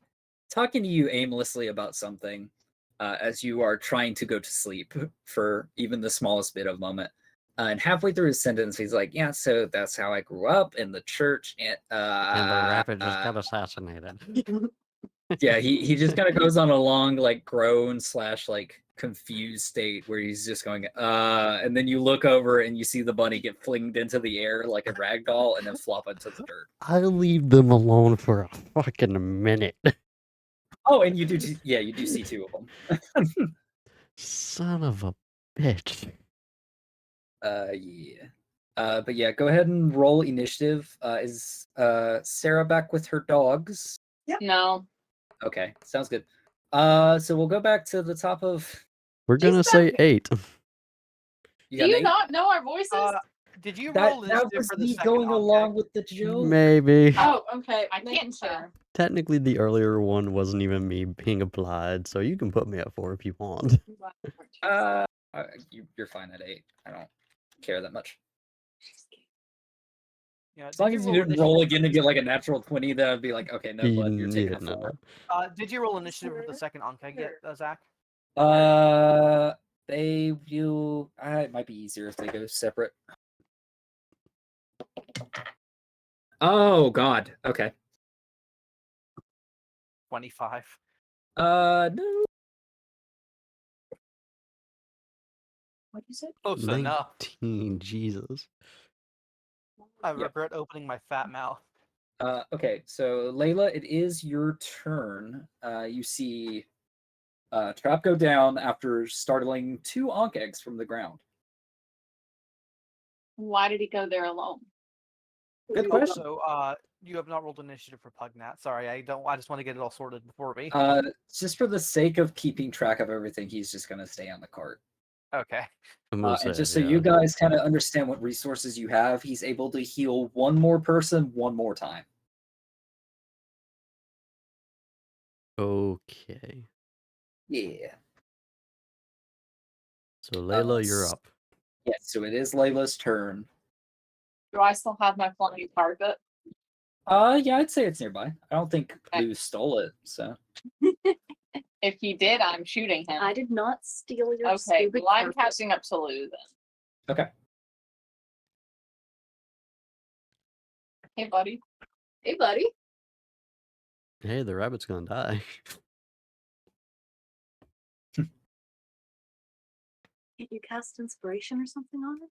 talking to you aimlessly about something, as you are trying to go to sleep for even the smallest bit of a moment. And halfway through his sentence, he's like, "Yeah, so that's how I grew up in the church." And And the rabbit just got assassinated. yeah, he just kind of goes on a long like groan / like confused state where he's just going and then you look over and you see the bunny get flinged into the air like a rag doll and then flop into the dirt. I leave them alone for a fucking minute. Oh, and you do see two of them. Son of a bitch. Yeah. But yeah, go ahead and roll initiative. Is Sarah back with her dogs? No. Okay, sounds good. So we'll go back to the top of. We're gonna She's say back. 8. You Do got you an 8? not know our voices? Did you That roll initiative was for the me second going Ankh? along with the joke. Maybe. Oh, okay. I Making can't tell. Technically, the earlier one wasn't even me being applied, so you can put me at 4 if you want. You're fine at 8. I don't care that much. Yeah, As long did as you you roll didn't roll initiative again to get like a natural 20, then I'd be like, okay, no, bud, you're taking a 4. Did you roll initiative for the second Ankh yet, Zach? They do. It might be easier if they go separate. Oh God. Okay. 25. No. What you said? Close enough. 19, Jesus. I Yep. regret opening my fat mouth. Okay, so Layla, it is your turn. You see Trap go down after startling 2 Ankh eggs from the ground. Why did he go there alone? Good question. Also, you have not rolled initiative for Pugnat. Sorry, I just want to get it all sorted before me. Just for the sake of keeping track of everything, he's just going to stay on the cart. Okay. And just so you guys kind of understand what resources you have, he's able to heal one more person one more time. Okay. Yeah. So, Layla, you're up. Yes, so it is Layla's turn. Do I still have my flying target? Yeah, I'd say it's nearby. I don't think Okay. Lou stole it, so. If he did, I'm shooting him. I did not steal your Okay, stupid well, I'm carpet. catching up to Lou then. Okay. Hey, buddy. Hey, buddy. Hey, the rabbit's gonna die. Can't you cast inspiration or something on it?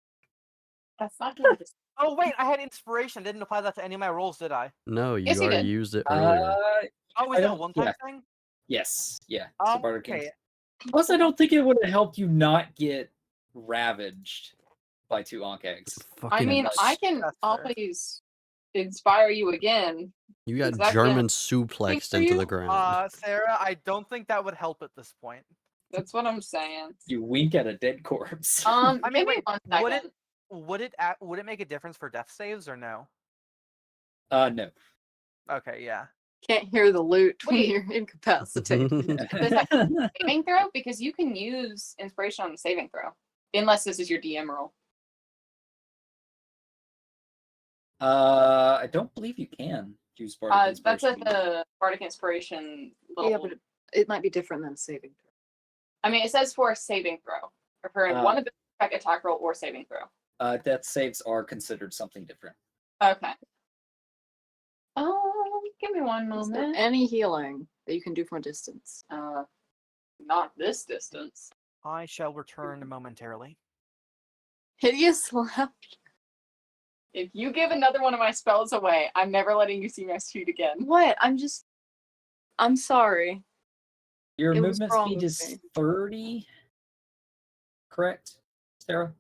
That's not gonna just. Oh wait, I had inspiration. Didn't apply that to any of my rolls, did I? No, you Yes, you already did. used it earlier. Oh, I is it a don't- one-time yeah. thing? Yes, yeah. Oh, so Barter Kings. okay. Plus, I don't think it would have helped you not get ravaged by 2 Ankh eggs. I Fucking, mean, I can That's fair. always inspire you again. you got is that German good suplexed for into you? the ground. Sarah, I don't think that would help at this point. That's what I'm saying. You wink at a dead corpse. I mean, Give me wait, 1 would second. would it make a difference for death saves or no? No. Okay, yeah. Can't hear the loot when Wait. you're incapacitated. Does that count as a saving throw? Because you can use inspiration on the saving throw. Unless this is your DM role. I don't believe you can use Bardic That's Inspiration. at the Bardic Inspiration little. Yeah, but it might be different than a saving throw. I mean, it says for a saving throw. Or for one of the attack roll or saving throw. Death saves are considered something different. Okay. Give me one Is there moment. any healing that you can do from a distance? Not this distance. I shall return momentarily. Hideous laughter. If you give another one of my spells away, I'm never letting you see my street again. What? I'm sorry. Your It was movement wrong speed with is me. 30, correct, Sarah?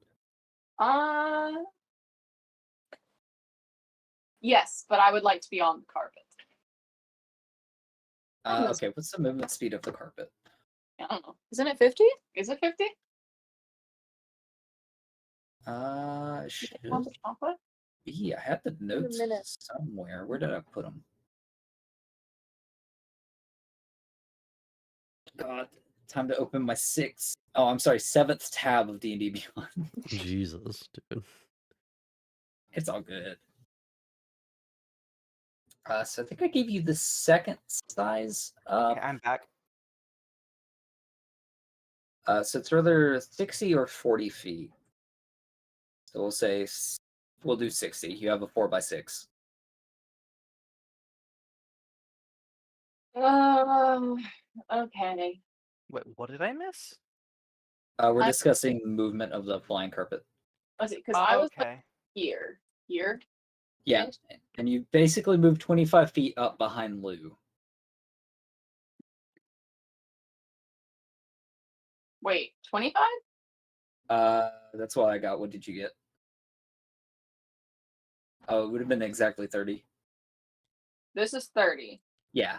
Yes, but I would like to be on the carpet. Okay, what's the movement speed of the carpet? I don't know. Isn't it 50? Is it 50? Should Want the chocolate? be. I had the notes minute. somewhere. Where did I put them? God, time to open my seventh tab of D&D Beyond. Jesus, dude. It's all good. So I think I gave you the second size up. Okay, I'm back. So it's either 60 or 40 feet. So we'll say we'll do 60. You have a 4x6. Okay. Wait, what did I miss? We're I- discussing movement of the flying carpet. Let's see, because I was like Okay. here. Yeah, and you basically move 25 feet up behind Lou. Wait, 25? That's what I got. What did you get? Oh, it would have been exactly 30. This is 30. Yeah.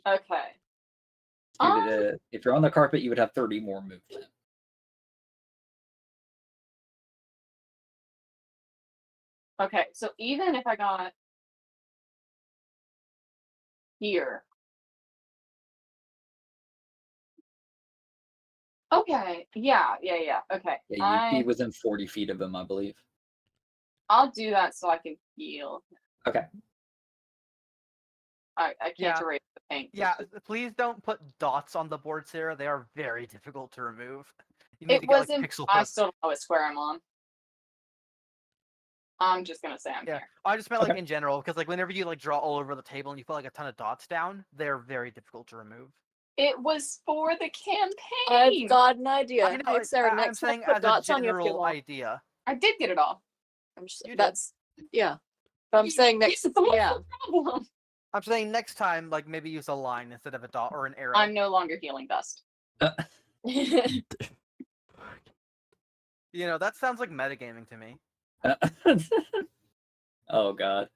Okay. If you're on the carpet, you would have 30 more movement. Okay, so even if I got here. Okay. Yeah. Okay. Yeah, you'd be within 40 feet of him, I believe. I'll do that so I can heal. Okay. I can't Yeah. erase the paint. Yeah, please don't put dots on the board, Sarah. They are very difficult to remove. You need It to get like wasn't. pixel I perfect. still don't know what square I'm on. I'm just gonna say I'm Yeah, here. I just meant like Okay. in general, because like whenever you like draw all over the table and you put like a ton of dots down, they're very difficult to remove. It was for the campaign. I've got an idea. I know, Hey, Sarah, I'm next time saying put as dots a on your general fuel. idea. I did get it all. I'm just, You did. that's yeah. But I'm saying next, Yes, what's yeah. the problem? I'm saying next time, like maybe use a line instead of a dot or an arrow. I'm no longer healing dust. You know, that sounds like metagaming to me. Oh, God.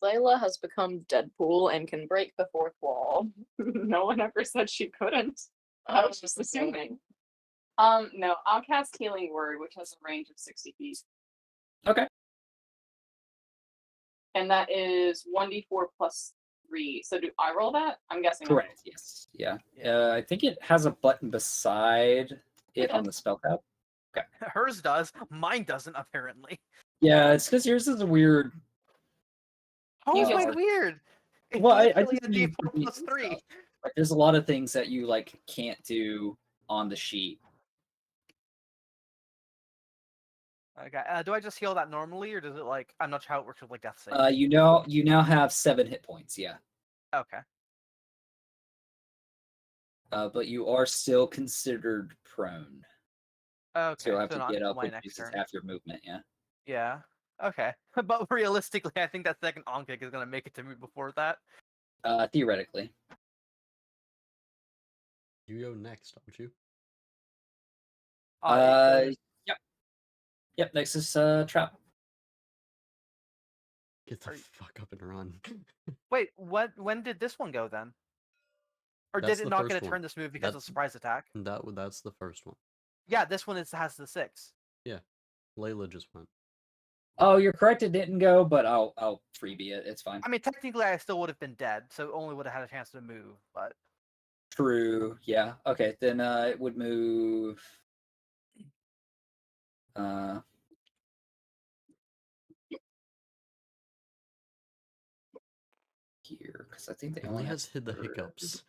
Layla has become Deadpool and can break the fourth wall. No one ever said she couldn't. I was just assuming. No, I'll cast Healing Word, which has a range of 60 feet. Okay. And that is 1d4 plus 3. So do I roll that? I'm guessing. Correct, yes. Yeah. I think it has a button beside it on the spell tab. Hers does. Mine doesn't, apparently. Yeah, it's because yours is a weird. How You is just- mine weird? It's Well, I literally just a mean D4 plus and 3. stuff. Like, there's a lot of things that you like can't do on the sheet. Okay, do I just heal that normally, or does it like I'm not sure how it works with like death save? You now have 7 hit points. Yeah. Okay. But you are still considered prone. Okay. So you'll have so to not get until up, my which next is turn. half your movement. Yeah. Yeah. Okay. But realistically, I think that second on kick is gonna make it to me before that. Theoretically. You go next, don't you? Yep. Yep. Next is trap. Get the Are you- fuck up and run. Wait, what? When did this one go then? Or That's did it the not get a first turn one. this move because of That's- surprise attack? That's the first one. Yeah, this one has the 6. Layla just went. Oh, you're correct. It didn't go, but I'll freebie it. It's fine. I mean, technically, I still would have been dead, so only would have had a chance to move. But True. Yeah. Okay. Then it would move. Here, because I think they It only only have has hid the 30. hiccups.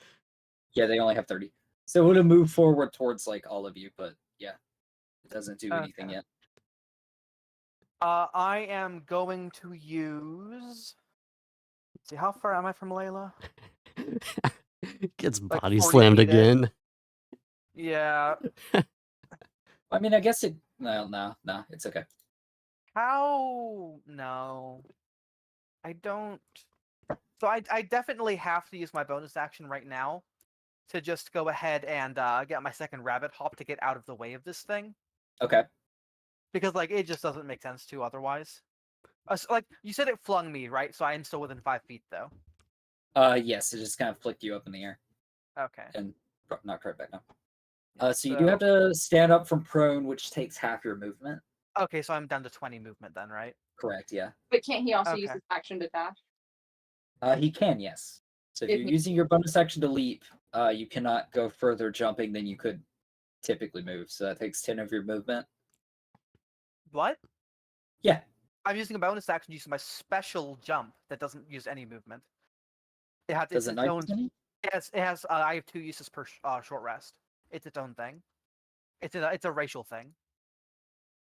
Yeah, they only have 30. So it would have moved forward towards like all of you, but yeah, it doesn't do anything Okay. yet. I am going to use. Let's see, how far am I from Layla? Gets Like body 40 slammed feet-ish. again. Yeah. I mean, I guess it. No, it's okay. How? No. I don't. So I definitely have to use my bonus action right now to just go ahead and get my second rabbit hop to get out of the way of this thing. Okay. Because, like, it just doesn't make sense to otherwise. Like, you said it flung me, right? So I am still within 5 feet, though. Yes, it just kind of flicked you up in the air Okay. and knocked right back down. So you So- do have to stand up from prone, which takes half your movement. Okay, so I'm down to 20 movement then, right? Correct. Yeah. But can't he also use Okay. his action to dash? He can. Yes. So if If you're he- using your bonus action to leap, you cannot go further jumping than you could typically move. So that takes 10 of your movement. What? Yeah. I'm using a bonus action to use my special jump that doesn't use any movement. It has Does it's it its not own. use any? It has. I have 2 uses per short rest. It's its own thing. It's a racial thing.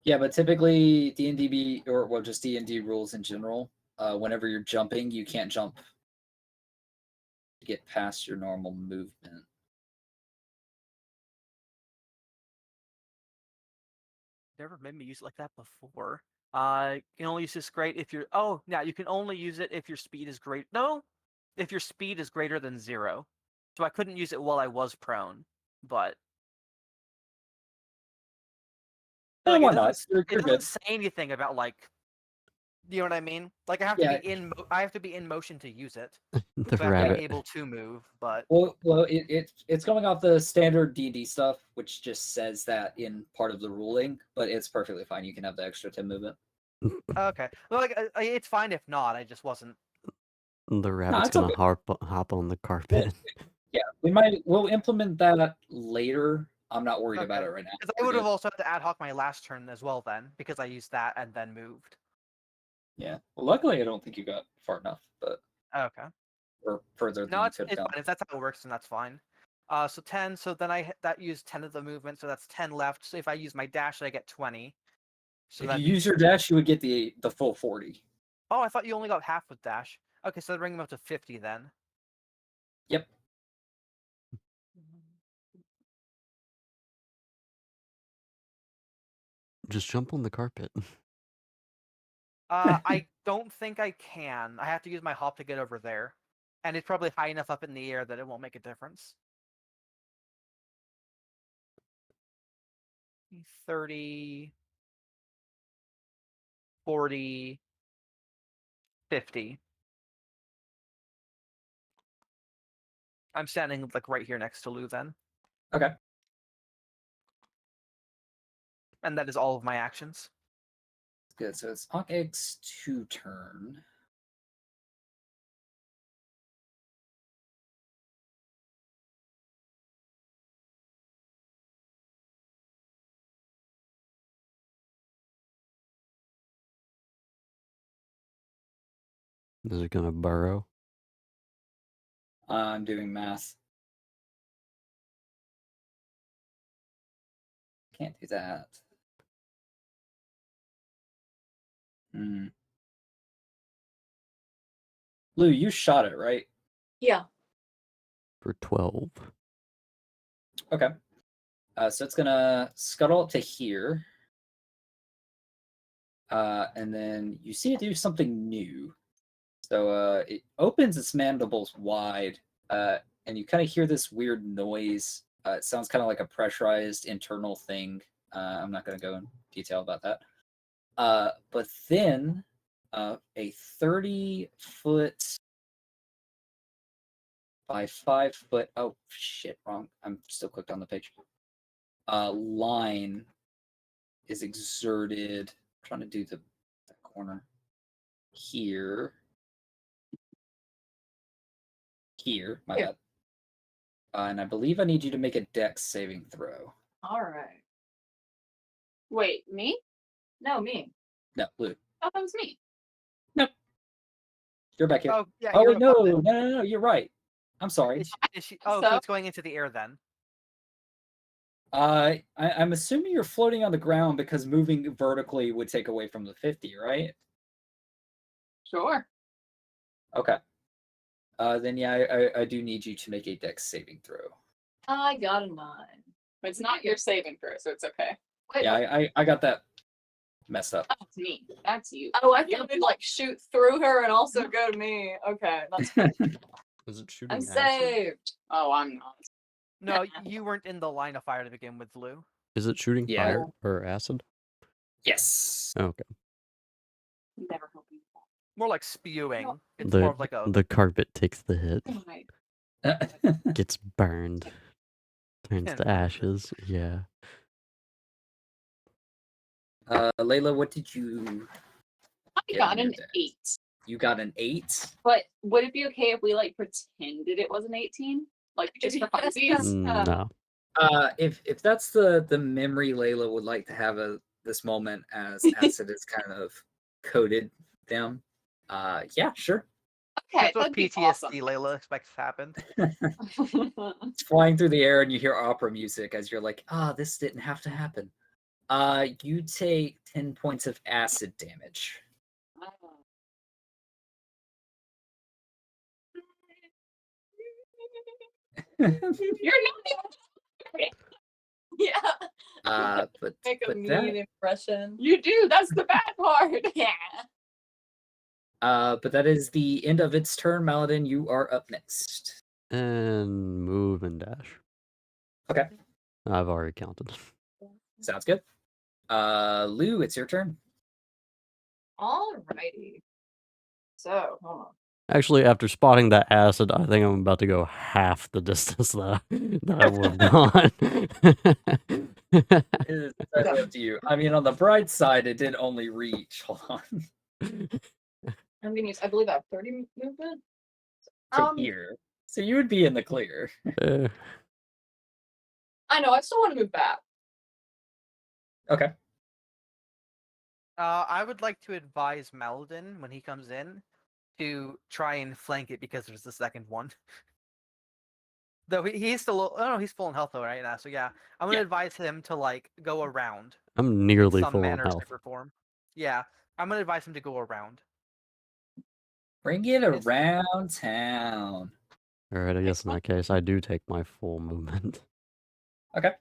Yeah, but typically D&D or well, just D&D rules in general. Whenever you're jumping, you can't jump to get past your normal movement. Never made me use it like that before. You can only use this great if you're. Oh, yeah, you can only use it if your speed is great. No, if your speed is greater than 0. So I couldn't use it while I was prone, but Why it not? doesn't. You're It doesn't good. say anything about like. You know what I mean? Like I have Yeah. to be in. I have to be in motion to use it. The So I have to rabbit. be able to move, but Well, it's going off the standard D&D stuff, which just says that in part of the ruling, but it's perfectly fine. You can have the extra 10 movement. okay. Well, like it's fine if not. I just wasn't. The rabbit's it's gonna okay. hop on the carpet. Yeah, we'll implement that later. I'm not worried about Okay. it right now. Because I We're would have good. also had to ad hoc my last turn as well then, because I used that and then moved. Yeah. Well, luckily, I don't think you got far enough, but Okay. or further than No, you it's could have fine. gone. If that's how it works, then that's fine. So 10. So then that used 10 of the movement, so that's 10 left. So if I use my dash, I get 20. So If that you use your dash, you would get the full 40. Oh, I thought you only got half with dash. Okay, so that bring him up to 50 then. Yep. Just jump on the carpet. I don't think I can. I have to use my hop to get over there. And it's probably high enough up in the air that it won't make a difference. 30, 40, 50. I'm standing like right here next to Lou then. Okay. And that is all of my actions. Good. So it's Onkeg's 2 turn. Is it gonna burrow? I'm doing math. Can't do that. Hmm. Lou, you shot it, right? Yeah. For 12. Okay. So it's gonna scuttle up to here. And then you see it do something new. So it opens its mandibles wide, and you kind of hear this weird noise. It sounds kind of like a pressurized internal thing. I'm not going to go in detail about that. But then a 30-foot by 5-foot. Oh shit! Wrong. I'm still clicked on the page. Line is exerted. I'm trying to do the corner here. My Here. bad. And I believe I need you to make a dex saving throw. All right. Wait, me? No, me. No, Lou. Oh, that was me. You're back here. Oh yeah. Oh, you're wait, no, above it. no, you're right. I'm sorry. Is she? Oh, so So- it's going into the air then. I'm assuming you're floating on the ground because moving vertically would take away from the 50, right? Sure. Okay. Then yeah, I do need you to make a dex saving throw. I got a 9. But it's not your saving throw, so it's okay. Wait, Yeah, I got that messed up. Oh, it's me. That's you. oh, I thought we'd like shoot through her and also go to me. Okay, that's cool. Is it shooting I'm acid? saved. Oh, I'm not. No, you weren't in the line of fire to begin with, Lou. Is it shooting Yeah. fire or acid? Yes. Okay. Never helping. More like spewing. No. It's The more of like a. the carpet takes the hit, Right. gets burned, turns And to ashes. Yeah. Layla, what did you? I Get got in your an dex. 8. You got an 8. But would it be okay if we like pretended it was an 18? Like just for funsies? No. If that's the memory Layla would like to have this moment as acid is kind of coated them. Yeah, sure. Okay, That's what that'd be PTSD awesome. Layla expects to happen. It's flying through the air and you hear opera music as you're like, this didn't have to happen. You take 10 points of acid damage. You're not Yeah. But Make a but mean that impression. You do. That's the bad part. Yeah. but that is the end of its turn. Maladin, you are up next. And move and dash. Okay. I've already counted. Sounds good. Lou, it's your turn. Alrighty. So, hold on. Actually, after spotting that acid, I think I'm about to go half the distance that I would have gone. It's entirely up to you. I mean, on the bright side, it did only reach. Hold on. I'm gonna use, I believe I have 30 movement. To here. So you would be in the clear. I know, I still want to move back. Okay. I would like to advise Maladin when he comes in to try and flank it because there's the second one. Though he's still, oh no, he's full in health though right now. So yeah, I'm gonna Yeah. advise him to like go around I'm nearly some full on manner, health. shape, or form. Yeah, I'm gonna advise him to go around. Bring it It's- around town. Alright, I guess in that case, I do take my full movement. Okay.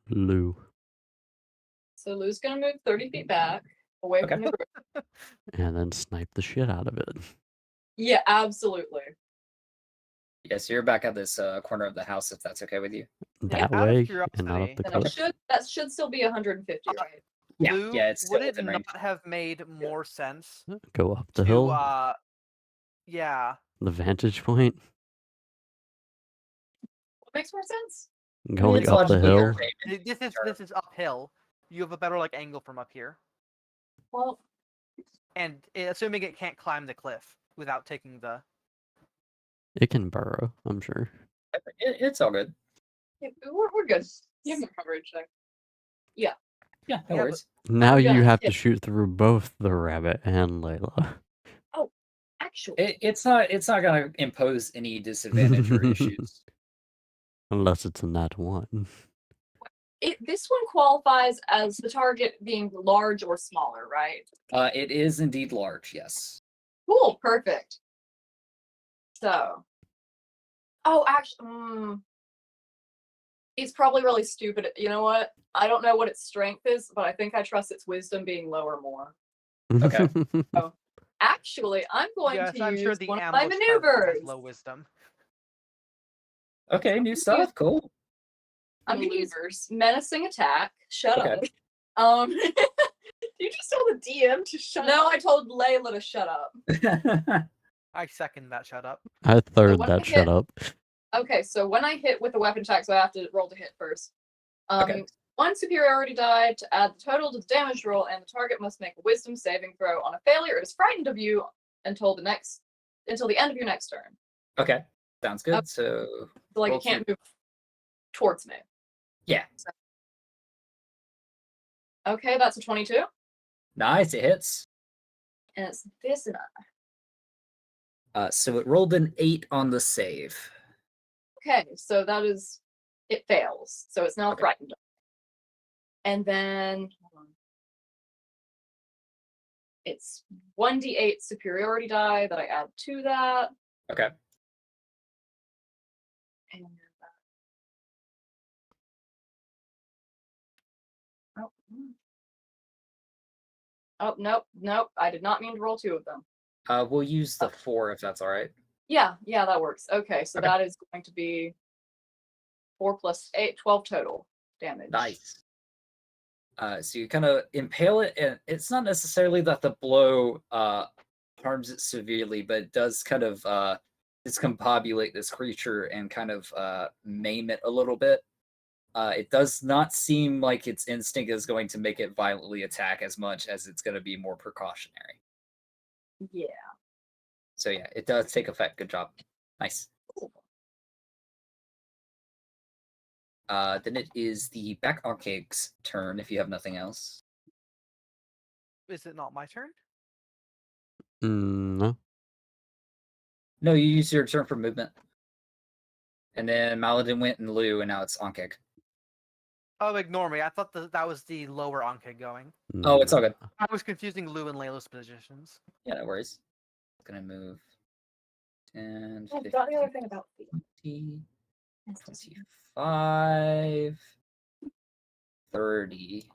Lou. So Lou's gonna move 30 feet back, away from the group. And then snipe the shit out of it. Yeah, absolutely. Yes, you're back at this corner of the house, if that's okay with you. That out of way, and not up curiosity, the Then coast. that should still be 150, right? Yeah, Lou, yeah, it's still would it within range. not have made more sense Go up the to hill, yeah, the vantage point, What makes more sense? going It's up the logically hill. okay. this is uphill. You have a better like angle from up here, Well, and assuming it can't climb the cliff without taking the. It can burrow, I'm sure. It's all good. we're good. You have more coverage there. Yeah, no Yeah, worries. Now I'm you gonna have to hit- shoot through both the rabbit and Layla. Actually, It's not gonna impose any disadvantage or issues. Unless it's a nat 1. this one qualifies as the target being large or smaller, right? It is indeed large, yes. Cool, perfect. So, actually, it's probably really stupid. You know what? I don't know what its strength is, but I think I trust its wisdom being lower more. Okay. Actually, I'm going Yes, to I'm use sure the one of my ambush target maneuvers. has low wisdom. Okay, new stuff. Cool. I'm gonna use menacing attack. Shut Okay. up. You just told the DM to shut No, up. I told Layla to shut up. I second that. Shut up. I third when that I shut hit- up. Okay, so when I hit with a weapon attack, so I have to roll to hit first. Okay. 1 superiority die to add the total to the damage roll, and the target must make a wisdom saving throw. On a failure, it is frightened of you until the end of your next turn. Okay. Sounds good. Okay. So So like roll it can't move towards me. Yeah. Okay, that's a 22. Nice, it hits. And it's this and So it rolled an 8 on the save. okay, so it fails. So it's now Okay. frightened. And then hold on. It's 1d8 superiority die that I add to that. Okay. And oh, nope. I did not mean to roll 2 of them. We'll use the 4 if that's all right. Yeah, that works. Okay, so Okay. that is going to be 4 plus 8, 12 total damage. Nice. So you kind of impale it, and it's not necessarily that the blow harms it severely, but it does kind of discombobulate this creature and kind of maim it a little bit. It does not seem like its instinct is going to make it violently attack as much as it's going to be more precautionary. Yeah. So yeah, it does take effect. Good job. Nice. Then it is the back Archaic's turn if you have nothing else. Is it not my turn? No. No, you use your turn for movement. And then Maladin went and Lou, and now it's Ankeg. Oh, ignore me. I thought that was the lower Anke going. Oh, it's all good. I was confusing Lou and Layla's positions. Yeah, no worries. Gonna move 10, I 15, forgot the other thing about 20, 25, 30.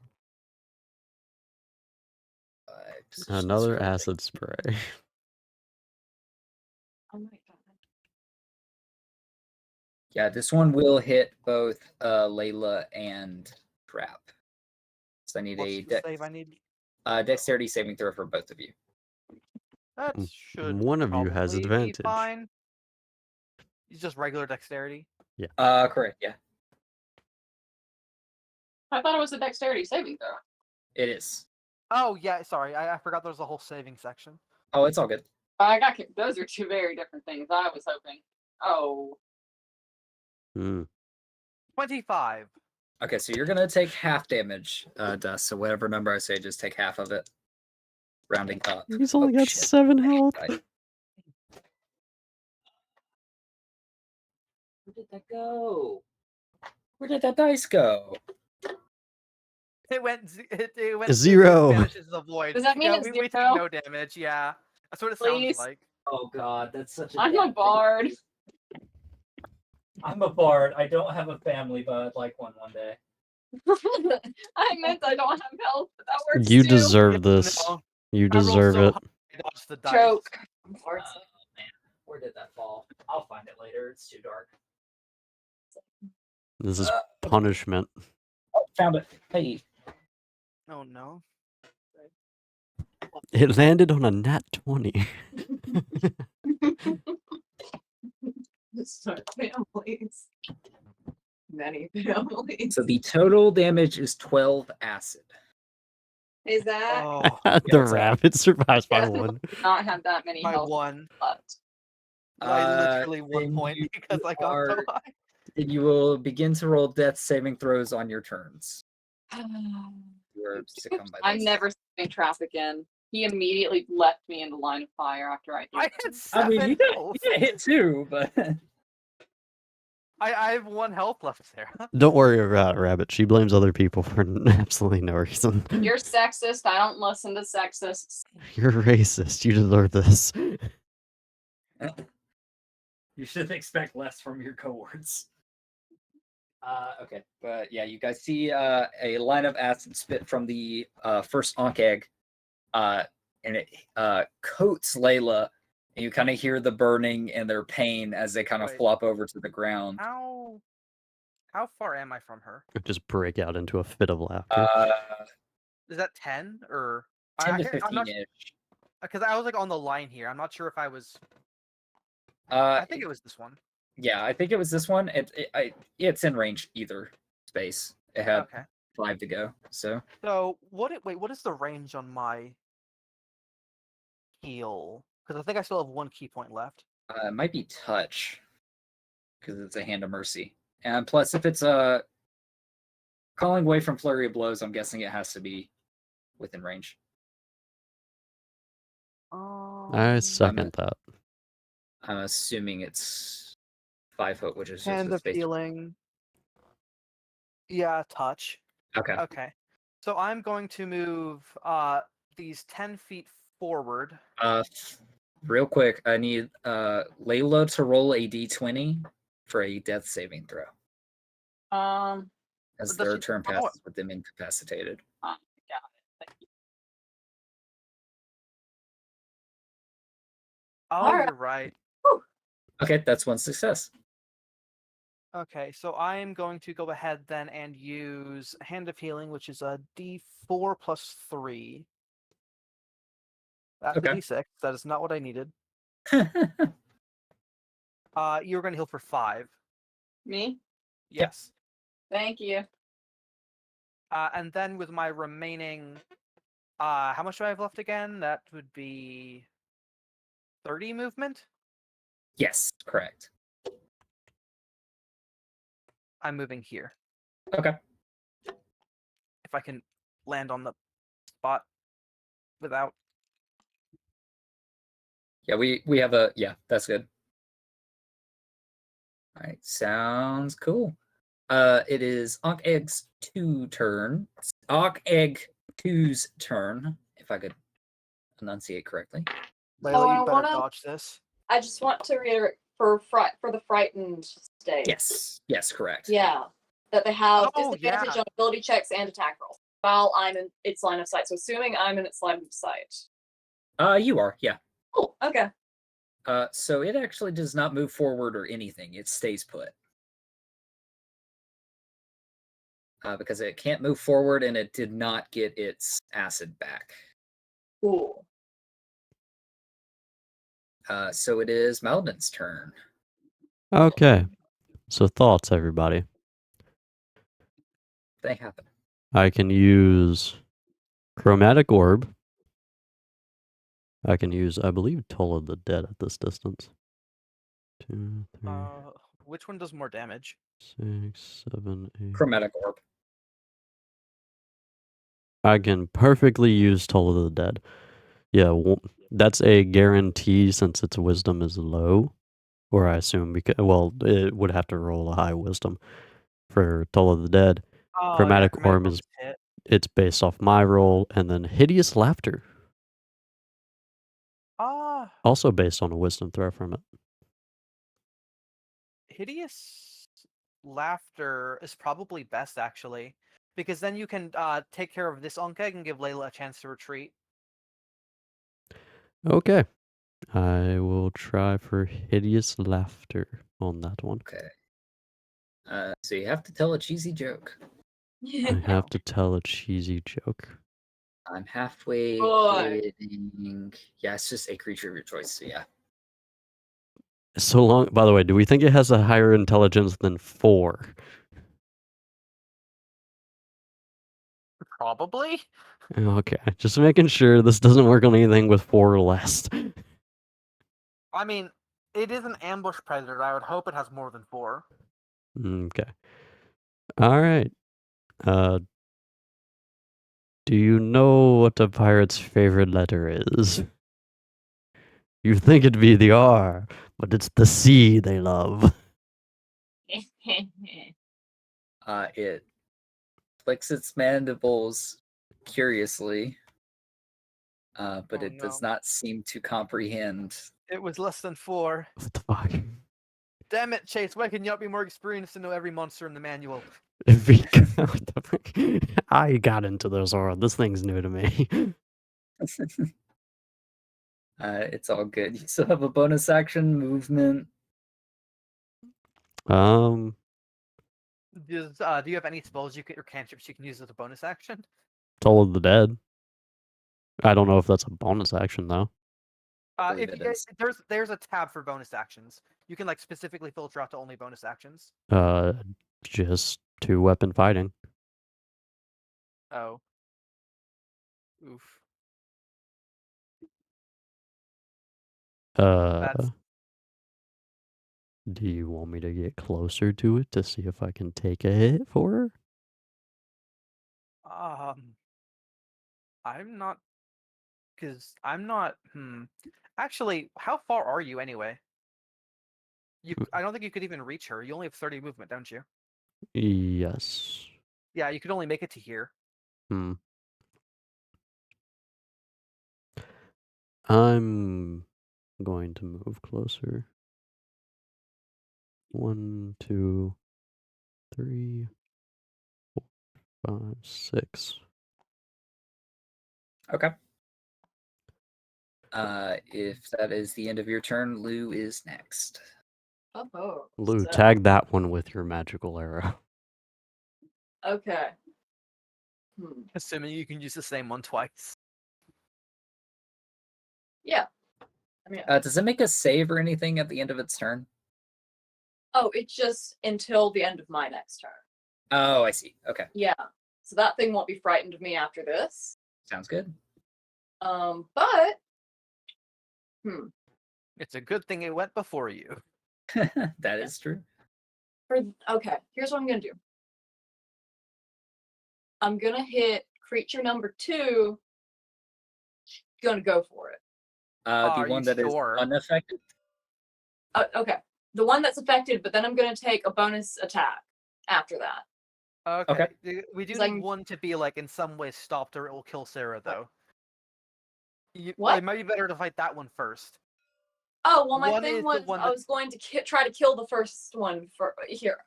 Another acid spray. Oh my god. Yeah, this one will hit both Layla and Trap. So I need What's a the save I need? dexterity saving throw for both of you. That should One of you has probably be advantage. fine. It's just regular dexterity. Correct, yeah. I thought it was a dexterity saving throw. It is. Oh yeah, sorry. I forgot there was a whole saving section. Oh, it's all good. I got those are two very different things. I was hoping. Oh, 25. Okay, so you're gonna take half damage, Dust. So whatever number I say, just take half of it. Rounding up. He's only got shit. 7 health. Where did that go? Where did that dice go? It went. It went 0. Vanishes the void. does that mean Yeah, it's we take zero? no damage. Yeah, that's what it Please? sounds like. Oh god, that's such a I'm bad a thing. bard. I'm a bard. I don't have a family, but I'd like one day. I meant I don't have health, but that works You too. deserve this. No, You I rolled deserve so it. high, I dodged the dice. Choke. Man, where did that fall? I'll find it later. It's too dark. This is punishment. Oh, found it. Hey. Oh no. It landed on a nat 20. Start families. Many families. So the total damage is 12 acid. Is that Oh, The it's a- rabbit survives by Yeah. 1. Not have that many by health one. left. By literally 1 then point you because I got so are- high. You will begin to roll death saving throws on your turns. You are succumbed by I'm this. never saving Trap again. He immediately left me in the line of fire after I I hit had him. 7 I mean, you health. got hit too, but I have 1 health left, Sarah. Don't worry about Rabbit. She blames other people for absolutely no reason. You're sexist. I don't listen to sexists. You're racist. You deserve this. you should expect less from your cohorts. Okay, but yeah, you guys see a line of acid spit from the first Ankeg, and it coats Layla, and you kind of hear the burning and their pain as they kind of Wait. flop over to the ground. How far am I from her? Just break out into a fit of laughter. Is that 10 or 10 to I'm not 15-ish. because I was like on the line here. I'm not sure if I was. I I think it was this one. Yeah, I think it was this one. It's in range either space. It had Okay. 5 to go. So So what is the range on my heal? Because I think I still have 1 key point left. it might be touch because it's a hand of mercy. And plus, if it's calling away from flurry of blows, I'm guessing it has to be within range. I second that. I'm assuming it's 5 foot, which is just Hand the of space. healing. Yeah, touch. Okay. Okay. So I'm going to move these 10 feet forward. Real quick, I need Layla to roll a d20 for a death saving throw, as Does their she- turn oh, passes with them incapacitated. Got it. Thank you. Oh, Alright. you're right. Okay, that's 1 success. Okay, so I am going to go ahead then and use Hand of Healing, which is a D4 plus 3. That's Okay. a D6. That is not what I needed. You're going to heal for 5. Me? Yes. Thank you. And then with my remaining, how much do I have left again? That would be 30 movement. Yes, correct. I'm moving here. Okay. If I can land on the spot without. Yeah, we have that's good. All right, sounds cool. It is Ankh Egg's 2 turn. Ankh Egg 2's turn, if I could enunciate correctly. Layla, I you better wanna- dodge this. I just want to reiterate for the frightened state. Yes, correct. Yeah, that they have Oh, disadvantage yeah. on ability checks and attack rolls while I'm in its line of sight. So assuming I'm in its line of sight. You are, yeah. Cool. Okay. So it actually does not move forward or anything. It stays put. Because it can't move forward and it did not get its acid back. Cool. So it is Malden's turn. Okay. So thoughts, everybody. They happen. I can use Chromatic Orb. I can use, I believe, Toll of the Dead at this distance. 2, 3, Which one does more damage? 6, 7, 8. Chromatic Orb. I can perfectly use Toll of the Dead. Yeah, that's a guarantee since its wisdom is low. Or I assume, because, well, it would have to roll a high wisdom for Toll of the Dead. Chromatic Orb is hit. it's based off my roll, and then Hideous Laughter, also based on a wisdom throw from it. Hideous Laughter is probably best, actually, because then you can take care of this Onkeg and give Layla a chance to retreat. Okay. I will try for Hideous Laughter on that one. Okay. So you have to tell a cheesy joke. I have to tell a cheesy joke. I'm halfway Boy. kidding. Yeah, it's just a creature of your choice. So yeah. So long. By the way, do we think it has a higher intelligence than 4? Probably. Okay, just making sure this doesn't work on anything with 4 or less. I mean, it is an ambush predator. I would hope it has more than 4. Okay. All right. Do you know what a pirate's favorite letter is? You think it'd be the R, but it's the C they love. It flicks its mandibles curiously, but Oh, it does no. not seem to comprehend. It was less than 4. What the fuck? Damn it, Chase. Why can you not be more experienced to know every monster in the manual? What the fuck? I got into this aura. This thing's new to me. It's all good. You still have a bonus action movement. Do you have any spells or cantrips you can use as a bonus action? Toll of the Dead. I don't know if that's a bonus action though. believe If it you is. there's a tab for bonus actions. You can like specifically filter out to only bonus actions. Just 2-weapon fighting. Oh. Oof. That's Do you want me to get closer to it to see if I can take a hit for her? I'm not I'm not Actually, how far are you anyway? I don't think you could even reach her. You only have 30 movement, don't you? Yes. Yeah, you could only make it to here. I'm going to move closer. 1, 2, 3, 4, 5, 6. Okay. If that is the end of your turn, Lou is next. Oh, Lou, so- tag that one with your magical arrow. Okay. Assuming you can use the same one twice. Yeah. I mean, Does it make a save or anything at the end of its turn? oh, it's just until the end of my next turn. Oh, I see. Okay, Yeah. So that thing won't be frightened of me after this. sounds good. But It's a good thing it went before you. That is true. okay, here's what I'm gonna do. I'm gonna hit creature number 2. Gonna go for it. The Are one you that is sure? unaffected. Okay. The one that's affected, but then I'm gonna take a bonus attack after that. Okay. We do 'Cause need one to be like in some way stopped, or it will kill Sarah, though. What? It might be better to fight that one first. Oh well, my One thing is the was one I that- was going to try to kill the first one for here.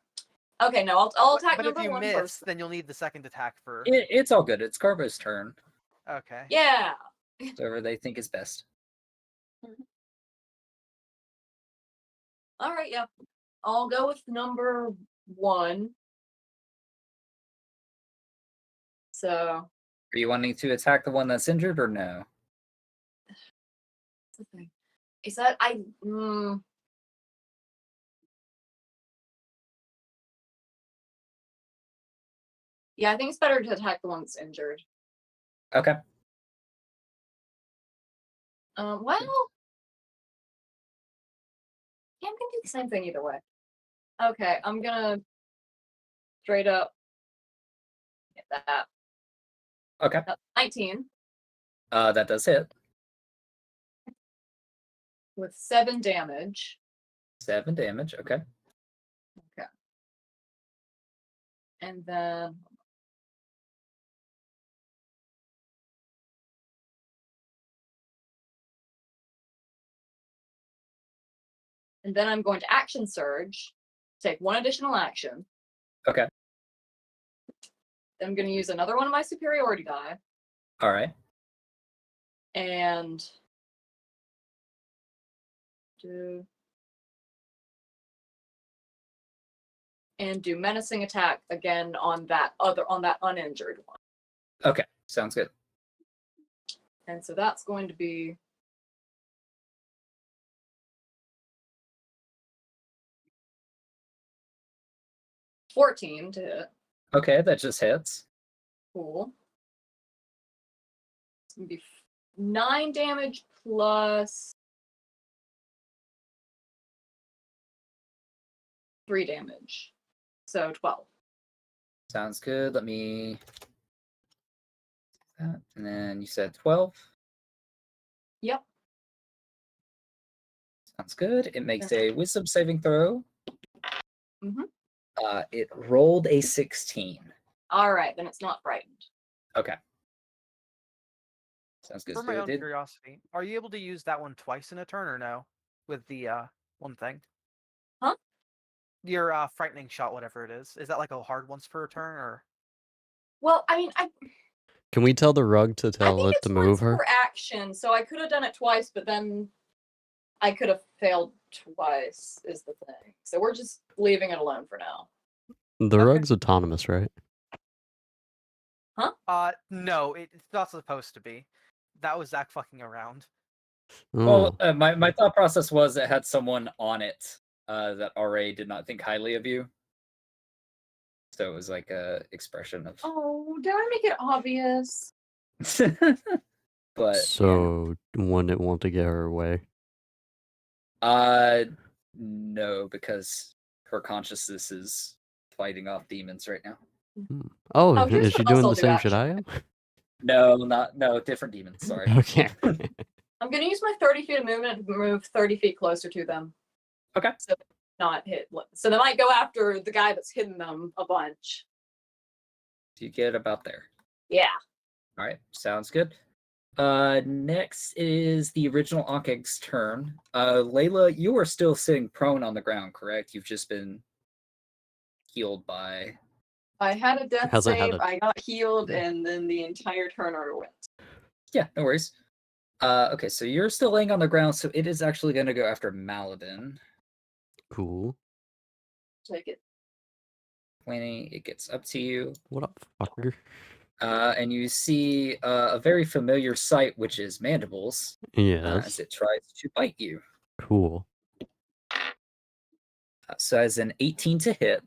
Okay, no, I'll attack But number if you 1 miss, first. then you'll need the second attack for. It's all good. It's Carbo's turn. Okay. Yeah. Whatever they think is best. All right. Yeah. I'll go with number 1. So. Are you wanting to attack the one that's injured or no? That's the thing. Is that Yeah, I think it's better to attack the one that's injured. Okay. Well, yeah, I'm gonna do the same thing either way. Okay, I'm gonna straight up hit that. Okay. 19 That does hit. with 7 damage. 7 damage. Okay. Okay. And then I'm going to action surge, take 1 additional action. Okay. Then I'm going to use another one of my superiority die. All right. And do menacing attack again on that uninjured one. Okay. Sounds good. And so that's going to be 14 to hit. Okay, that just hits. Cool. It's gonna be 9 damage plus 3 damage. So 12. Sounds good. Let me. That. And then you said 12. Yep. Sounds good. It makes a wisdom saving throw. Mhm. It rolled a 16. All right, then it's not frightened. Okay. Sounds good. For So my it own did. curiosity, are you able to use that one twice in a turn or no? With the one thing? Huh? Your frightening shot, whatever it is. Is that like a hard once per turn or? Well, I mean, I Can we tell the rug to tell think it it's to move once her? per action, so I could have done it twice, but then I could have failed twice. Is the thing. So we're just leaving it alone for now. The Okay. rug's autonomous, right? No, it's not supposed to be. That was Zach fucking around. Well, Oh, my thought process was it had someone on it that already did not think highly of you. So it was like a expression of. Oh, did I make it obvious? But so wouldn't it want to get her away? no, because her consciousness is fighting off demons right now. Oh, here's is she what else doing I'll the do, same shit I actually. am? No, different demons. Sorry. Okay. I'm gonna use my 30 feet of movement to move 30 feet closer to them. Okay. So not hit. So they might go after the guy that's hidden them a bunch. Do you get about there? Yeah. All right, sounds good. Next is the original Ankeg's turn. Layla, you are still sitting prone on the ground, correct? You've just been healed by. I had a death Hasn't had save, a- I got healed, and then the entire turn order went. Yeah, no worries. Okay, so you're still laying on the ground, so it is actually going to go after Maladin. Cool. Take it. 20, it gets up to you. What up, fucker? And you see a very familiar sight, which is mandibles, as Yes. it tries to bite you. Cool. So as an 18 to hit.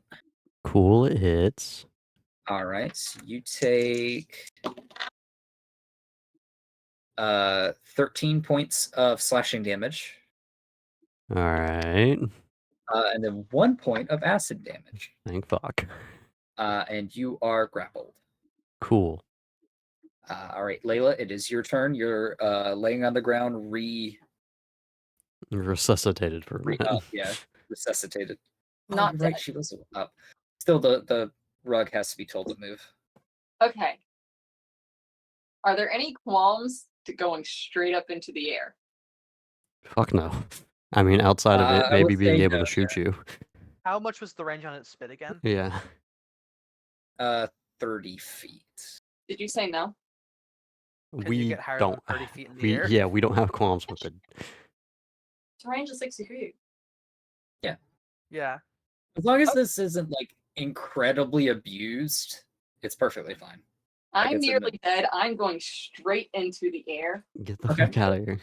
Cool, it hits. All right, so you take 13 points of slashing damage, All right. and then 1 point of acid damage. Thank fuck. And you are grappled. Cool. All right, Layla, it is your turn. You're laying on the ground, Resuscitated for a minute. up, yeah, resuscitated. Not you're right, dead. she was up. Still, the rug has to be told to move. Okay. Are there any qualms to going straight up into the air? Fuck no. I mean, outside of it I would maybe being say able no, to shoot you. How much was the range on its spit again? Yeah. 30 feet. Did you say no? Could you We get higher don't. than 30 feet in the air? Yeah, we don't have qualms with it. It's a range of 60 feet. Yeah. As long as this isn't like incredibly abused, it's perfectly fine. I'm it's in nearly dead. I'm going straight into the air. Get the Okay. fuck out of here.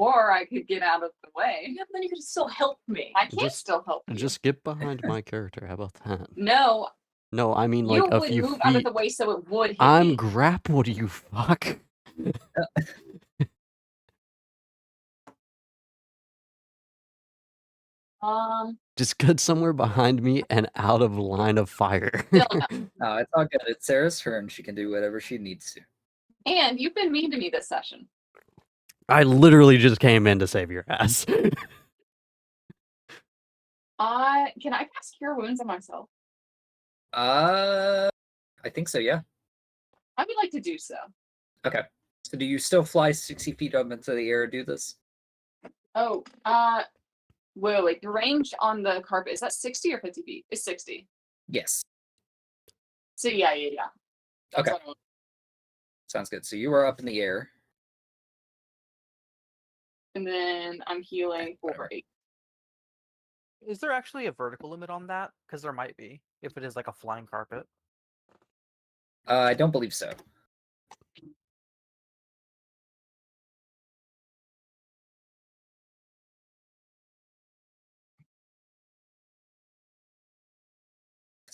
Or I could get out of the way. Yeah, but then you could still help me. I can't Just- still help you. Just get behind my character. How about that? No, No, I mean you like a would few move out of feet. the way so it would hit I'm me. grappled, you fuck. Just get somewhere behind me and out of line of fire. Still no. No, it's all good. It's Sarah's turn. She can do whatever she needs to. And you've been mean to me this session. I literally just came in to save your ass. Can I cast Cure Wounds on myself? I think so, yeah. I would like to do so. Okay. So do you still fly 60 feet up into the air and do this? Oh, wait. The range on the carpet, is that 60 or 50 feet? It's 60. Yes. So yeah. That's Okay. what I want. Sounds good. So you are up in the air. And then I'm healing for Whatever. 8. Is there actually a vertical limit on that? Because there might be, if it is like a flying carpet. I don't believe so.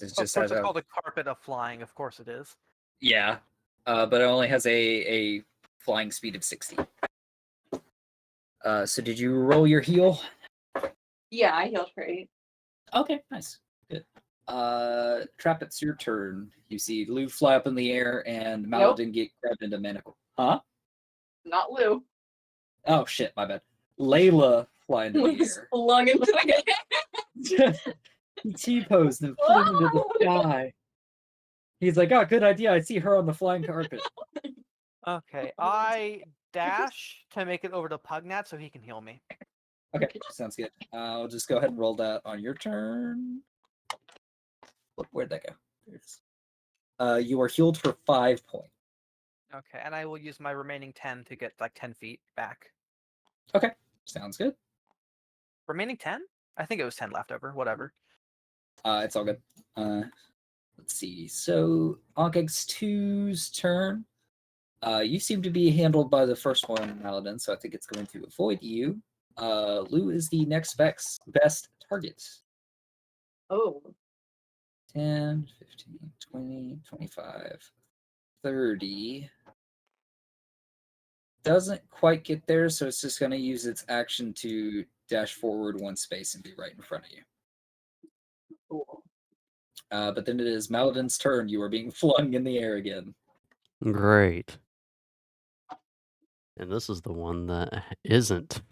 It Of just course, has it's a called a carpet of flying. Of course it is. yeah, but it only has a flying speed of 60. So did you roll your heal? Yeah, I healed for 8. Okay, nice, good. Trap, it's your turn. You see Lou fly up in the air and Maladin get grabbed into manacle. Huh? Not Lou. Oh shit, my bad. Layla fly into the Was air. flung into the air. He T-posed and flew into the sky. He's like, oh, good idea. I see her on the flying carpet. Okay, I dash to make it over to Pugnat so he can heal me. Okay, sounds good. I'll just go ahead and roll that on your turn. Where'd that go? There it is. You are healed for 5 points. Okay, and I will use my remaining 10 to get like 10 feet back. Okay, sounds good. Remaining 10? I think it was 10 left over. Whatever. It's all good. Let's see. So Ankeg's 2's turn. You seem to be handled by the first one, Paladin, so I think it's going to avoid you. Lou is the next best target. Oh. 10, 15, 20, 25, 30. Doesn't quite get there, so it's just going to use its action to dash forward 1 space and be right in front of you. Cool. But then it is Maladin's turn. You are being flung in the air again. Great. And this is the one that isn't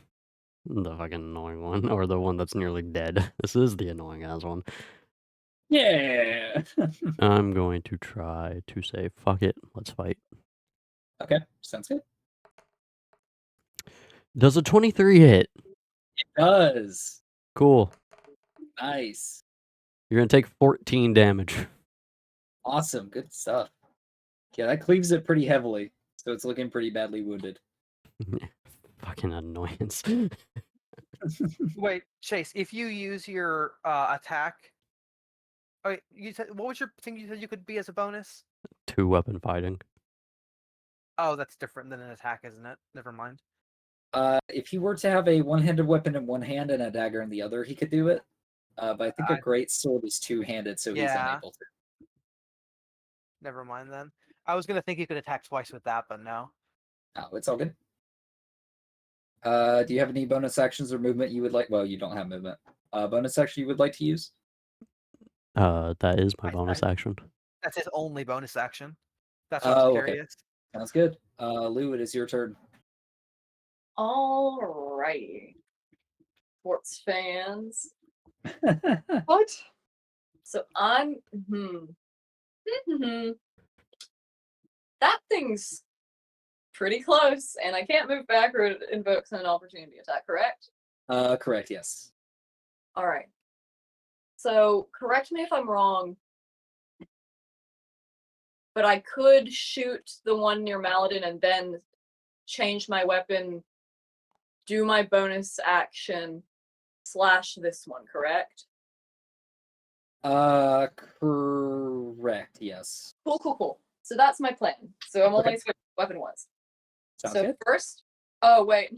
the fucking annoying one, or the one that's nearly dead. This is the annoying ass one. Yeah. I'm going to try to say, fuck it, let's fight. Okay, sounds good. Does a 23 hit? It does. Cool. Nice. You're going to take 14 damage. Awesome. Good stuff. Yeah, that cleaves it pretty heavily, so it's looking pretty badly wounded. Fucking annoyance. Wait, Chase, if you use your attack. Wait, you said what was your thing you said you could be as a bonus? 2-weapon fighting. Oh, that's different than an attack, isn't it? Never mind. If he were to have a one-handed weapon in one hand and a dagger in the other, he could do it. But I think a great sword is two-handed, so he's unable to. Never mind then. I was gonna think you could attack twice with that, but no. Oh, it's all good. Do you have any bonus actions or movement you would like? Well, you don't have movement. Bonus action you would like to use? That is my bonus action. That's his only bonus action. That's what I was curious. Okay. Sounds good. Lou, it is your turn. Alrighty. Sports fans. What? So I'm. That thing's pretty close, and I can't move back or it invokes an opportunity attack, correct? Correct, yes. Alright. So, correct me if I'm wrong, but I could shoot the one near Maladin and then change my weapon, do my bonus action, slash this one, correct? Correct, yes. Cool. So that's my plan. So I'm only Okay. switching weapon once. Sounds So good. first, oh wait,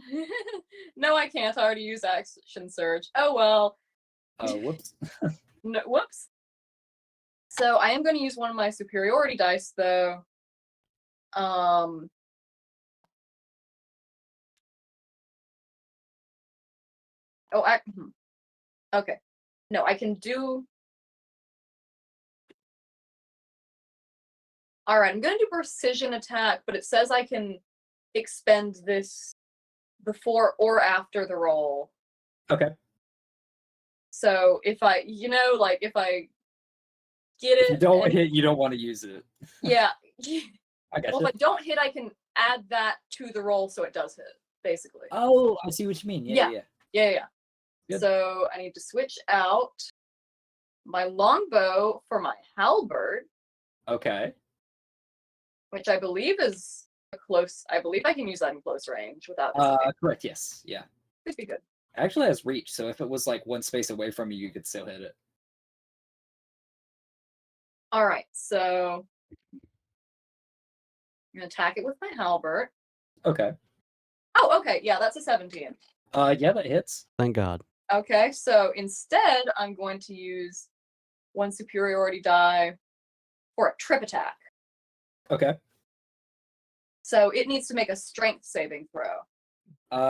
no, I can't. I already used action surge. Oh well. Whoops. No, whoops. So I am going to use one of my superiority dice, though. Okay. No, I can do. All right, I'm going to do precision attack, but it says I can expend this before or after the roll. Okay. So if I, if I get If it, you don't hit, you don't want to use it. yeah. I got Well, you. if I don't hit, I can add that to the roll so it does hit, basically. Oh, I see what you mean. Yeah. Good. So I need to switch out my longbow for my halberd, Okay. which I believe is I believe I can use that in close range without Correct, yes. Yeah. Could be good. Actually has reach, so if it was like 1 space away from you, you could still hit it. All right, so I'm gonna attack it with my halberd. Okay. Oh, okay, yeah, that's a 17. Yeah, that hits. Thank God. Okay, so instead, I'm going to use one superiority die for a trip attack. Okay. So it needs to make a strength saving throw.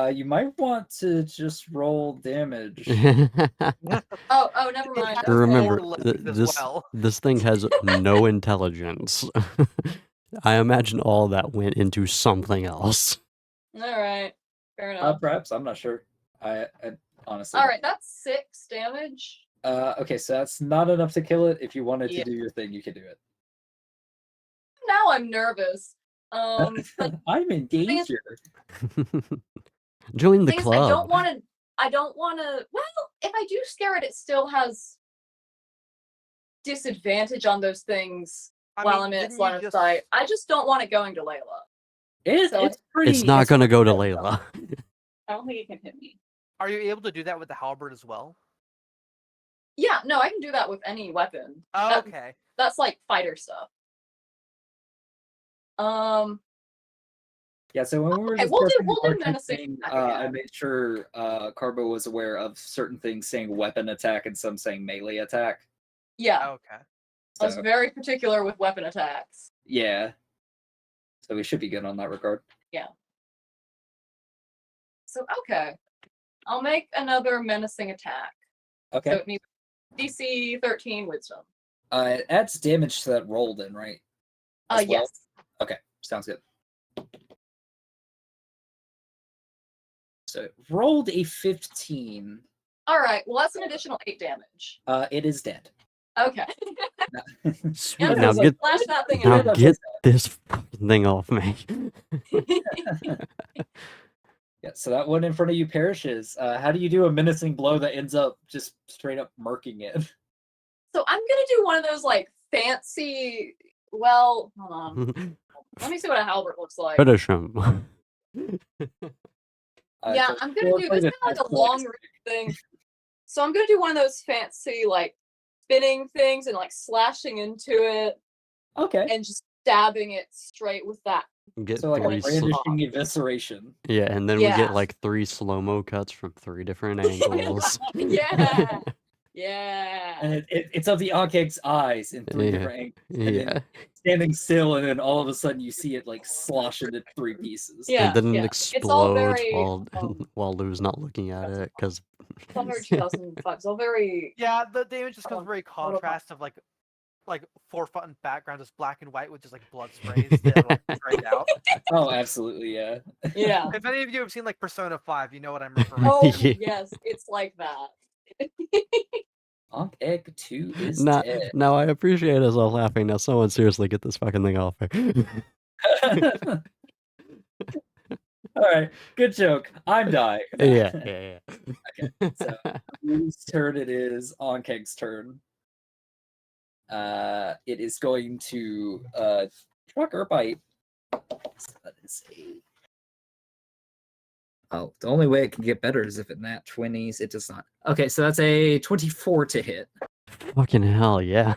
You might want to just roll damage. Oh, never mind. That's Remember, four legs as well. this thing has no intelligence. I imagine all that went into something else. All right, fair enough. Perhaps, I'm not sure. I honestly. All right, that's 6 damage. Okay, so that's not enough to kill it. If you wanted to do your thing, you could do it. Now I'm nervous. I'm in danger. Join the Thing is, club. I don't want to. Well, if I do scare it, it still has disadvantage on those things while I'm in its line of sight. I just don't want it going to Layla. It's pretty. It's not going to go to Layla. I don't think it can hit me. Are you able to do that with the halberd as well? Yeah, no, I can do that with any weapon. Oh, okay. That's like fighter stuff. Yeah, so when we were Okay, we'll do- discussing we'll do archery menacing thing, attack I again. made sure Carbo was aware of certain things saying weapon attack and some saying melee attack. Yeah, Okay. I was So very particular with weapon attacks. yeah, so we should be good on that regard. So okay, I'll make another menacing attack. So Okay, it needs DC 13 Wisdom. it adds damage to that roll then, right? As well? Yes. Okay, sounds good. So it rolled a 15. All right. Well, that's an additional 8 damage. It is dead. Okay. Sweet. Yeah, Now was like, get Flash that thing now in. that's get this fucking thing off me. Yeah, so that one in front of you perishes. How do you do a menacing blow that ends up just straight up murking it? So I'm gonna do one of those like fancy. Well, hold on. Let me see what a halberd looks like. Finish him. Yeah, So I'm gonna do play this the kind of like a test long like- reach thing. So I'm gonna do one of those fancy like spinning things and like slashing into it Okay. and just stabbing it straight with that. Get So like a three brandishing evisceration. yeah, and then we Yeah. get like 3 slow-mo cuts from 3 different angles. Yeah. Yeah. And it's of the Ankeg's eyes in 3 Yeah. different angles. And Yeah. then standing still, and then all of a sudden you see it like slosh into 3 pieces. Yeah. And then it It's all explodes very, while Lou's not looking at it because It's all very 2005. It's all very. Yeah, the damage just comes Oh, very what about- contrast of like 4-foot in background, just black and white with just like blood sprays that are like sprayed out. Oh, absolutely, yeah. Yeah. If any of you have seen like Persona 5, you know what I'm referring to. Oh Yeah. yes, it's like that. Ankeg 2 is now, dead. now I appreciate us all laughing. Now someone seriously get this fucking thing off me. Alright, good joke. I'm dying. yeah. So whose turn it is? Ankeg's turn. It is going to truck or bite. So that is a... Oh, the only way it can get better is if it nat 20s. It does not. Okay, so that's a 24 to hit. Fucking hell, yeah.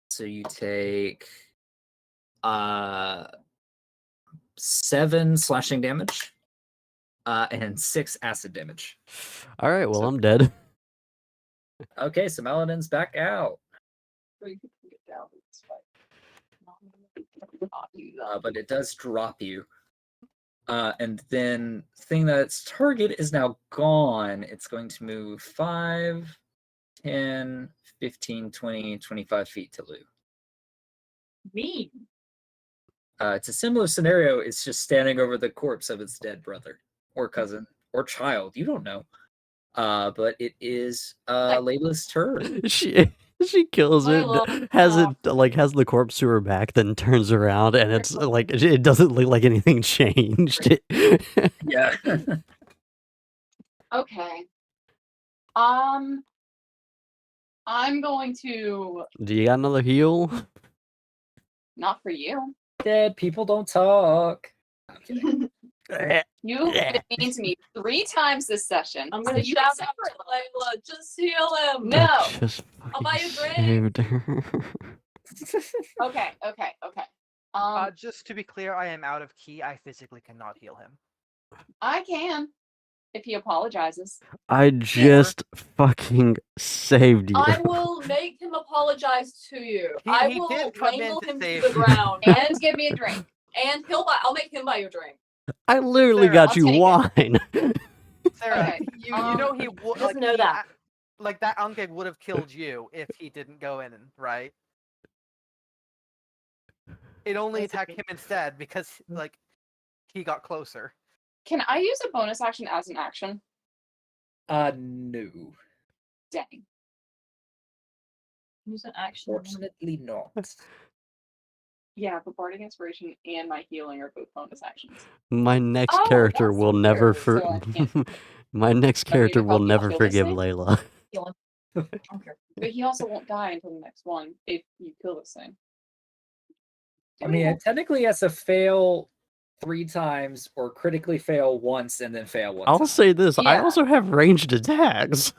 So you take 7 slashing damage and 6 acid damage. All right, well So- I'm dead. Okay, so Maladin's back out, but it does drop you. And then thing that's target is now gone. It's going to move 5, 10, 15, 20, 25 feet to Lou. Mean. It's a similar scenario. It's just standing over the corpse of its dead brother or cousin or child. You don't know. But it is Layla's turn. She kills it, Layla, has the corpse to her back, then turns around and it's like it doesn't look like anything changed. Yeah. Okay. I'm going to Do you got another heal? not for you. Dead people don't talk. I'm kidding. You've been mean to me 3 times this session. I'm so gonna you shout can out to Layla. Just heal him. No. Just I'll buy fucking you a drink. saved her. Okay. Just to be clear, I am out of key. I physically cannot heal him. I can if he apologizes. I just fucking saved you. I will make him apologize to you. I He will did come in wrangle to him to save the you. ground, And give me a drink. and I'll make him buy you a drink. I literally Sarah, got I'll you take wine. Sarah, Okay, you know he would doesn't know that. Like that Ankeg would have killed you if he didn't go in, right? It only attacked him instead because like he got closer. Can I use a bonus action as an action? No. Dang. Use an action. Fortunately not. Yeah, but Bardic Inspiration and my healing are both bonus actions. My next Oh, character that's will never weird, so I can't- My next character will help you never kill this forgive thing? Layla. Okay. But he also won't die until the next one if you kill this thing. I mean, it technically has to fail 3 times or critically fail once and then fail one I'll time. say this, I Yeah. also have ranged attacks.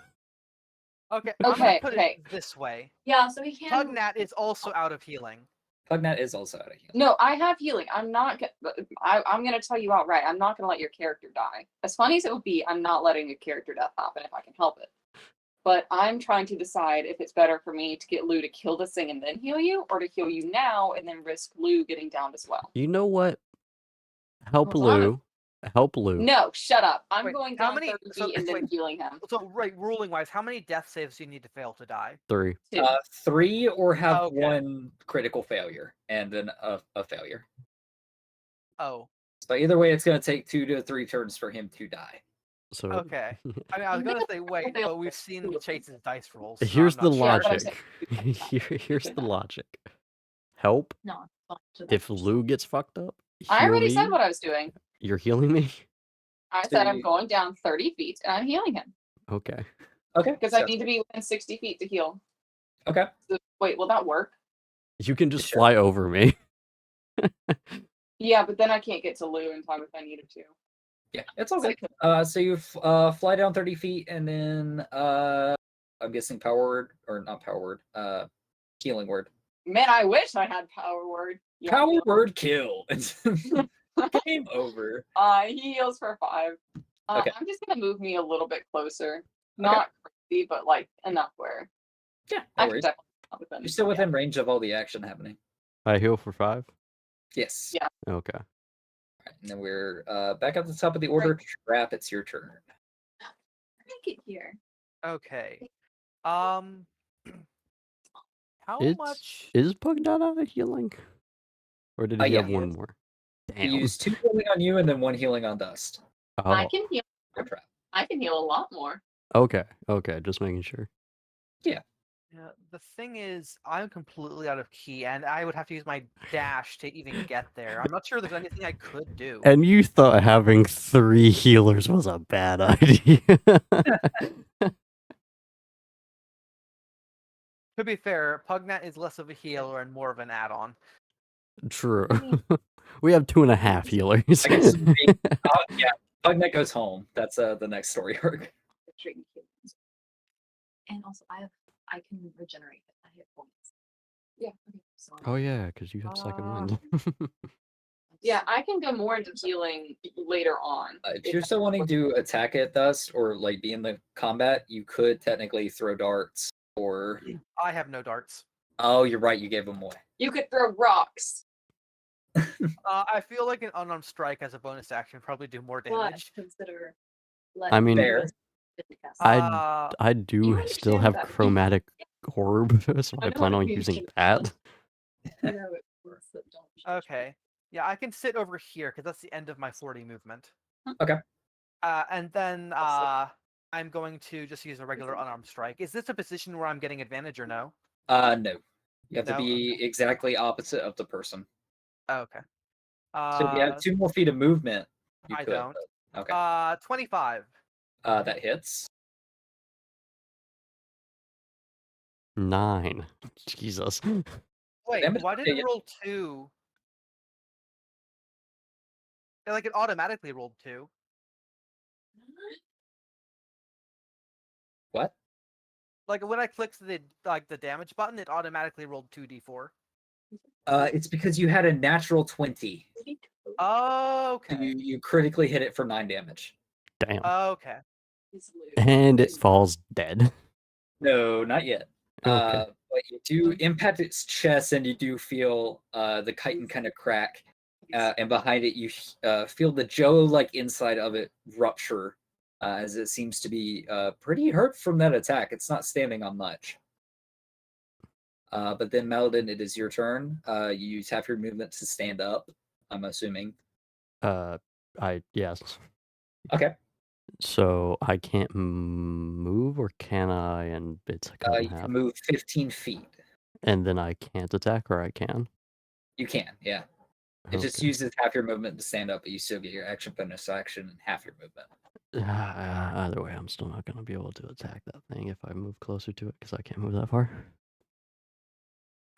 Okay, I'm gonna Okay, put okay. it this way. Yeah, so he can. Tugnat is also out of healing. Pugnat is also out of healing. No, I have healing. I'm not. I'm gonna tell you outright. I'm not gonna let your character die. As funny as it would be, I'm not letting a character death happen if I can help it. But I'm trying to decide if it's better for me to get Lou to kill this thing and then heal you, or to heal you now and then risk Lou getting downed as well. You know what? Help Well, I'm a- Lou. Help Lou. No, shut up. I'm Wait, going how down many- 30 so- feet and then wait. healing him. So, right, ruling wise, how many death saves do you need to fail to die? 3. 2. 3 or have Okay. 1 critical failure and then a failure. Oh, So either way, it's going to take 2 to 3 turns for him to die. So okay. I mean, I was gonna say wait, fail. but we've seen Chase's dice rolls. so here's I'm the not sure. logic. Here's the logic. Help No, it's fine to that. if Lou gets fucked up. I heal already me. said what I was doing. You're healing me? I said I'm See- going down 30 feet and I'm healing him Okay. Okay. because I sounds need to be within 60 feet to heal. Okay. So, wait, will that work? You can just Sure. fly over me. Yeah, but then I can't get to Lou in time if I needed to. Yeah, it's all So I good. So you fly down 30 feet and then I'm guessing power word or not power word, healing word. Man, I wish I had power word. Yeah, Power heal. word kill. Game over. He heals for 5. Okay. I'm just gonna move me a little bit closer. Not crazy, but like enough where Yeah, I no can worries. definitely help with them. You're still within range of all the action happening. I heal for 5. Yes. Yeah. Okay. Alright, and then we're back at the top of the order. Trap, it's your turn. Make it here. Okay. How much? Is Pugnat out of healing? Or did he Yeah, have he one is. more? You Damn. use 2 healing on you and then 1 healing on Dust. Oh. I can heal. For trap. I can heal a lot more. Okay. Okay. Just making sure. Yeah, the thing is, I'm completely out of key, and I would have to use my dash to even get there. I'm not sure there's anything I could do. And you thought having 3 healers was a bad idea. To be fair, Pugnat is less of a healer and more of an add-on. True. We have 2.5 healers. I guess yeah, Pugnat goes home. That's the next story arc. And also, I can regenerate if I hit points. Yeah. Okay. So Oh yeah, because you have second wind. Yeah, I can go more into healing later on. If you're still wanting to attack it, Dust, or like be in the combat, you could technically throw darts. Or I have no darts. oh, you're right, you gave them away. You could throw rocks. I feel like an unarmed strike as a bonus action would probably do more But damage. consider. I mean, Fair. I do You still understand have that. chromatic orb, so I I know plan what on you using mean. that. I know it works, but don't judge me. Okay. Yeah, I can sit over here because that's the end of my 40 movement. Okay. And then Also- I'm going to just use a regular unarmed strike. Is this a position where I'm getting advantage or no? No. You have to No? be exactly opposite of the person. Oh, okay. So if you have 2 more feet of movement, you I could. don't. but- okay. 25. That hits. 9. Jesus. Wait, Damage why did okay, it roll 2? Like it automatically rolled 2. What? Like when I clicked the damage button, it automatically rolled 2d4. It's because you had a natural 20. Oh, So okay. you critically hit it for 9 damage. Damn. Okay. And it falls dead. No, not yet. Okay. But you do impact its chest, and you do feel the chitin kind of crack. And behind it, you feel the jello-like inside of it rupture, as it seems to be pretty hurt from that attack. It's not standing on much. But then, Maladin, it is your turn. You use half your movement to stand up, I'm assuming. Yes. Okay. So I can't move, or can I? And it's cut in You half. can move 15 feet. And then I can't attack, or I can. You can, yeah. It just Okay. uses half your movement to stand up, but you still get your action bonus action and half your movement. Either way, I'm still not gonna be able to attack that thing if I move closer to it because I can't move that far.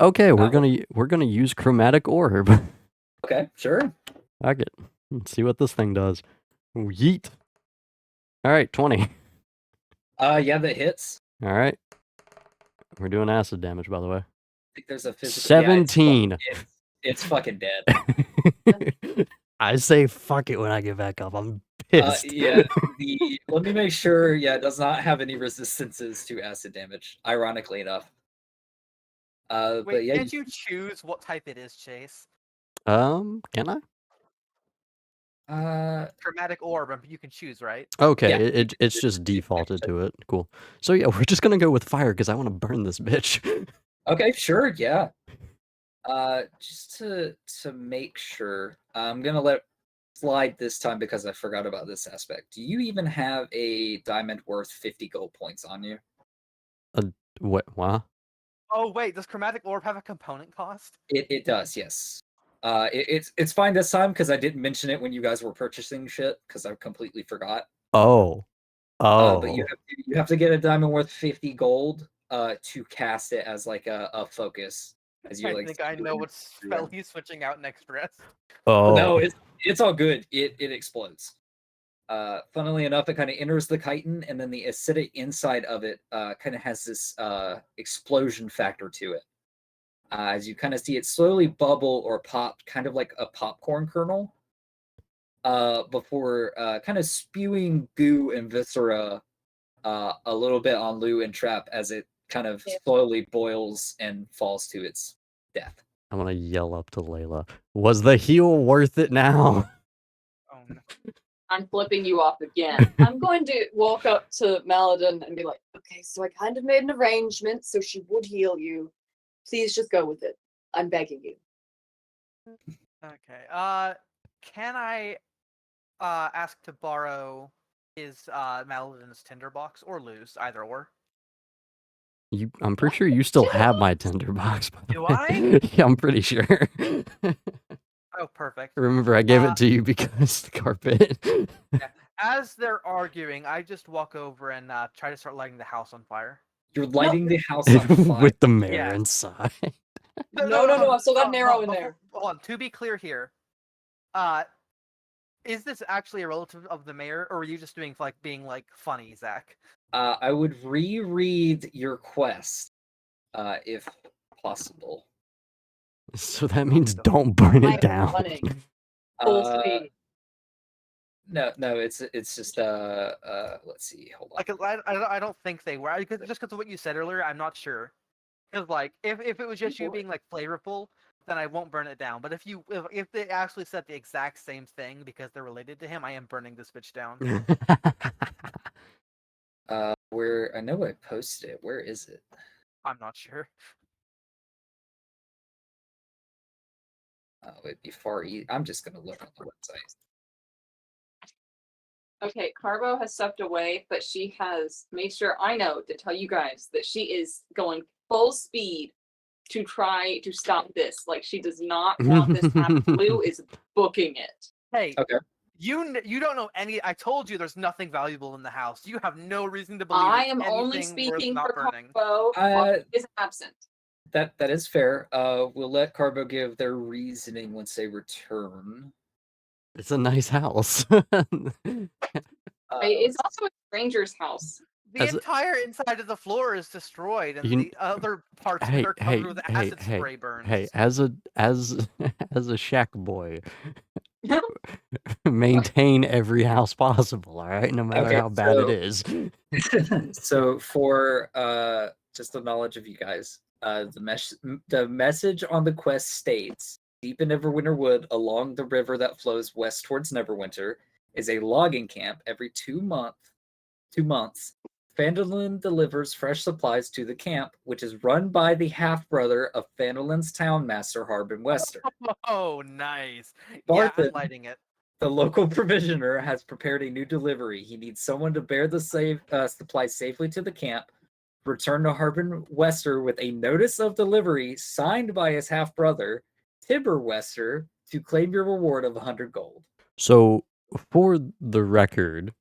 Okay, we're gonna use chromatic orb. Okay, sure. I get. Let's see what this thing does. Yeet. All right, 20. Yeah, that hits. All right. We're doing acid damage, by the way. think there's a physical. Yeah, 17. it's fucking dead. I say fuck it when I get back up. I'm pissed. Yeah, let me make sure. Yeah, it does not have any resistances to acid damage. Ironically enough. But Wait, yeah, can't you choose what type it is, Chase? Can I? Chromatic orb, you can choose, right? Okay, Yeah, it's just defaulted to it. Cool. So yeah, we're just gonna go with fire because I want to burn this bitch. Okay, sure, yeah. Just to make sure, I'm gonna let slide this time because I forgot about this aspect. Do you even have a diamond worth 50 gold points on you? What? What? Oh wait, does chromatic orb have a component cost? It does, yes. It's fine this time because I didn't mention it when you guys were purchasing shit because I completely forgot. Oh. But you Oh. have to get a diamond worth 50 gold to cast it as like a focus. As you I like think I know what spell he's switching out next rest. Oh. No, it's all good. It explodes. Funnily enough, it kind of enters the chitin, and then the acidic inside of it kind of has this explosion factor to it. As you kind of see it slowly bubble or pop, kind of like a popcorn kernel, before kind of spewing goo and viscera a little bit on Lou and Trap as it kind of slowly boils and falls to its death. I want to yell up to Layla. Was the heal worth it now? Oh no. I'm flipping you off again. I'm going to walk up to Maladin and be like, okay, so I kind of made an arrangement so she would heal you. Please just go with it. I'm begging you. Okay. Can I ask to borrow his Maladin's tinderbox or lose either or? I'm pretty sure you still have my tinderbox. By the Do way. I? Yeah, I'm pretty sure. Oh, perfect. Remember, I gave it to you because the carpet. Yeah. As they're arguing, I just walk over and try to start lighting the house on fire. You're lighting the house on fire. With the mayor Yeah. inside. No, I've still got an arrow in there. Hold on. To be clear here, is this actually a relative of the mayor, or are you just doing like being like funny, Zach? I would reread your quest, if possible. So that means don't burn I it am down. running. Full speed. No, it's just let's see, hold on. Like, I don't think they were. Just because of what you said earlier, I'm not sure. Because like, if it was just you being like flavorful, then I won't burn it down. But if they actually said the exact same thing because they're related to him, I am burning this bitch down. Where I know I posted it. Where is it? I'm not sure. It'd be far easy. I'm just gonna look on the website. Okay, Carbo has stepped away, but she has made sure I know to tell you guys that she is going full speed to try to stop this. Like, she does not want this to happen. Lou is booking it. Hey, Okay. You don't know any. I told you there's nothing valuable in the house. You have no reason to believe. I it's am only anything worth speaking not for burning. Carbo. Is absent. That is fair. We'll let Carbo give their reasoning once they return. It's a nice house. It's also a stranger's house. The entire inside of the floor is destroyed, and the other parts are covered with acid spray burns. Hey, as a shack boy, maintain every house possible, all right? No matter how bad it is. So for just the knowledge of you guys, the message on the quest states, deep in Neverwinter Wood, along the river that flows west towards Neverwinter, is a logging camp every 2 months. Phandalin delivers fresh supplies to the camp, which is run by the half-brother of Phandalin's townmaster, Harbin Wester. Oh, nice. Barthen, yeah, I'm lighting it. The local provisioner has prepared a new delivery. He needs someone to bear the supplies safely to the camp, return to Harbin Wester with a notice of delivery signed by his half-brother, Tibber Wester, to claim your reward of 100 gold. So, for the record,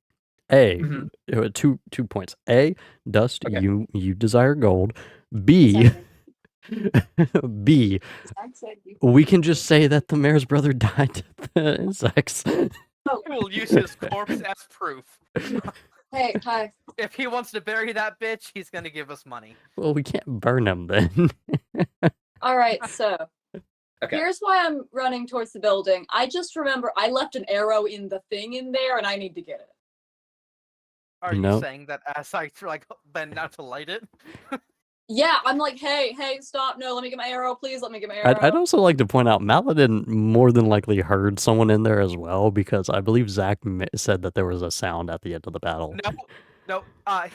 two points. A, Dust, Okay. you desire gold. B, we can just say that the mayor's brother died to the insects. We'll use his corpse as proof. Hey, hi. If he wants to bury that bitch, he's gonna give us money. Well, we can't burn him then. All right, so Okay. here's why I'm running towards the building. I just remember I left an arrow in the thing in there, and I need to get it. Are No. you saying that as I bend down to light it? Yeah, I'm like, hey, stop! No, let me get my arrow, please. Let me get my arrow. I'd also like to point out Maladin more than likely heard someone in there as well, because I believe Zach said that there was a sound at the end of the battle. No.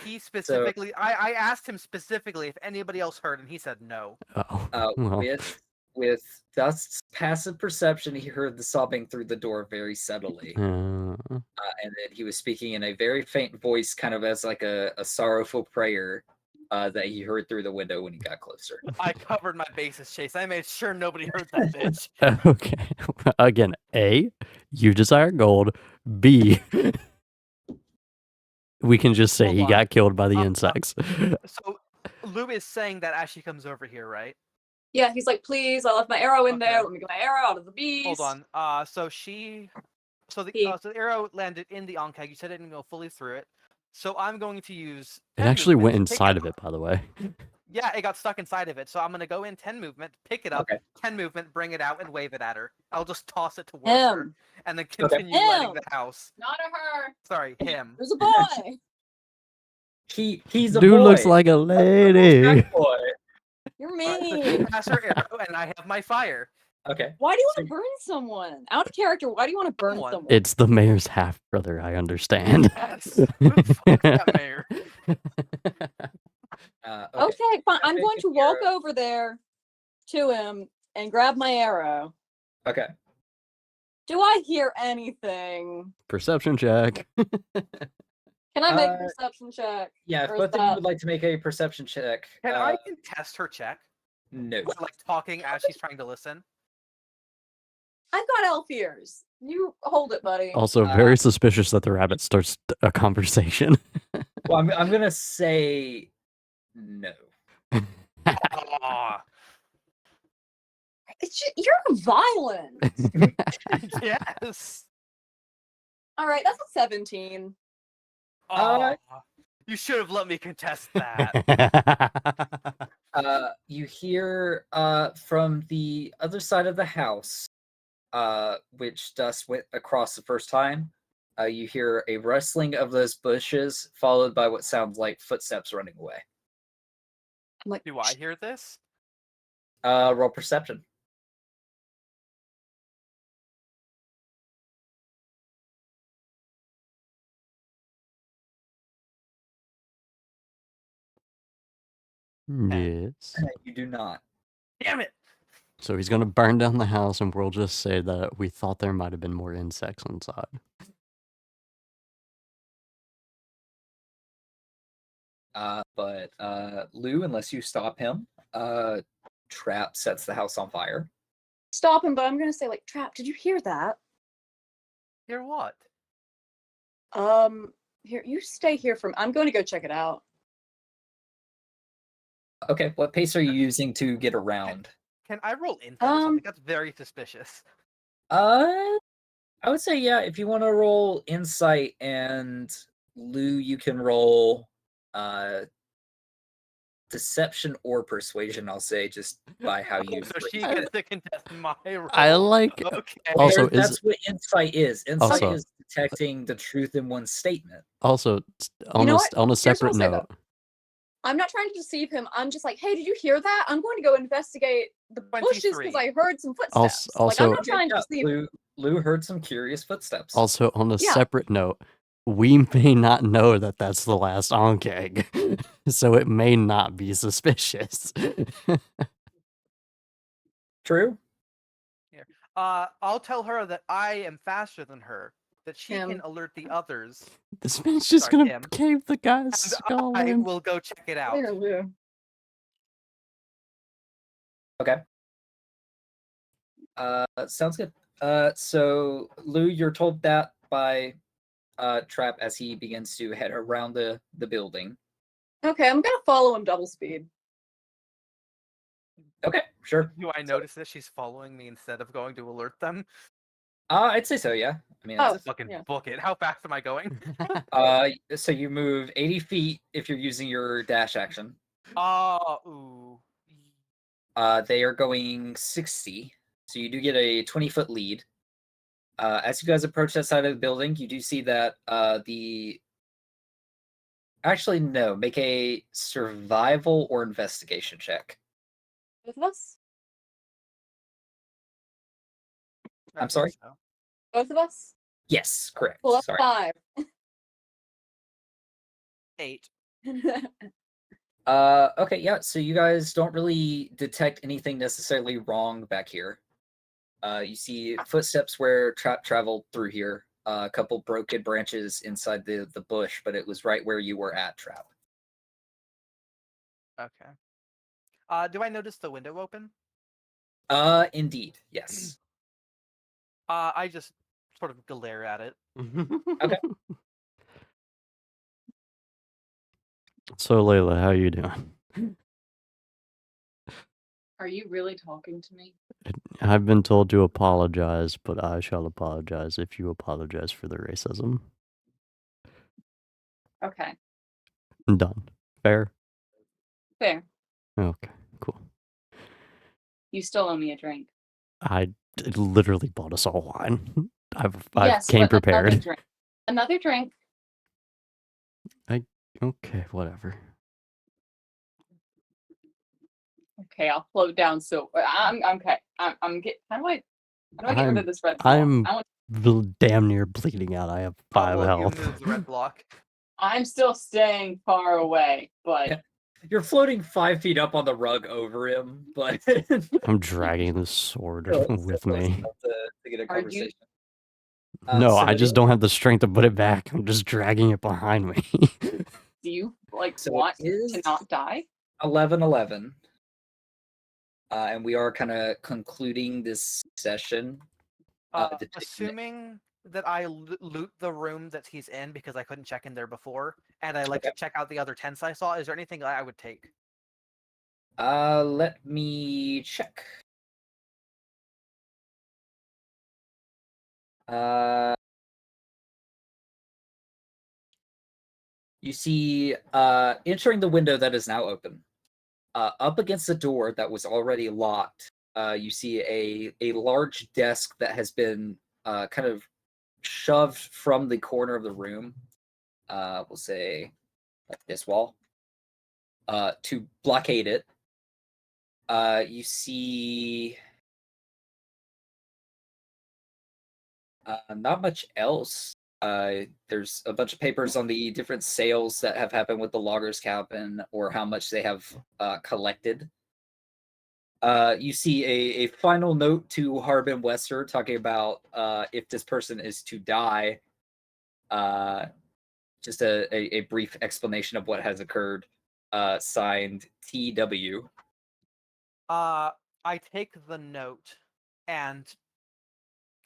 He specifically. I asked him specifically if anybody else heard, and he said no. Oh, well. With Dust's passive perception, he heard the sobbing through the door very subtly. And then he was speaking in a very faint voice, kind of as like a sorrowful prayer that he heard through the window when he got closer. I covered my bases, Chase. I made sure nobody heard that bitch. Okay. Again, A, you desire gold. B, we can just say Hold he on. got killed by the insects. So Lou is saying that as she comes over here, right? Yeah, he's like, please, I left my arrow in there. Okay. Let me get my arrow out of the beast. Hold on. So the arrow landed in the onkeg. You said it didn't go fully through it. So I'm going to use. It 10 actually went movement to pick inside of it, by the way. Yeah, it got stuck inside of it. So I'm gonna go in 10 movement, pick it up, Okay. 10 movement, bring it out, and wave it at her. I'll just toss it towards her, Him. and then continue letting Him. the house. Not a her. Sorry, him. There's a boy. He's a Dude boy. looks like a lady. Boy. You're Alright, so mean. she has her arrow, and I have my fire. Okay. Why do you want to burn someone? Out of character, why do you want to burn Someone. someone? It's the mayor's half brother, I understand. Yes. Fuck that mayor. Okay, fine. I'm Make going an to walk arrow. over there to him and grab my arrow. Okay. Do I hear anything? Perception check. Can I make a Uh, perception check? Yeah, if Or is both of you that- would like to make a perception check. Can I contest her check? No. By, like talking as she's trying to listen. I've got elf ears. You hold it, buddy. Also, very suspicious that the rabbit starts a conversation. Well, I'm gonna say no. Aw, It's just, you're violent. yes. All right, that's a 17. Aw, you should have let me contest that. You hear from the other side of the house, which Dust went across the first time. You hear a rustling of those bushes, followed by what sounds like footsteps running away. I'm like, Do I hear this? Roll perception. Yes. You do not. Damn it! So he's gonna burn down the house, and we'll just say that we thought there might have been more insects inside. But Lou, unless you stop him, Trap sets the house on fire. stop him, but I'm gonna say, like, Trap, did you hear that? Hear what? Here, you stay here I'm going to go check it out. Okay, what pace are you using to get around? Can I roll info or something? That's very suspicious. I would say yeah. If you want to roll insight, and Lou, you can roll deception or persuasion. I'll say just by how you. So she gets to contest my roll. I like. Okay. Also, that's what insight is. Insight Also- is detecting the truth in one's statement. Also, on You know a, what? on a Here's what I'll separate say, though. note, I'm not trying to deceive him. I'm just like, hey, did you hear that? I'm going to go investigate the bushes 23. because I heard some footsteps. Like, also- I'm not trying to Yeah, deceive. Lou heard some curious footsteps. also on a Yeah. separate note, we may not know that that's the last onkeg, so it may not be suspicious. True. I'll tell her that I am faster than her, that she Him. can alert the others, This man's just Sorry, gonna him. cave the guy's and skull I in. will go check it out. Later, Lou. Okay. Sounds good. So Lou, you're told that by Trap as he begins to head around the building. Okay, I'm gonna follow him double speed. Okay, sure. Do I notice that she's following me instead of going to alert them? I'd say so. Yeah. I mean, Oh. that's, Fucking yeah. book it. How fast am I going? so you move 80 feet if you're using your dash action. Ooh. They are going 60, so you do get a 20-foot lead. As you guys approach that side of the building, you do see that the... Actually, no. Make a survival or investigation check. Both of us? I I'm think sorry? so. Both of us? Yes, correct. Well, that's Sorry. 5. 8. Okay, yeah. So you guys don't really detect anything necessarily wrong back here. You see footsteps where Trap traveled through here. A couple broken branches inside the bush, but it was right where you were at, Trap. Okay. Do I notice the window open? Indeed, yes. I just sort of glare at it. Okay. So Layla, how you doing? Are you really talking to me? I've been told to apologize, but I shall apologize if you apologize for the racism. Okay, Done. Fair? fair. Okay, cool. You still owe me a drink. I literally bought us all wine. I Yes, came but another prepared. drink. Another drink. Okay, whatever. Okay, I'll float down. So I'm okay. I'm get. How do I get rid of this red block? I'm I want. damn near bleeding out. I have 5 well, you health. move the red block. I'm still staying far away, but Yeah. You're floating 5 feet up on the rug over him, but I'm dragging this sword still with close me. enough to get a Are you- conversation. No, I it just is- don't have the strength to put it back. I'm just dragging it behind me. do you like So want it is to not die? 11:11, and we are kind of concluding this session. Assuming that I loot the room that he's in because I couldn't check in there before, and I like Okay. to check out the other tents I saw, is there anything I would take? Let me check. You see, entering the window that is now open, up against the door that was already locked, you see a large desk that has been kind of shoved from the corner of the room. We'll say like this wall, to blockade it. You see not much else. There's a bunch of papers on the different sales that have happened with the loggers cabin or how much they have collected. You see a final note to Harbin Wester talking about if this person is to die. Just a brief explanation of what has occurred. Signed TW. I take the note, and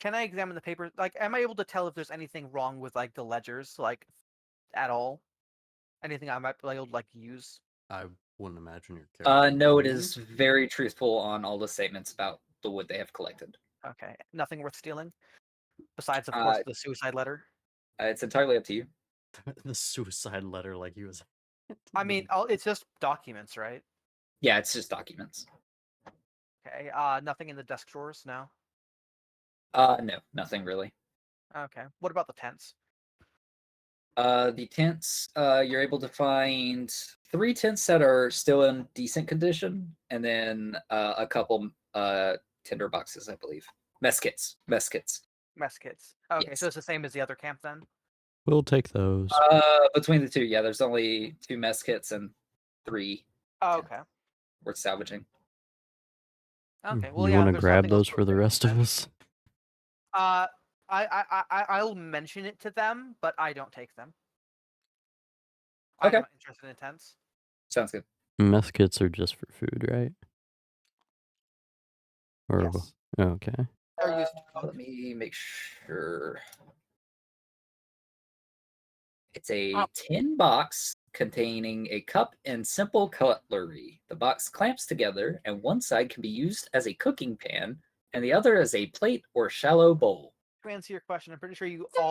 can I examine the paper? Like, am I able to tell if there's anything wrong with like the ledgers, like at all? Anything I might be able to like use? I wouldn't imagine your character. No, it is very truthful on all the statements about the wood they have collected. Okay, nothing worth stealing, besides of course the suicide letter. It's entirely up to you. The suicide letter, like he was. I mean, it's just documents, right? Yeah, it's just documents. Okay. Nothing in the desk drawers. No. No, nothing really. Okay. What about the tents? The tents, you're able to find 3 tents that are still in decent condition, and then a couple tinder boxes, I believe. Mess kits. Mess kits. Okay, Yes. so it's the same as the other camp then. We'll take those. Between the two, yeah, there's only 2 mess kits and 3 Oh, tents okay. worth salvaging. Okay. Well, You yeah. want if to there's grab something else those for the worth rest of taking, us? I'll mention it to them, but I don't take them. Okay. I'm not interested in tents. Sounds good. Meth kits are just for food, right? Or Yes. okay. They're used to Let cook. me make sure. It's a tin box containing a cup and simple cutlery. The box clamps together, and one side can be used as a cooking pan, and the other as a plate or shallow bowl. To answer your question, I'm pretty sure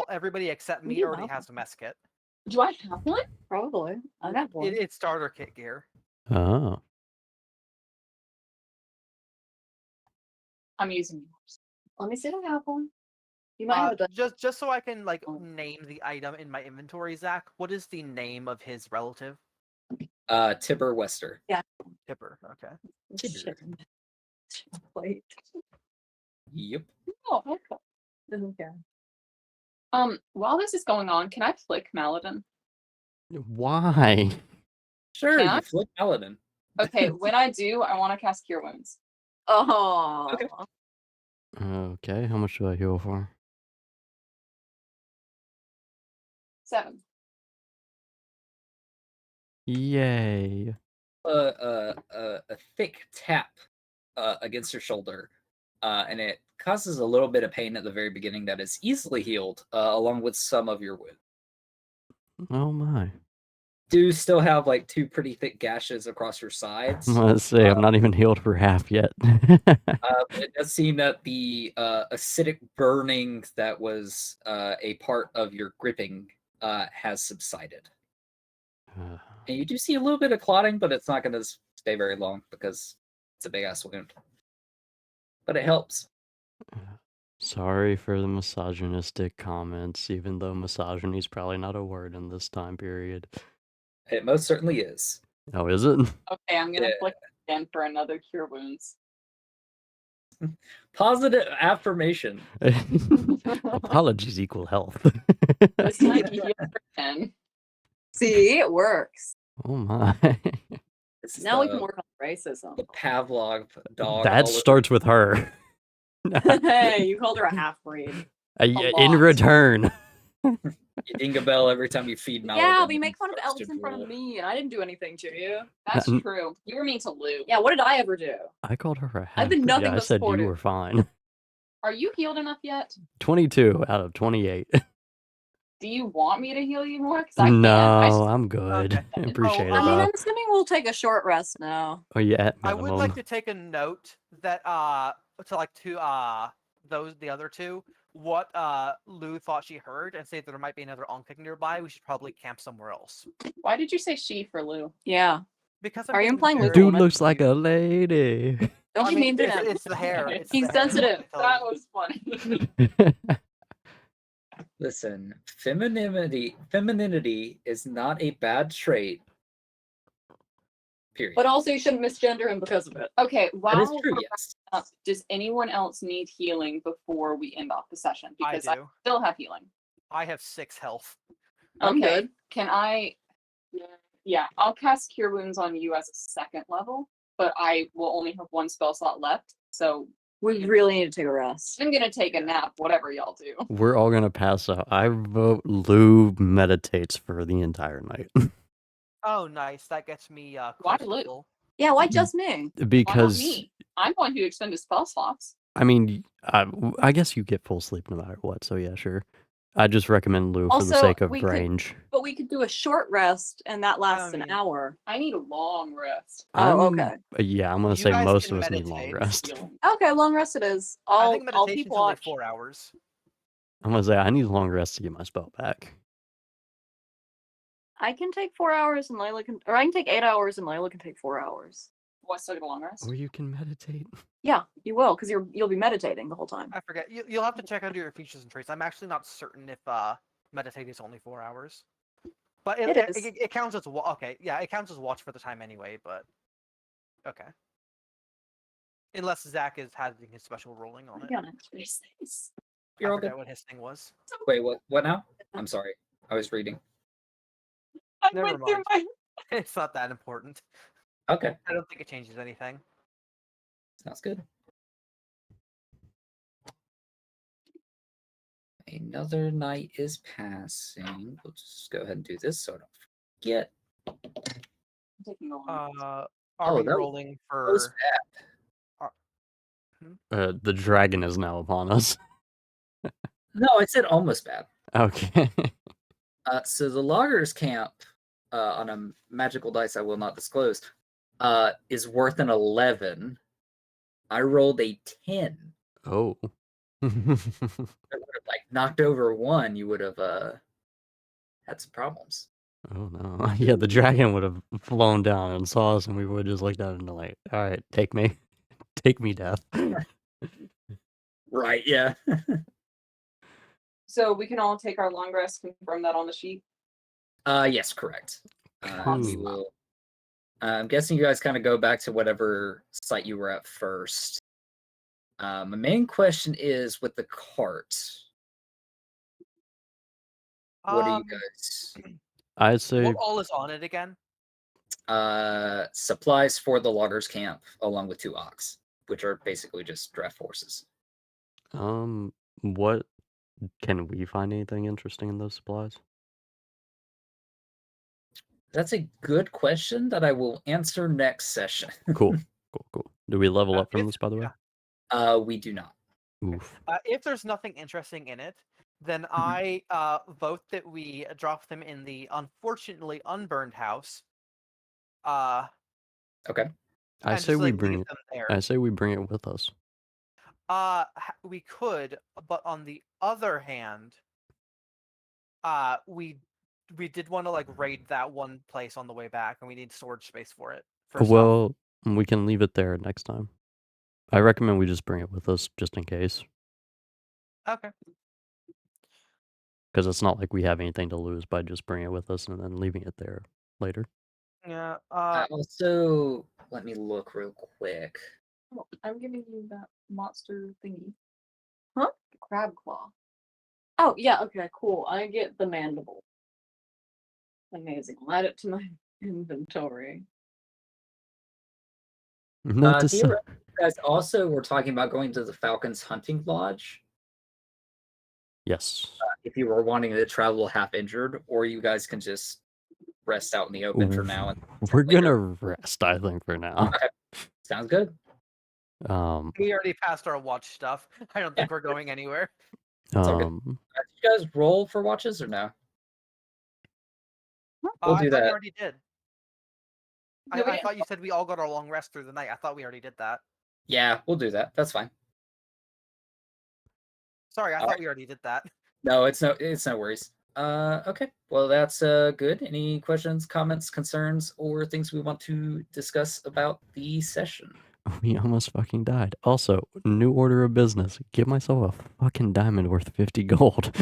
everybody except me You already have has a mess kit. Do I have one? Probably. I have one. It's starter kit gear. Oh. I'm using yours. Let me see if I have one. You might have done. Just so I can like name the item in my inventory, Zach. What is the name of his relative? Tibber Wester. Tipper. Okay. Wait. Yep. Oh, okay. Doesn't care. While this is going on, can I flick Maladin? Why? Sure, Can I? you flip Paladin. Okay, when I do, I want to cast Cure Wounds. Oh. Okay. Okay, how much do I heal for? 7. Yay. A thick tap against your shoulder, and it causes a little bit of pain at the very beginning that is easily healed, along with some of your wound. Oh my. Do still have like 2 pretty thick gashes across your sides. Let's say I'm not even healed for half yet. But it does seem that the acidic burning that was a part of your gripping has subsided. And you do see a little bit of clotting, but it's not going to stay very long because it's a big ass wound. But it helps. Sorry for the misogynistic comments, even though misogyny is probably not a word in this time period. It most certainly is. Oh, is it? Okay, I'm gonna Yeah. flick again for another Cure Wounds. Positive affirmation. Apologies equal health. This time you heal for 10. See, it works. Oh my. This is Now we can work on racism. the Pavlov dog. That all over- starts with her. Hey, you called her a half breed. In lot. return. You ding a bell every time you feed Maladin. Yeah, but you make fun of Starts to elves in front of drool. me, and I didn't do anything to you. That's N- true. You were mean to Lou. Yeah, what did I ever do? I called her a half. I've been nothing I but said you supportive. were fine. Are you healed enough yet? 22 out of 28. Do you want me to heal you more? Because I can. No, I'm good. Okay. Appreciate it I mean, though. I'm assuming we'll take a short rest now. Oh yeah, at I minimum. would like to take a note that the other two, what Lou thought she heard, and say that there might be another onclick nearby. We should probably camp somewhere else. Why did you say she for Lou? Yeah. Because I'm Are you being implying very Lou? Dude nice looks to like you. a lady. Don't I be mean, mean to him. it's the hair. It's He's the hair, sensitive. let me tell That you. was funny. Listen, femininity is not a bad trait. Period. But also, you shouldn't misgender him because of it. Okay, that while is true, we're yes. up, does anyone else need healing before we end off the session? Because I I do. still have healing. I have 6 health. I'm Okay, good. can I? Yeah, I'll cast Cure Wounds on you as a 2nd level, but I will only have 1 spell slot left. So We really need to take a rest. I'm gonna take a nap, whatever y'all do. We're all gonna pass out. I vote Lou meditates for the entire night. Oh, nice. That gets me Why close to Lou? full. Yeah, why just me? Why not Because me? I'm one who expended spell slots. I mean, I guess you get full sleep no matter what. So yeah, sure. I just recommend Lou for the Also, sake of we could- range. But we could do a short rest, and that lasts mean- an hour. I need a long rest. Oh, I'm- okay. Yeah, I'm gonna You say guys most can of us need long meditate. rest. Healing. Okay, long rest it is. I I'll think keep meditation's only watch. 4 hours. I'm gonna say I need long rest to get my spell back. I can take 4 hours, and Layla can, or I can take 8 hours, and Layla can take 4 hours. Want to still get a long rest? Or you can meditate. Yeah, you will, because you'll be meditating the whole time. I forget. You'll have to check under your features and traits. I'm actually not certain if meditating is only 4 hours. But It is. it counts as okay. Yeah, it counts as watch for the time anyway. But okay, unless Zach is having his special ruling on it. Be honest. You're I all good. forget what his thing was. Wait, what now? I'm sorry. I was reading. I Never went through mind. my. It's not that important. Okay, I don't think it changes anything. sounds good. Another night is passing. We'll just go ahead and do this so I don't forget. I'm taking a long rest. Are Oh, we that was- rolling That was for? bad. The dragon is now upon us. No, I said almost bad. Okay. So the loggers camp on a magical dice I will not disclose is worth an 11. I rolled a 10. Oh. If it would have like knocked over 1, you would have had some problems. Oh no. Yeah, the dragon would have flown down and saw us, and we would have just looked at it and like, all right, take me. Take me, death. Right, yeah. So we can all take our long rest, confirm that on the sheet. Yes, correct. We Cool. will. I'm guessing you guys kind of go back to whatever site you were at first. My main question is with the cart. What are you guys? I'd say What all is on it again? Supplies for the loggers camp, along with 2 ox, which are basically just draft horses. what can we find anything interesting in those supplies? That's a good question that I will answer next session. Cool. Cool. Do we level up from If- this, by the way? yeah. We do not. Oof. If there's nothing interesting in it, then I vote that we drop them in the unfortunately unburned house. Okay. I and say just we like bring leave it. them there. I say we bring it with us. We could, but on the other hand, we did want to like raid that one place on the way back, and we need storage space for it. For stuff. Well, we can leave it there next time. I recommend we just bring it with us just in case, Okay. because it's not like we have anything to lose by just bringing it with us and then leaving it there later. Yeah. Also, let me look real quick. Oh, I'm giving you that monster thingy. Huh? The crab claw. Oh yeah, okay, cool. I get the mandible. Amazing. I'll add it to my inventory. Not to say. You guys also were talking about going to the Falcons hunting lodge. Yes. If you were wanting to travel half injured, or you guys can just rest out in the open for now. And We're later. gonna rest, I think, for now. Okay. Sounds good. We already passed our watch stuff. I don't think we're going anywhere. all good. Did you guys roll for watches or no? We'll I do thought we that. already did. No, we I didn't. thought you said we all got our long rest through the night. I thought we already did that. Yeah, we'll do that. That's fine. Sorry, I All thought we already did that. No, it's no worries. Okay. Well, that's good. Any questions, comments, concerns, or things we want to discuss about the session? We almost fucking died. Also, new order of business. Give myself a fucking diamond worth 50 gold.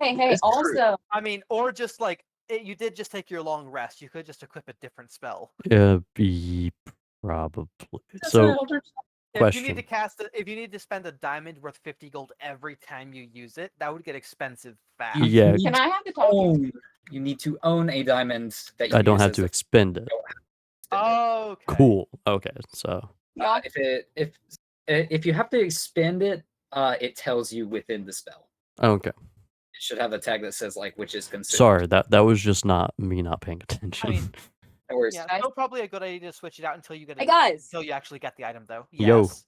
Hey, It's true. also, I mean, or just like you did just take your long rest. You could just equip a different spell. Probably. That's So, an elder- If you need to question. if you need to spend a diamond worth 50 gold every time you use it, that would get expensive fast. You Yeah. need can to I have to talk? you need to own a diamond that you I don't use have as to a- expend it. spend it. Okay. Cool. Okay, so Y'all, If you have to expend it, it tells you within the spell. okay. It should have a tag that says like which is considered. Sorry, that was just not me not paying attention. I mean, No worries. yeah, Guys. still probably a good idea to switch it out until you get hey it, guys, until you actually get the item, though. Yo. Yes.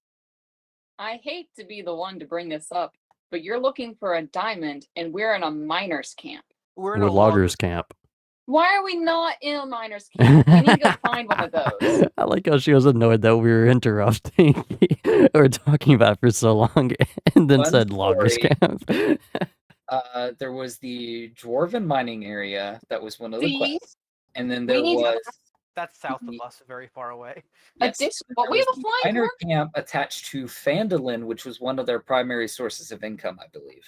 I hate to be the one to bring this up, but you're looking for a diamond, and we're in a miners' camp. We're in We're a loggers camp. Why are we not in a miners' camp? We need to go find one of those. I like how she was annoyed that we were interrupting or talking about it for so long and then Fun said loggers story. camp. There was the dwarven mining area that was one of the See? quests, and then We there need to- was That's south of us, very far away. Addition- but there we was have a the flying miner carpet. camp attached to Phandalin, which was one of their primary sources of income, I believe.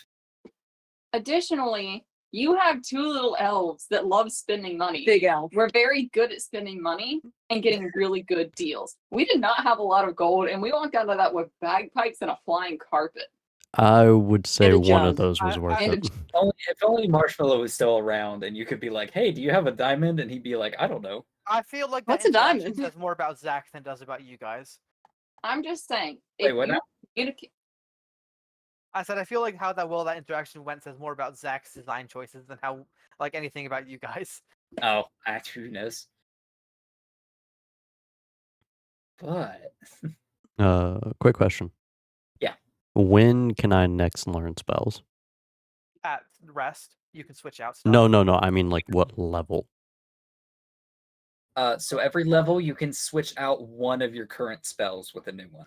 Additionally, you have 2 little elves that love spending money. Big elf. We're very good at spending money and getting really good deals. We did not have a lot of gold, and we walked out of that with bagpipes and a flying carpet. I would say a one of jug. those was worth And a it. If only Marshmallow was still around, and you could be like, "Hey, do you have a diamond?" and he'd be like, "I don't know." I feel like What's that a interaction diamond? says more about Zach than it does about you guys. I'm just saying, Wait, if what you now? communicate, I said I feel like how that interaction went says more about Zach's design choices than how like anything about you guys. Oh, actually, who knows? But Quick question. Yeah. When can I next learn spells? At rest, you can switch out stuff. No. I mean, like, what level? so every level you can switch out one of your current spells with a new one.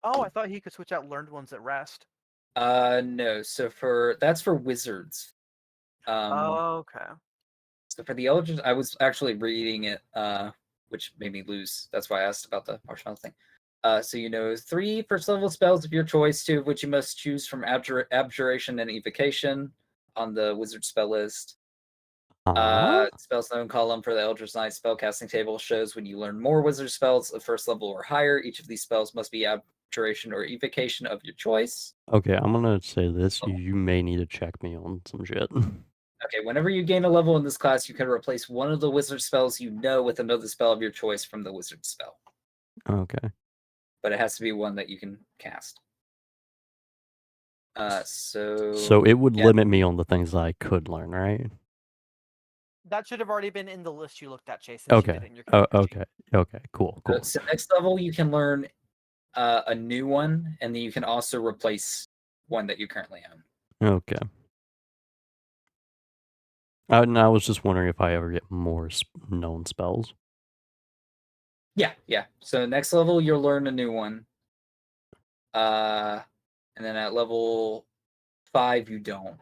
Oh, I thought he could switch out learned ones at rest. No. So that's for wizards. Okay. So for the Eldritch, I was actually reading it, which made me lose. That's why I asked about the marshmallow thing. So you know 3 first level spells of your choice, 2 of which you must choose from Abjuration and Evocation on the wizard spell list. Spells known column for the Eldritch Knight spellcasting table shows when you learn more wizard spells of first level or higher. Each of these spells must be Abjuration or Evocation of your choice. Okay, I'm gonna say this. Oh. You may need to check me on some shit. Okay, whenever you gain a level in this class, you can replace one of the wizard spells you know with another spell of your choice from the wizard spell. Okay. But it has to be one that you can cast. So it would limit me on the things that I could learn, right? That should have already been in the list you looked at, Chase. Since you did it in your Okay. Okay. Cool. So next level, you can learn a new one, and then you can also replace one that you currently own. Okay. I was just wondering if I ever get more known spells. Yeah. So next level, you'll learn a new one. And then at level 5, you don't.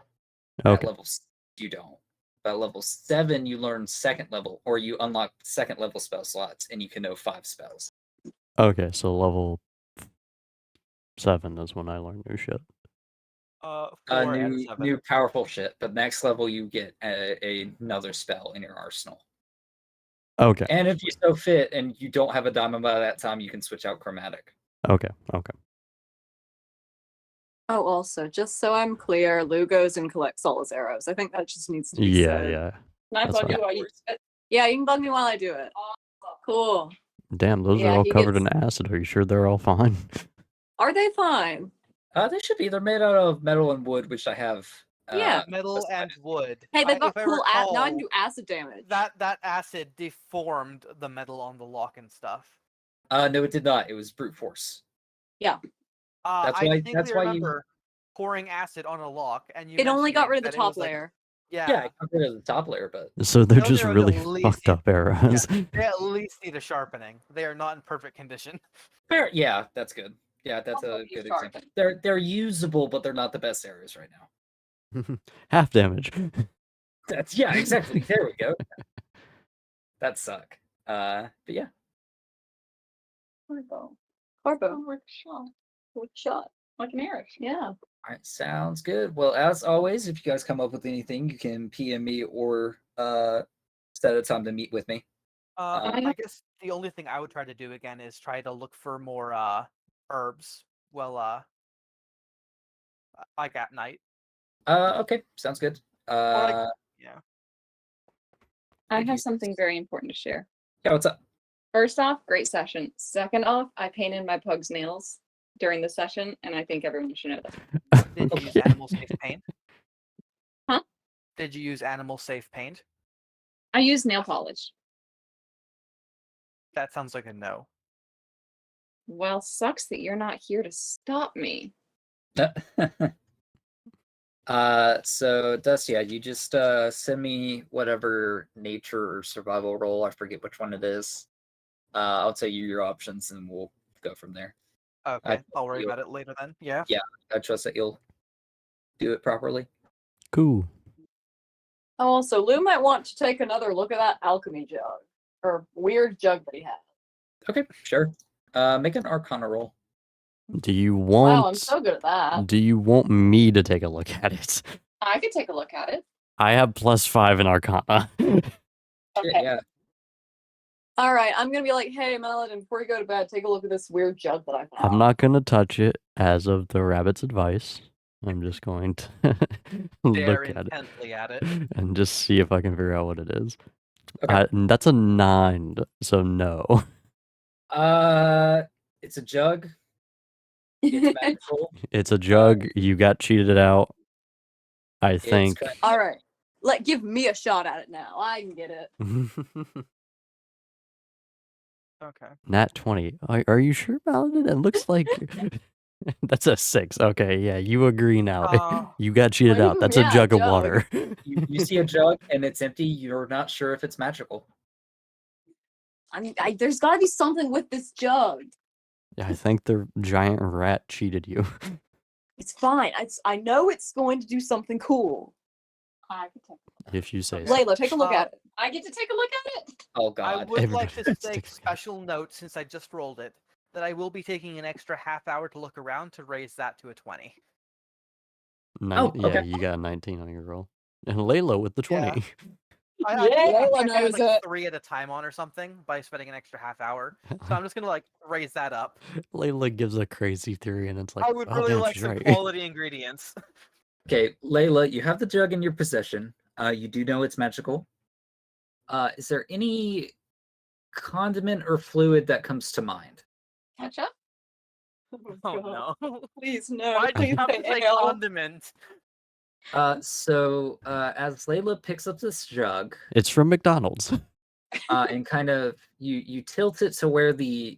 Okay. At level 6, you don't. But at level 7, you learn second level, or you unlock second level spell slots, and you can know 5 spells. Okay, so level 7 is when I learn new shit. 4 and 7. New powerful shit. But next level, you get another spell in your arsenal. Okay. And if you so fit, and you don't have a diamond by that time, you can switch out chromatic. Okay. Oh, also, just so I'm clear, Lou goes and collects all his arrows. I think that just needs to be said. Yeah. Can I That's bug you fine. while you do it? Yeah, you can bug me while I do it. Cool. Damn, those Yeah, are all he covered gets- in acid. Are you sure they're all fine? Are they fine? They should be. They're made out of metal and wood, which I have. Yeah. Metal and wood. Hey, they've got if I cool now I recall, can do acid damage. that acid deformed the metal on the lock and stuff. No, it did not. It was brute force. Yeah. That's I why- distinctly that's why you- remember pouring acid on a lock, and you It only got mentioning rid of the that it was top layer. Yeah, Yeah, I got rid of the top layer, but So they're Those just arrows really at least fucked up arrows. they at least need a sharpening. They are not in perfect condition. fair. Yeah, that's good. Yeah, that's Also a be good sharp. example. They're usable, but they're not the best arrows right now. Half damage. That's exactly. There we go. That suck. But yeah. Corbo. Corbo. Like a shot. Like a shot. Like an arrow. Yeah. All right, sounds good. Well, as always, if you guys come up with anything, you can PM me or set a time to meet with me. I guess the only thing I would try to do again is try to look for more herbs. Well, like at night. Okay, sounds good. yeah. I Thank you. have something very important to share. Yeah, what's up? First off, great session. Second off, I painted my pug's nails during the session, and I think everyone should know that. Did you use animal safe paint? Huh? Did you use animal safe paint? I use nail polish. That sounds like a no. Well, sucks that you're not here to stop me. So Dusty, you just send me whatever nature or survival roll. I forget which one it is. I'll tell you your options, and we'll go from there. Okay, I'll worry about it later then. Yeah. Yeah, I trust that you'll do it properly. Cool. Oh, also, Lou might want to take another look at that alchemy jug. Or weird jug that he had. Okay, sure. Make an Arcana roll. Do you want? Wow, I'm so good at that. Do you want me to take a look at it? I could take a look at it. I have +5 in Arcana. Okay. Yeah. All right, I'm gonna be like, hey, Melodin, before you go to bed, take a look at this weird jug that I found. I'm not gonna touch it as of the rabbit's advice. I'm just going to Stare look at it intently at it. and just see if I can figure out what it is. Okay. That's a 9, so no. It's a jug. It's magical. It's a jug. You got cheated out. I It's think. correct. All right, give me a shot at it now. I can get it. Okay. Nat 20. Are you sure, Paladin? It looks like that's a 6. Okay, yeah, you agree now. You got cheated out. That's a Yeah, jug of jug. water. You see a jug and it's empty. You're not sure if it's magical. I mean, there's got to be something with this jug. Yeah, I think the giant rat cheated you. It's fine. I know it's going to do something cool. I could take. If you say so. Layla, take a look at it. I get to take a look at it. Oh I God. would like Everybody to has to take take a look at special note since I just rolled it that I will be taking an extra half hour to look around to raise that to a 20. Oh, Yeah, okay. you got a 19 on your roll. And Layla with the 20. Yeah. I Yeah, think Layla I had knows like it. 3 at a time on or something by spending an extra half hour. So I'm just gonna like raise that up. Layla gives a crazy theory, and it's like, I would oh, really damn, like she's some right. quality ingredients. Okay, Layla, you have the jug in your possession. You do know it's magical. Is there any condiment or fluid that comes to mind? Ketchup? Oh God. no! Please no. Why'd you Please have say to say ale. condiment? So as Layla picks up this jug, It's from McDonald's. and kind of you tilt it to where the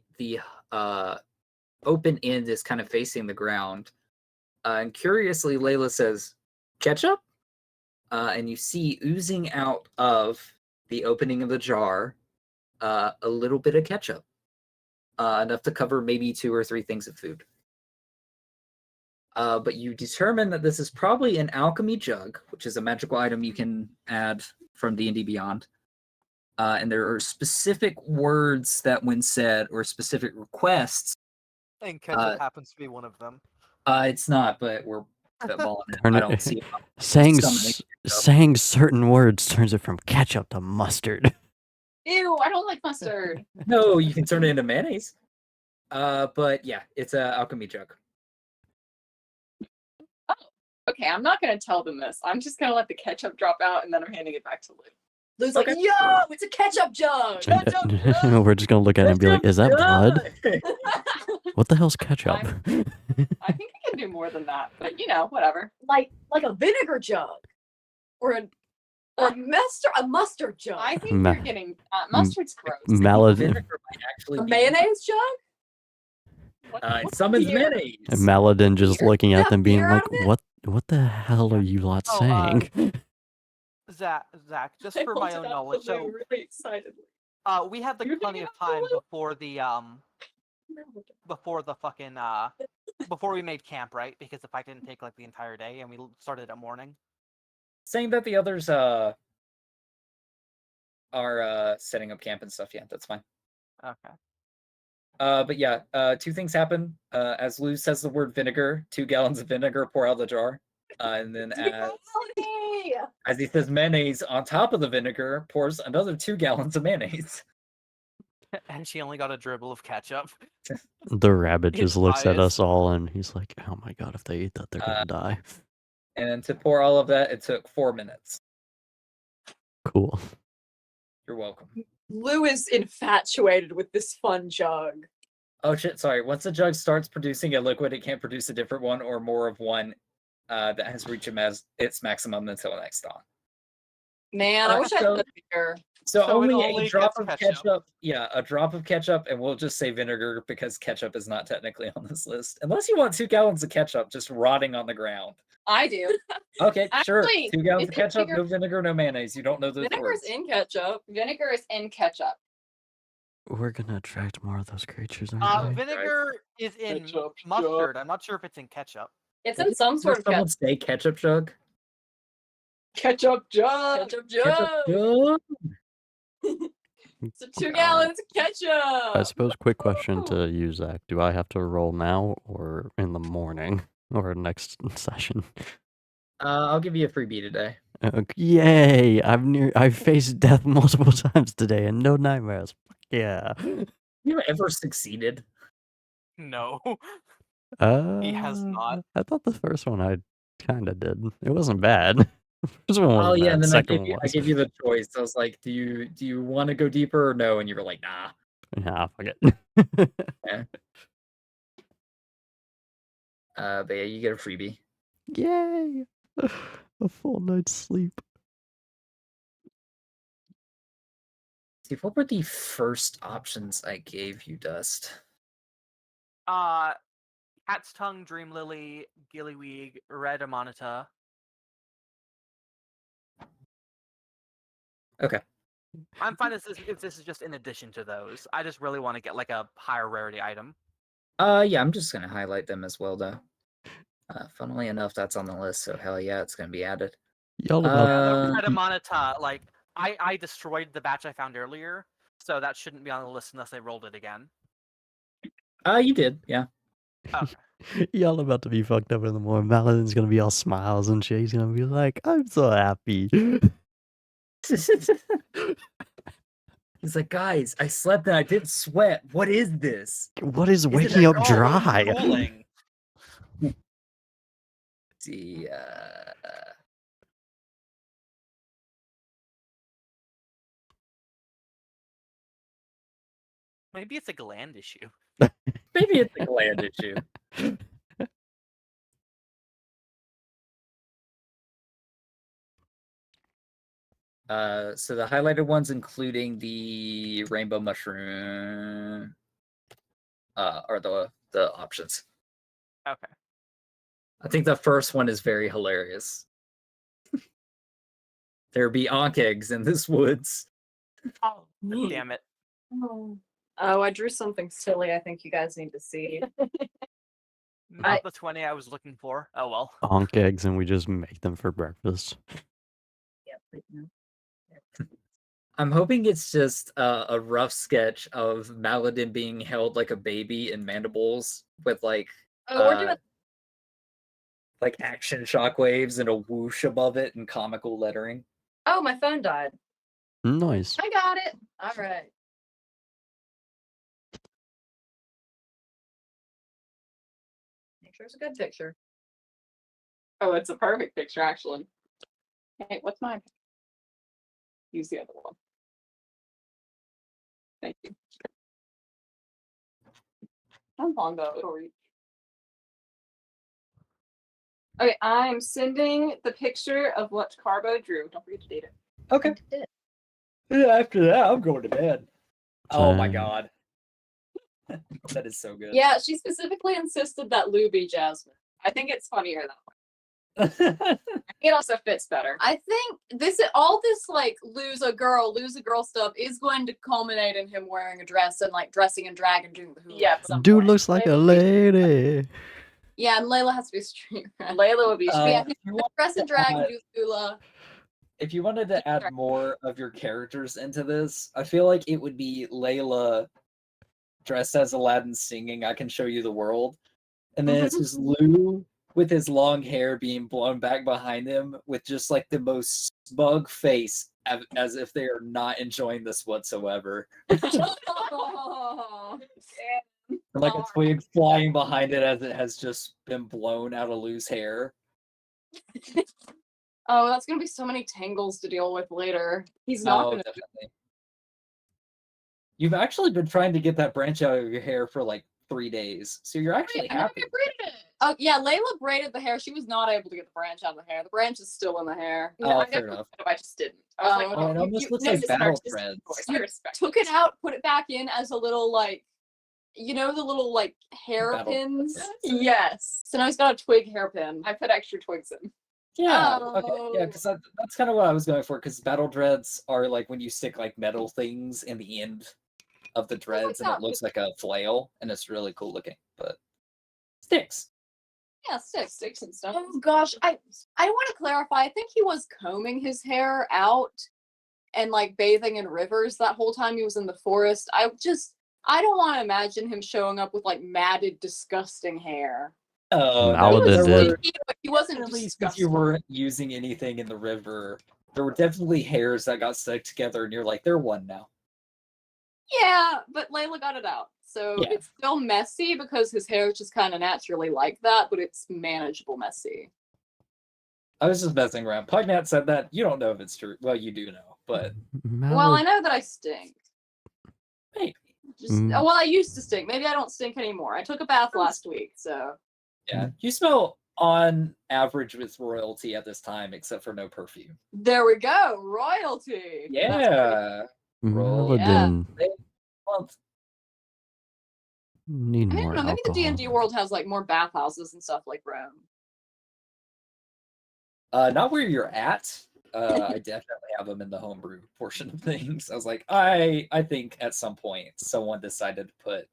open end is kind of facing the ground, and curiously, Layla says, "Ketchup," and you see oozing out of the opening of the jar a little bit of ketchup, enough to cover maybe 2 or 3 things of food. But you determine that this is probably an alchemy jug, which is a magical item you can add from D&D Beyond. And there are specific words that, when said, or specific requests. And ketchup happens to be one of them. It's not, but we're spitballing it. Turn I it- don't see it. saying Summoning saying certain words turns it from ketchup to mustard. Ew, I don't like mustard. No, you can turn it into mayonnaise. But yeah, it's an alchemy jug. Okay, I'm not gonna tell them this. I'm just gonna let the ketchup drop out and then I'm handing it back to Lou. Lou's like, Okay. yo, it's a ketchup jug. Ketchup jug. We're just gonna look at it and be like, is that blood? Jug! What the hell's ketchup? I think I can do more than that, but whatever. like a vinegar jug, or a mustard jug. I think Ma- you're getting mustard's gross. Maladin Vinegar might actually A be- mayonnaise jug. It summons Beer. mayonnaise. Maladin just Beer? looking at Yeah, them being beer like, out of it? what the hell are you lot Oh, saying? Zach, just I for my pulled own it out knowledge, the way so really excitedly. we had like You're plenty thinking of of time Lou? before the fucking before we made camp, right? Because the fight didn't take like the entire day, and we started at morning. Saying that the others are setting up camp and stuff. Yeah, that's fine. Okay. But yeah, 2 things happen. As Lou says the word vinegar, 2 gallons of vinegar pour out of the jar. And then as he says mayonnaise, on top of the vinegar pours another 2 gallons of mayonnaise. And she only got a dribble of ketchup. The rabbit His just looks at us bias. all and he's like, oh my god, if they eat that, they're gonna die. And to pour all of that, it took 4 minutes. Cool. You're welcome. Lou is infatuated with this fun jug. Oh shit, sorry. Once the jug starts producing a liquid, it can't produce a different one or more of one that has reached its maximum until next dawn. Man, I wish I so- had beer. So, So it only only a drop gets of ketchup. ketchup. Yeah, a drop of ketchup, and we'll just say vinegar because ketchup is not technically on this list. Unless you want 2 gallons of ketchup just rotting on the ground. I do. Okay, sure. Actually, 2 gallons of isn't ketchup, vinegar- no vinegar, no mayonnaise. You don't know those Vinegar's words. in ketchup. Vinegar is in ketchup. We're gonna attract more of those creatures, aren't we? Vinegar is in Ketchup mustard. I'm not sure if it's in ketchup. It's in some Does sort of someone say ketchup jug? ketchup jug. Ketchup jug. Ketchup jug? It's a 2 gallons of ketchup. I suppose, quick question to you, Zach. Do I have to roll now or in the morning or next session? I'll give you a freebie today. Yay! I've faced death multiple times today and no nightmares. Fuck yeah. You ever succeeded? No. He has not. I thought the first one I kind of did. It wasn't bad. First one wasn't Oh yeah, bad. and then I Second gave you one I was. gave you the choice. I was like, do you want to go deeper or no? And you were like, nah. Nah, fuck it. But yeah, you get a freebie. Yay! A full night's sleep. See, what were the first options I gave you, Dust? Cat's Tongue, Dream Lily, Gillyweed, Red Amonita. Okay. I'm fine if this is just in addition to those. I just really want to get like a higher rarity item. Yeah, I'm just gonna highlight them as well, though. Funnily enough, that's on the list, so hell yeah, it's gonna be added. Y'all about Yeah, the Uh, Red Amonita, like I destroyed the batch I found earlier, so that shouldn't be on the list unless they rolled it again. You did, yeah. Okay. Y'all about to be fucked up in the morning. Maladin's gonna be all smiles and shit. He's gonna be like, I'm so happy. He's like, guys, I slept and I didn't sweat. What is this? What is Isn't waking it up Oh, dry? cooling. See, Maybe it's a gland issue. maybe it's a gland issue. So the highlighted ones, including the rainbow mushroom, are the options. Okay. I think the first one is very hilarious. There be Ankh eggs in this woods. Oh, damn it. Oh, I drew something silly. I think you guys need to see. Not the 20 I was looking for. Oh well. Honk eggs and we just make them for breakfast. Yep. I'm hoping it's just a rough sketch of Maladin being held like a baby in mandibles with like Oh, we're doing. action shockwaves and a whoosh above it and comical lettering. Oh, my phone died. Nice. I got it. All right. Make sure it's a good picture. Oh, it's a perfect picture, actually. Hey, what's mine? Use the other one. Thank you. How long though? It'll reach. Okay, I'm sending the picture of what Carbo drew. Don't forget to date it. Okay. After that, I'm going to bed. Oh my Same. god. That is so good. Yeah, she specifically insisted that Lou be Jasmine. I think it's funnier that way. It also fits better. I think all this like lose a girl stuff is going to culminate in him wearing a dress and like dressing in drag and doing the hula. Yeah, at some Dude point. looks like a lady. Yeah, and Layla has to be street red. Layla would be. Yeah, if you dress in wanted to drag and add- do the hula. If you wanted to add more of your characters into this, I feel like it would be Layla dressed as Aladdin singing "I Can Show You the World," and then it's just Lou with his long hair being blown back behind him with just like the most smug face as if they are not enjoying this whatsoever. Oh, And like a twig flying behind it as it has just been blown out of Lou's hair. oh, that's gonna be so many tangles to deal with later. He's not Oh, gonna. definitely. You've actually been trying to get that branch out of your hair for like 3 days, so you're actually I never happy. braided it. Oh yeah, Layla braided the hair. She was not able to get the branch out of the hair. The branch is still in the hair. Oh, I fair never enough. I just didn't. I was like, Oh, it almost looks like this is an battle artistic threads. choice. I respect took it out, put it back in as a little like, you know, the little like hairpins. threads. Yes. So now he's got a twig hairpin. I put extra twigs in. Yeah, okay, yeah, Oh. because that's kind of what I was going for. Because battle dreads are like when you stick like metal things in the end of the dreads, and that. it looks like a flail, and it's really cool looking. But sticks. Yeah, sticks and stuff. Oh gosh, I want to clarify. I think he was combing his hair out and like bathing in rivers that whole time he was in the forest. I don't want to imagine him showing up with like matted, disgusting hair. Oh, Maladin did. He wasn't At least if disgusting. you weren't using anything in the river, there were definitely hairs that got stuck together, and you're like, they're one now. Yeah, but Layla got it out. So Yeah. it's still messy because his hair is just kind of naturally like that, but it's manageable messy. I was just messing around. Pugnat said that. You don't know if it's true. Well, you do know, but Well, I know that I stink. maybe. Well, I used to stink. Maybe I don't stink anymore. I took a bath last week, so. Yeah, you smell on average with royalty at this time, except for no perfume. There we go. Royalty. Yeah. Maladin Well, need I more don't know. Maybe the alcohol. D&D world has like more bathhouses and stuff like Rome. not where you're at. I definitely have them in the homebrew portion of things. I was like, I think at some point someone decided to put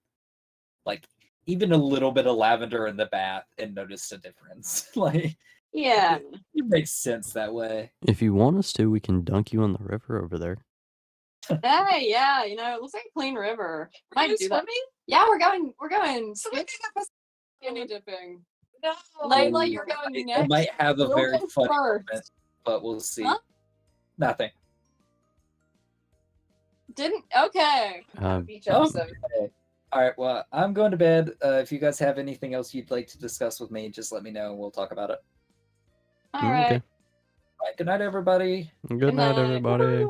like even a little bit of lavender in the bath and noticed a difference. Like, Yeah. it makes sense that way. If you want us to, we can dunk you in the river over there. Hey, yeah, you know, it looks like a clean river. Are Might you do that. swimming? Yeah, we're going Swimming skinny dipping. No. Layla, you're I going might next. have a You'll very go funny first. moment, but we'll see. Huh? Nothing. Didn't okay. Beach Oh, episode. okay. All right. Well, I'm going to bed. If you guys have anything else you'd like to discuss with me, just let me know and we'll talk about it. All right. Okay. All right. Good night, everybody. Good night, night. everybody.